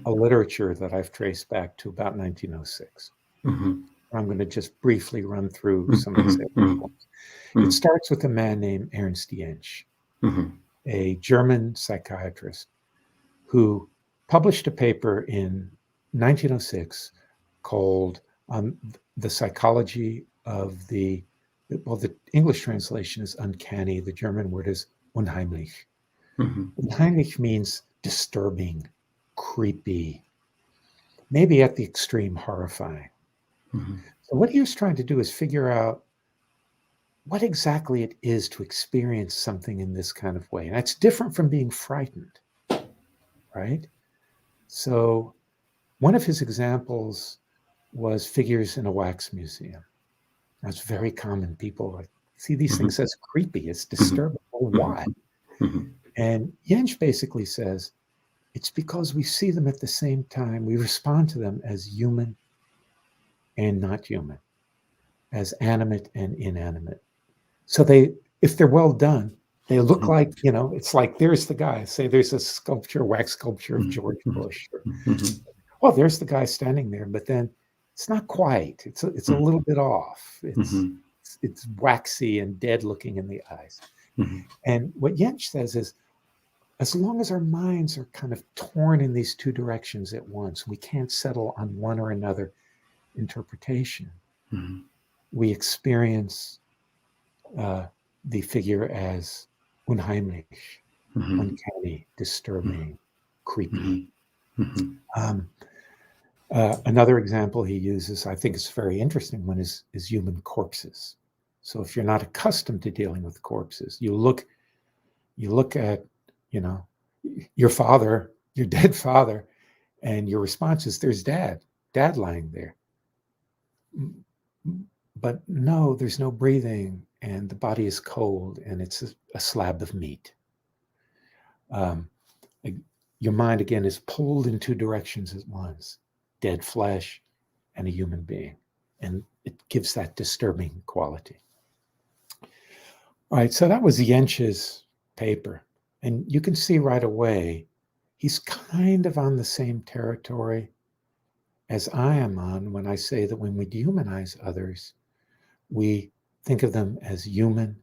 a literature that I've traced back to about 1906. I'm going to just briefly run through some of these examples. It starts with a man named Ernst Jentsch, a German psychiatrist who published a paper in 1906 called The Psychology of the English translation is uncanny. The German word is unheimlich. Unheimlich means disturbing, creepy, maybe at the extreme horrifying. So what he was trying to do is figure out what exactly it is to experience something in this kind of way. And that's different from being frightened, right? So one of his examples was figures in a wax museum. That's very common. People see these things as creepy, it's disturbing. Well, why? And Jentsch basically says, it's because we see them at the same time. We respond to them as human and not human, as animate and inanimate. So if they're well done, they look like, it's like, there's the guy, say there's a wax sculpture of George Bush. Well, there's the guy standing there, but then it's not quite. It's a little bit off. Mhm. It's waxy and dead looking in the eyes. Mhm. And what Jensch says is, as long as our minds are kind of torn in these two directions at once, we can't settle on one or another interpretation. Mhm. We experience the figure as unheimlich, Mhm. uncanny, disturbing, creepy. Mhm. Mhm. Um, Another example he uses, I think is a very interesting one, is human corpses. So if you're not accustomed to dealing with corpses, you look at, you know, your father, your dead father, and your response is, there's dad lying there. But no, there's no breathing, and the body is cold, and it's a slab of meat. Um, your mind, again, is pulled in two directions at once: dead flesh and a human being. And it gives that disturbing quality. All right, so that was Jensch's paper. And you can see right away, he's kind of on the same territory as I am on when I say that when we dehumanize others, we think of them as human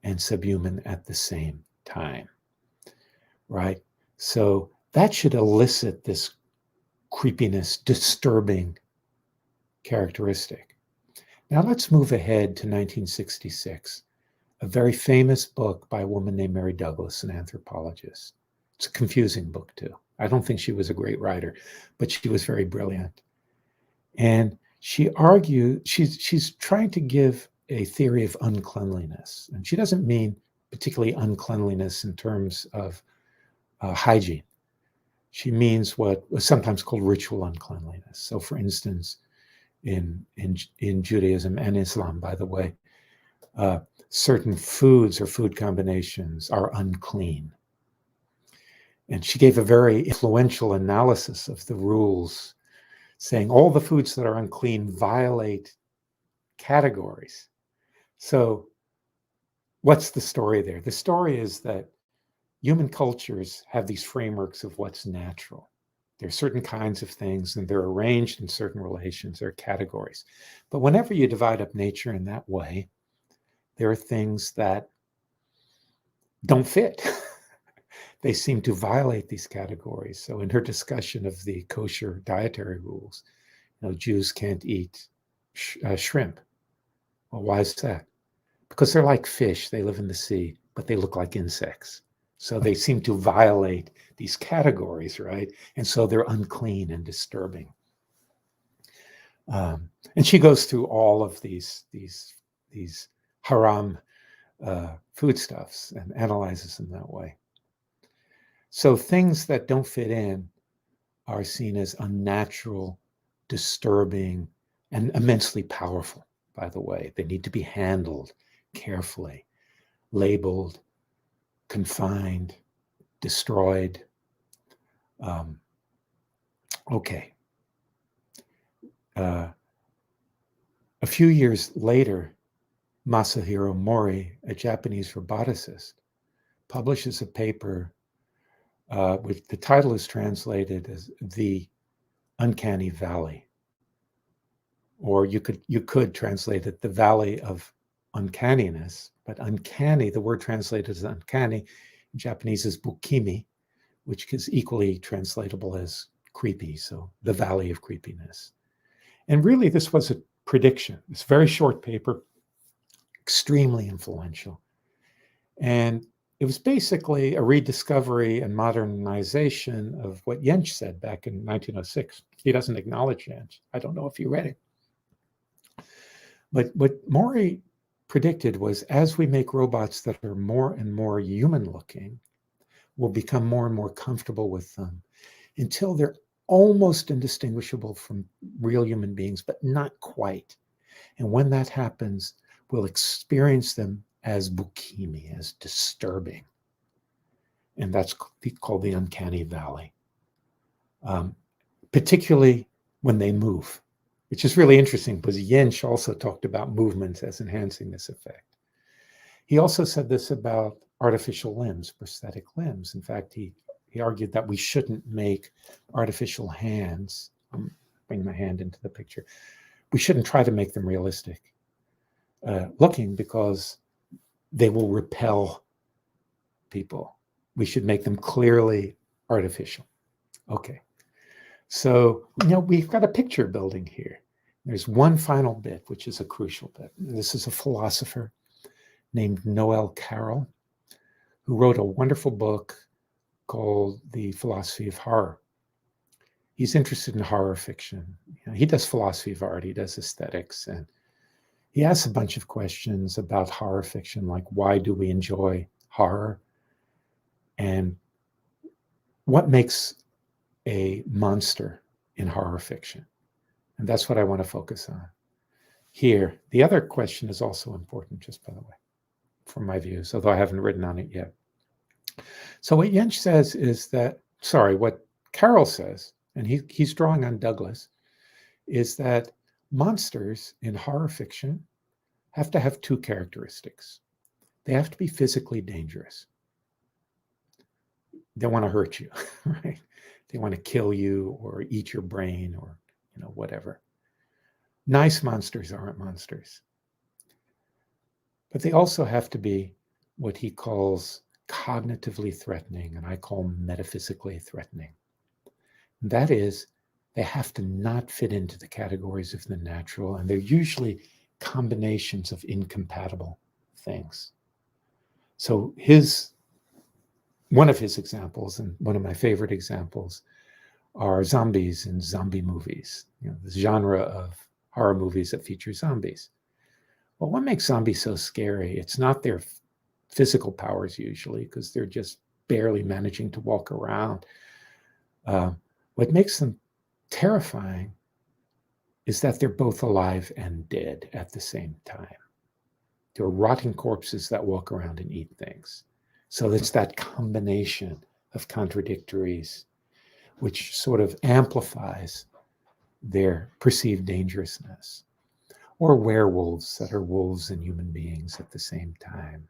and subhuman at the same time, right? So that should elicit this creepiness, disturbing characteristic. Now let's move ahead to 1966, a very famous book by a woman named Mary Douglas, an anthropologist. It's a confusing book too. I don't think she was a great writer, but she was very brilliant. And she argued, she's trying to give a theory of uncleanliness. And she doesn't mean particularly uncleanliness in terms of hygiene. She means what was sometimes called ritual uncleanliness. So for instance, in Judaism and Islam, by the way, certain foods or food combinations are unclean. And she gave a very influential analysis of the rules, saying all the foods that are unclean violate categories. So what's the story there? The story is that human cultures have these frameworks of what's natural. There are certain kinds of things, and they're arranged in certain relations, there are categories. But whenever you divide up nature in that way, there are things that don't fit. They seem to violate these categories. So in her discussion of the kosher dietary rules, Jews can't eat shrimp. Well, why is that? Because they're like fish. They live in the sea, but they look like insects. So they seem to violate these categories, right? And so they're unclean and disturbing. And she goes through all of these haram foodstuffs and analyzes them that way. So things that don't fit in are seen as unnatural, disturbing, and immensely powerful, by the way. They need to be handled carefully, labeled, confined, destroyed. Okay. A few years later, Masahiro Mori, a Japanese roboticist, publishes a paper which the title is translated as The Uncanny Valley. Or you could translate it The Valley of Uncanniness, but uncanny, the word translated as uncanny in Japanese is bukimi, which is equally translatable as creepy, so the valley of creepiness. And really, this was a prediction. It's a very short paper, extremely influential. And it was basically a rediscovery and modernization of what Jensch said back in 1906. He doesn't acknowledge Jensch. I don't know if you read it. But what Mori predicted was, as we make robots that are more and more human looking, we'll become more and more comfortable with them until they're almost indistinguishable from real human beings, but not quite. And when that happens, we'll experience them as bukimi, as disturbing. And that's called the uncanny valley, particularly when they move, which is really interesting because Jensch also talked about movements as enhancing this effect. He also said this about artificial limbs, prosthetic limbs. In fact, he argued that we shouldn't make artificial hands. bring my hand into the picture. We shouldn't try to make them realistic looking because they will repel people. We should make them clearly artificial. Okay. So, we've got a picture building here. There's one final bit, which is a crucial bit. This is a philosopher named Noel Carroll, who wrote a wonderful book called The Philosophy of Horror. He's interested in horror fiction. He does philosophy of art, he does aesthetics, and he asks a bunch of questions about horror fiction, like why do we enjoy horror? And what makes a monster in horror fiction? And that's what I want to focus on here. The other question is also important, just by the way, from my views, although I haven't written on it yet. So what Jensch says is that, what Carroll says, and he's drawing on Douglas, is that monsters in horror fiction have to have two characteristics. They have to be physically dangerous. They want to hurt you, right? They want to kill you or eat your brain or, whatever. Nice monsters aren't monsters. But they also have to be what he calls cognitively threatening, and I call metaphysically threatening. And that is, they have to not fit into the categories of the natural, and they're usually combinations of incompatible things. So one of his examples, and one of my favorite examples, are zombies in zombie movies, the genre of horror movies that feature zombies. Well, what makes zombies so scary? It's not their physical powers usually, because they're just barely managing to walk around. What makes them terrifying is that they're both alive and dead at the same time. They're rotting corpses that walk around and eat things. So it's that combination of contradictories which sort of amplifies their perceived dangerousness. Or werewolves that are wolves and human beings at the same time.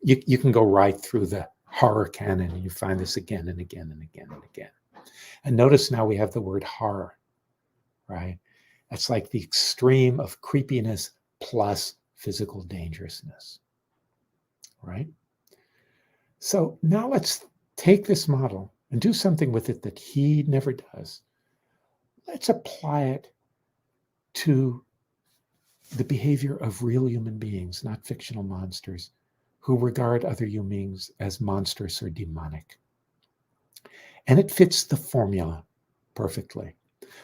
You can go right through the horror canon and you find this again and again and again and again. And notice now we have the word horror, right? That's like the extreme of creepiness plus physical dangerousness, right? So now let's take this model and do something with it that he never does. Let's apply it to the behavior of real human beings, not fictional monsters, who regard other human beings as monstrous or demonic. And it fits the formula perfectly.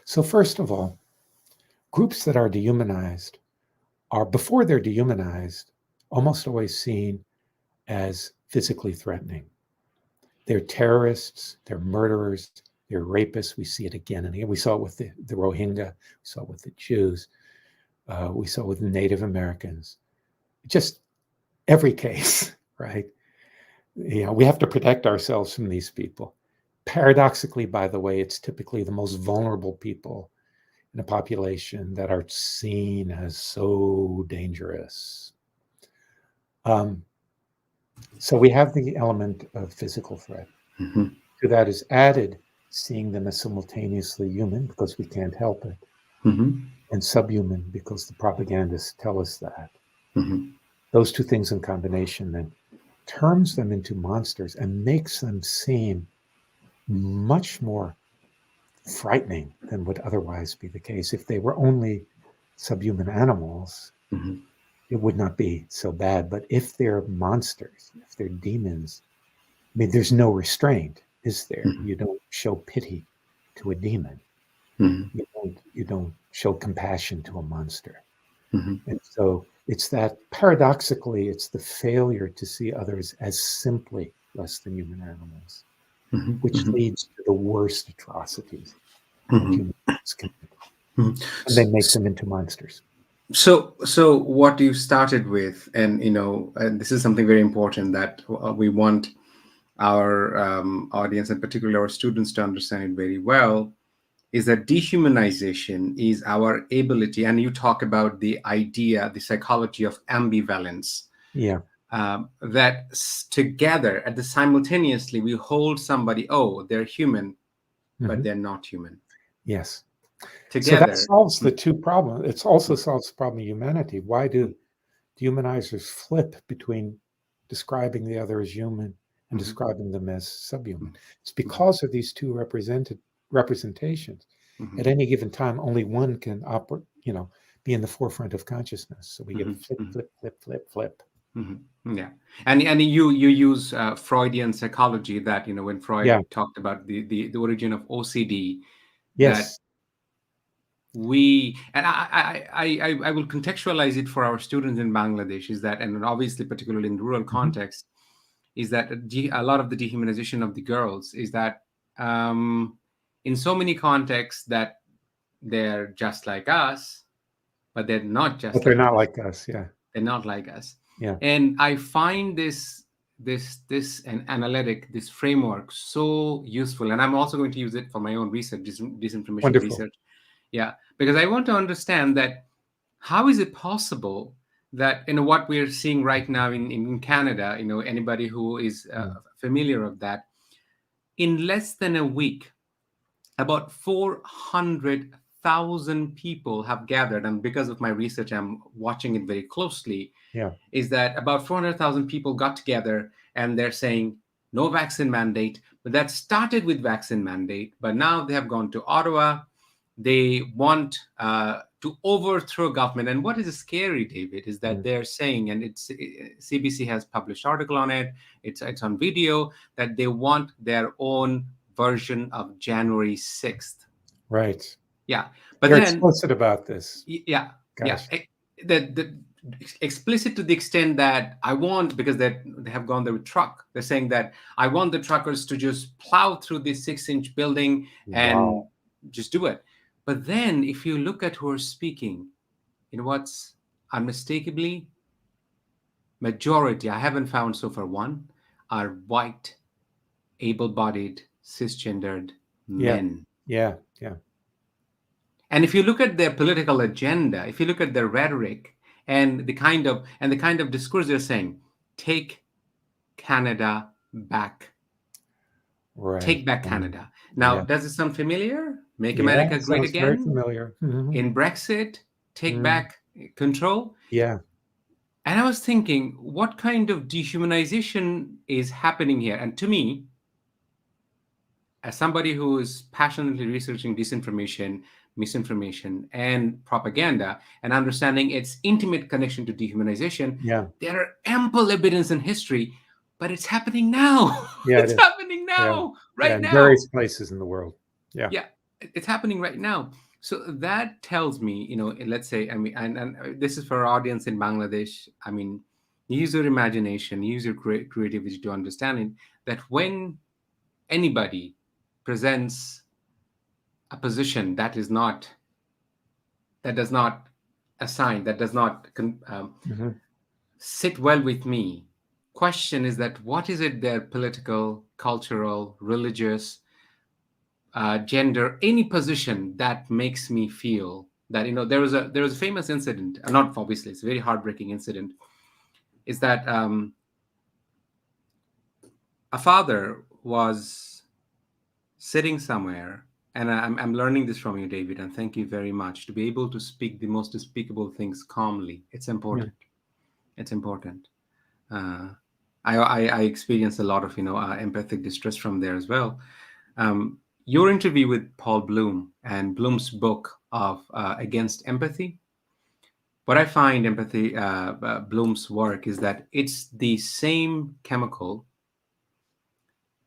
So first of all, groups that are dehumanized are, before they're dehumanized, almost always seen as physically threatening. They're terrorists, they're murderers, they're rapists. We see it again and again. We saw it with the Rohingya, we saw it with the Jews, we saw it with the Native Americans. Just every case, right? We have to protect ourselves from these people. Paradoxically, by the way, it's typically the most vulnerable people in a population that are seen as so dangerous. So we have the element of physical threat. Mm-hmm. To that is added seeing them as simultaneously human, because we can't help it, Mm-hmm. and subhuman, because the propagandists tell us that. Mm-hmm. Those two things in combination then turns them into monsters and makes them seem much more frightening than would otherwise be the case. If they were only subhuman animals, Mm-hmm. it would not be so bad. But if they're monsters, if they're demons, there's no restraint, is there? Mm-hmm. You don't show pity to a demon. Mm-hmm. You don't show compassion to a monster. Mm-hmm. And so it's that, paradoxically, it's the failure to see others as simply less than human animals, Mm-hmm. which Mm-hmm. leads to the worst atrocities Mm-hmm. that humans commit. Mm-hmm. And they make them into monsters. So what you started with, and and this is something very important that we want our audience, and particularly our students, to understand it very well, is that dehumanization is our ability, and you talk about the idea, the psychology of ambivalence. Yeah. That together, at the simultaneously, we hold somebody, oh, they're human, but Mhm. they're not human. Yes. So that together. solves the Mm, two problems. It also solves the problem of humanity. Why do dehumanizers flip between describing the other as human and mhm, describing them as subhuman? It's mhm, because of these two representations. mhm, At any given time, only one can operate, be in the forefront of consciousness. So we get mhm, flip, mhm, flip, flip, flip, flip. mhm. Yeah, and you use Freudian psychology, that when Freud Yeah. talked about the origin of OCD, that Yes. we and I will contextualize it for our students in Bangladesh, is that, and obviously particularly in rural Hmm. context, is that a lot of the dehumanization of the girls is that, um, in so many contexts, that they're just like us, but they're not But just they're like not us. like us. Yeah. They're not like us. Yeah. And I find this an analytic, this framework, so useful. And I'm also going to use it for my own research, disinformation Wonderful. research. Yeah, because I want to understand that how is it possible that what we're seeing right now in Canada, anybody who is Yeah. familiar of that, in less than a week, about 400,000 people have gathered. And because of my research, I'm watching it very closely, Yeah. is that about 400,000 people got together and they're saying no vaccine mandate. But that started with vaccine mandate, but now they have gone to Ottawa. They want to overthrow government. And what is scary, David, is that Mm. they're saying, and it's CBC has published article on it. It's on video, that they want their own version of January 6th. Right. Yeah, but They're then explicit about this. yeah, yeah. Gosh. The explicit to the extent that I want, because they have gone there with truck. They're saying that I want the truckers to just plow through this 6-inch building and Wow. just do it. But then, if you look at who are speaking, what's unmistakably majority, I haven't found so far one, are white, able-bodied, cisgendered Yeah. men. Yeah. Yeah. And if you look at their political agenda, if you look at their rhetoric and the kind of discourse they're saying, take Canada back, Right. take back Mm. Canada. Now, Yeah. does it sound familiar? Make Yeah. America It great sounds very again. familiar. Mhm. In Brexit, take Mm. back control. Yeah. And I was thinking, what kind of dehumanization is happening here? And to me, as somebody who is passionately researching disinformation, misinformation, and propaganda, and understanding its intimate connection to dehumanization, Yeah. there are ample evidence in history, but it's happening now. Yeah. It It's is. happening Yeah. now, Yeah. right In now. various places in the world. Yeah. Yeah, it's happening right now. So that tells me, let's say, I mean, and this is for our audience in Bangladesh. I mean, use your imagination, use your creativity to understanding that when anybody presents a position that does not assign, that does not Hmm. sit well with me, question is that what is it, their political, cultural, religious, gender, any position that makes me feel that, there was a famous incident, not obviously, it's a very heartbreaking incident, is that a father was sitting somewhere, and I'm learning this from you, David, and thank you very much, to be able to speak the most despicable things calmly. It's Yeah. important. It's important. uh, I experienced a lot of empathic distress from there as well. um, your interview with Paul Bloom and Bloom's book of Against Empathy, what I find empathy, Bloom's work, is that it's the same chemical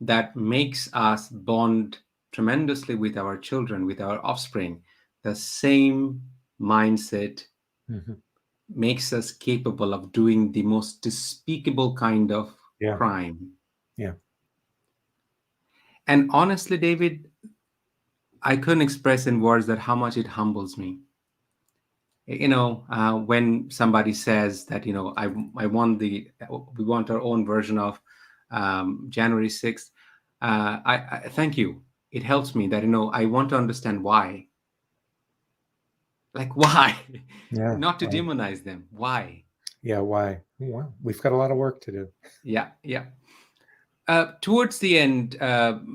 that makes us bond tremendously with our children, with our offspring. The same mindset Hmm. makes us capable of doing the most despicable kind of Yeah. crime. Yeah. And honestly, David, I couldn't express in words that how much it humbles me. When somebody says that, I want we want our own version of January 6th. I thank you. It helps me that, I want to understand why. Like, why? Yeah. Not to Right. demonize them. Why? Yeah. Why? Well, we've got a lot of work to do. Yeah, yeah. Towards the end,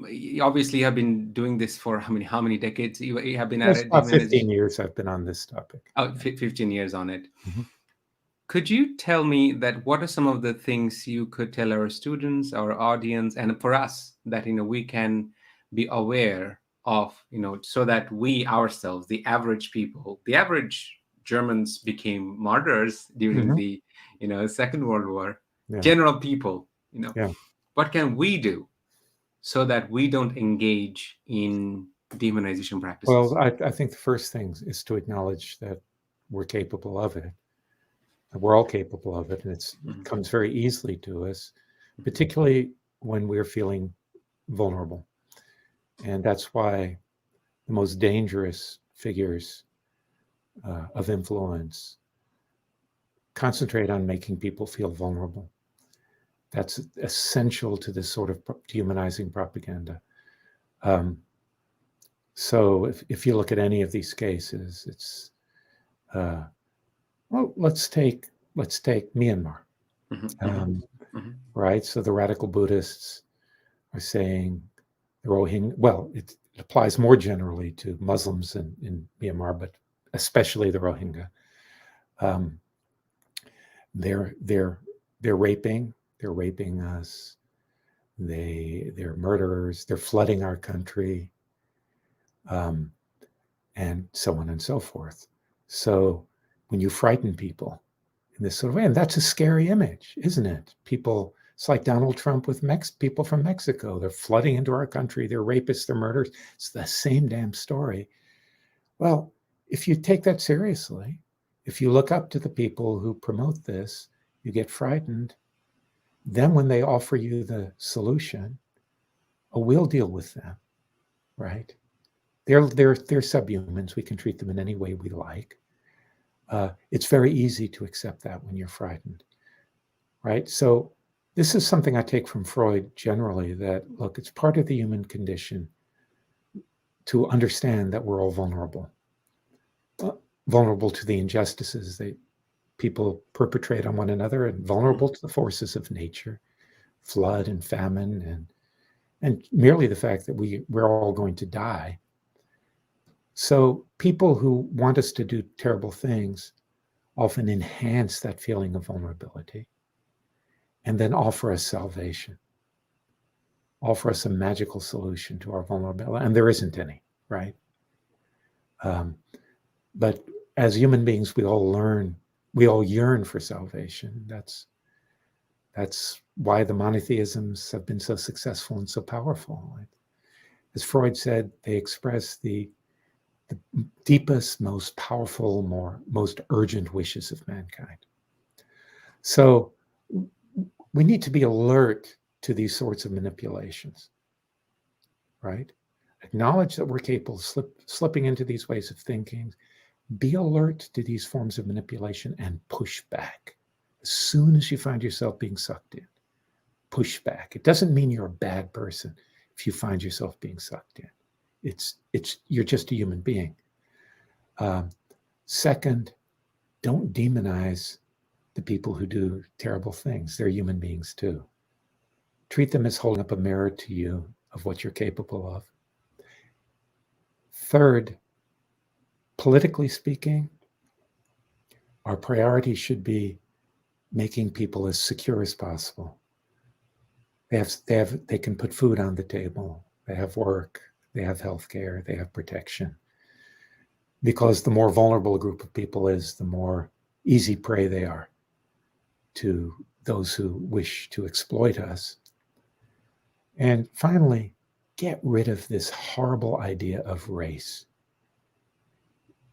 you obviously have been doing this for how many decades you have been at It's it, about 15 dehumanization? years I've been on this topic. Oh, Yeah. 15 years on it. Mhm. Could you tell me that what are some of the things you could tell our students, our audience, and for us that we can be aware of, so that we ourselves, the average people, the average Germans became martyrs during Mhm. the Second World War. Yeah. General people, Yeah. what can we do so that we don't engage in dehumanization Well, practices? I think the first thing is to acknowledge that we're capable of it. We're all capable of it, and it Mhm, comes very easily to us, particularly when we're feeling vulnerable. And that's why the most dangerous figures of influence concentrate on making people feel vulnerable. That's essential to this sort of dehumanizing propaganda. Um, so if you look at any of these cases, it's uh, well, let's take Myanmar, mhm, mhm, um, mhm, right? So the radical Buddhists are saying the Rohingya. Well, it applies more generally to Muslims in Myanmar, but especially the Rohingya. Um, they're they're they're raping. They're raping us. They're murderers. They're flooding our country, um, and so on and so forth. So when you frighten people in this sort of way, and that's a scary image, isn't it? People, it's like Donald Trump with people from Mexico. They're flooding into our country. They're rapists. They're murderers. It's the same damn story. Well, if you take that seriously, if you look up to the people who promote this, you get frightened. Then when they offer you the solution, oh, we'll deal with them, right? They're subhumans. We can treat them in any way we like. It's very easy to accept that when you're frightened, right? So this is something I take from Freud generally, that look, it's part of the human condition to understand that we're all vulnerable, uh, vulnerable to the injustices that people perpetrate on one another, and mhm, vulnerable to the forces of nature, flood and famine, and merely the fact that we're all going to die. So people who want us to do terrible things often enhance that feeling of vulnerability and then offer us salvation, offer us a magical solution to our vulnerability. And there isn't any, right? Um, but as human beings, we all yearn for salvation. That's why the monotheisms have been so successful and so powerful. As Freud said, they express the deepest, most powerful, most urgent wishes of mankind. So we need to be alert to these sorts of manipulations, right? Acknowledge that we're capable of slipping into these ways of thinking. Be alert to these forms of manipulation and push back. As soon as you find yourself being sucked in, push back. It doesn't mean you're a bad person if you find yourself being sucked in. It's you're just a human being. Um, Second, don't demonize the people who do terrible things. They're human beings too. Treat them as holding up a mirror to you of what you're capable of. Third, politically speaking, our priority should be making people as secure as possible. They can put food on the table. They have work. They have health care. They have protection. Because the more vulnerable a group of people is, the more easy prey they are to those who wish to exploit us. And finally, get rid of this horrible idea of race.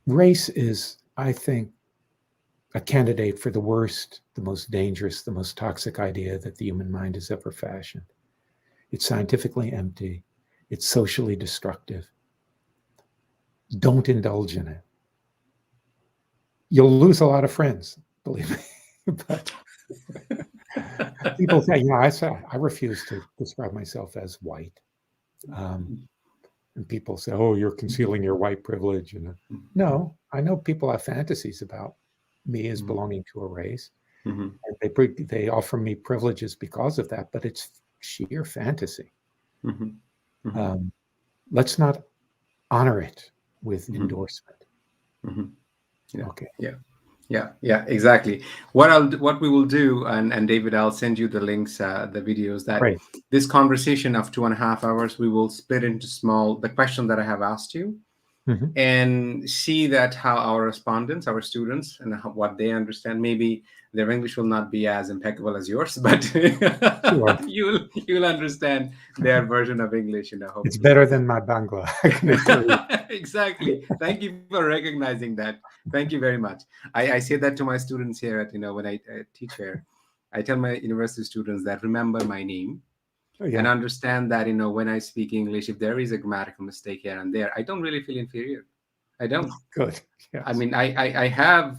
Race is, I think, a candidate for the worst, the most dangerous, the most toxic idea that the human mind has ever fashioned. It's scientifically empty, it's socially destructive. Don't indulge in it. You'll lose a lot of friends, believe me. But people say, I refuse to describe myself as white. Um, and people say, oh, you're concealing your white privilege. And no, I know people have fantasies about me as belonging to a race. mhm, And they offer me privileges because of that, but it's sheer fantasy. Mm-hmm. Mm-hmm. Let's not honor it with Mm-hmm. endorsement. Mm-hmm. Yeah. Okay. Yeah, exactly. What we will do, and David, I'll send you the links, the videos, that Great. this conversation of 2.5 hours, we will split into the question that I have asked you, Mhm. and see that how our respondents, our students, and what they understand. Maybe their English will not be as impeccable as yours, but Sure. you'll understand their version of English, It's hopefully. better than my Bangla, I can assure you. Exactly. Thank you for recognizing that. Thank you very much. I say that to my students here at, when I teach here. I tell my university students that remember my name Oh, and yeah, understand that, when I speak English, if there is a grammatical mistake here and there, I don't really feel inferior. I don't. good. I Yes. mean, I have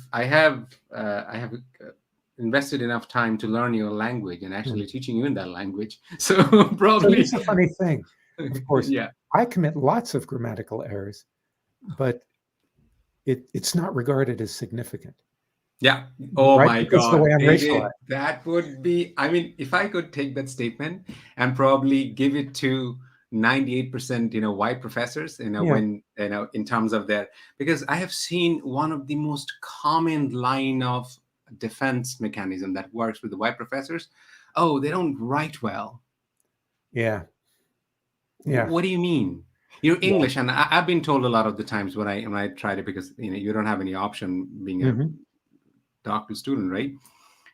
invested enough time to learn your language and actually Mhm. teaching you in that language. So So here's probably, the funny thing. Of course, yeah. I commit lots of grammatical errors, but it's not regarded as significant, Yeah. Oh right? my Because the God, way I'm David, racialized. that would be, I mean, if I could take that statement and probably give it to 98%, white professors, Yeah, when, in terms of their, because I have seen one of the most common line of defense mechanism that works with the white professors. Oh, they don't write well. yeah, yeah, What do you mean? You're yeah. English, and I've been told a lot of the times when I try to, because you don't have any option being a Hmm. doctoral student, right?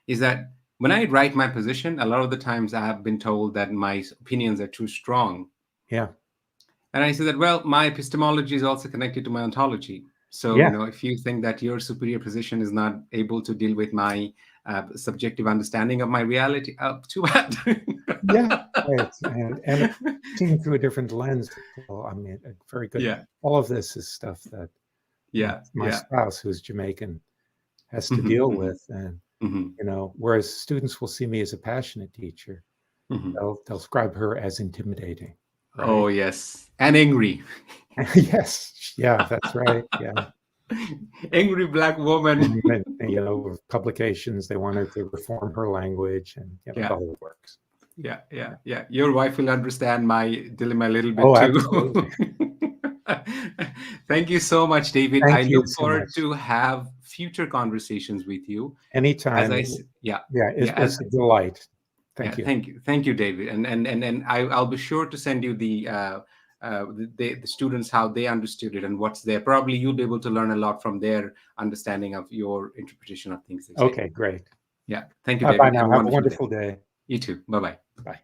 Is that when I write my position, a lot of the times I have been told that my opinions are too strong. Yeah, And I say that, well, my epistemology is also connected to my ontology. So, yeah, if you think that your superior position is not able to deal with my subjective understanding of my reality, too bad. yeah. Right. And seeing through a different lens. Well, I mean, very good. Yeah, All of this is stuff that my yeah, my yeah. spouse, who's Jamaican, has to Mhm, deal mhm, with, and mhm, whereas students will see me as a passionate teacher, mhm. they'll describe her as intimidating, right? Oh, yes. And angry. Yes, yeah, that's right. Yeah. Angry black woman. And, with publications, they want her to reform her language, and Yeah. the whole works. Yeah. Your wife will understand my dilemma a little bit Oh, too. absolutely. Thank you so much, David. I Thank you look so forward much. to have future conversations with you. Anytime. Yeah, Yeah, yeah, it's a delight. yeah. Thank you. Thank you, David. And I'll be sure to send you the students how they understood it and what's there. Probably you'll be able to learn a lot from their understanding of your interpretation of things they say. Okay, great. Yeah. Thank you, Bye bye David. now. Have a Have a wonderful day. wonderful day. You too. Bye bye. Bye.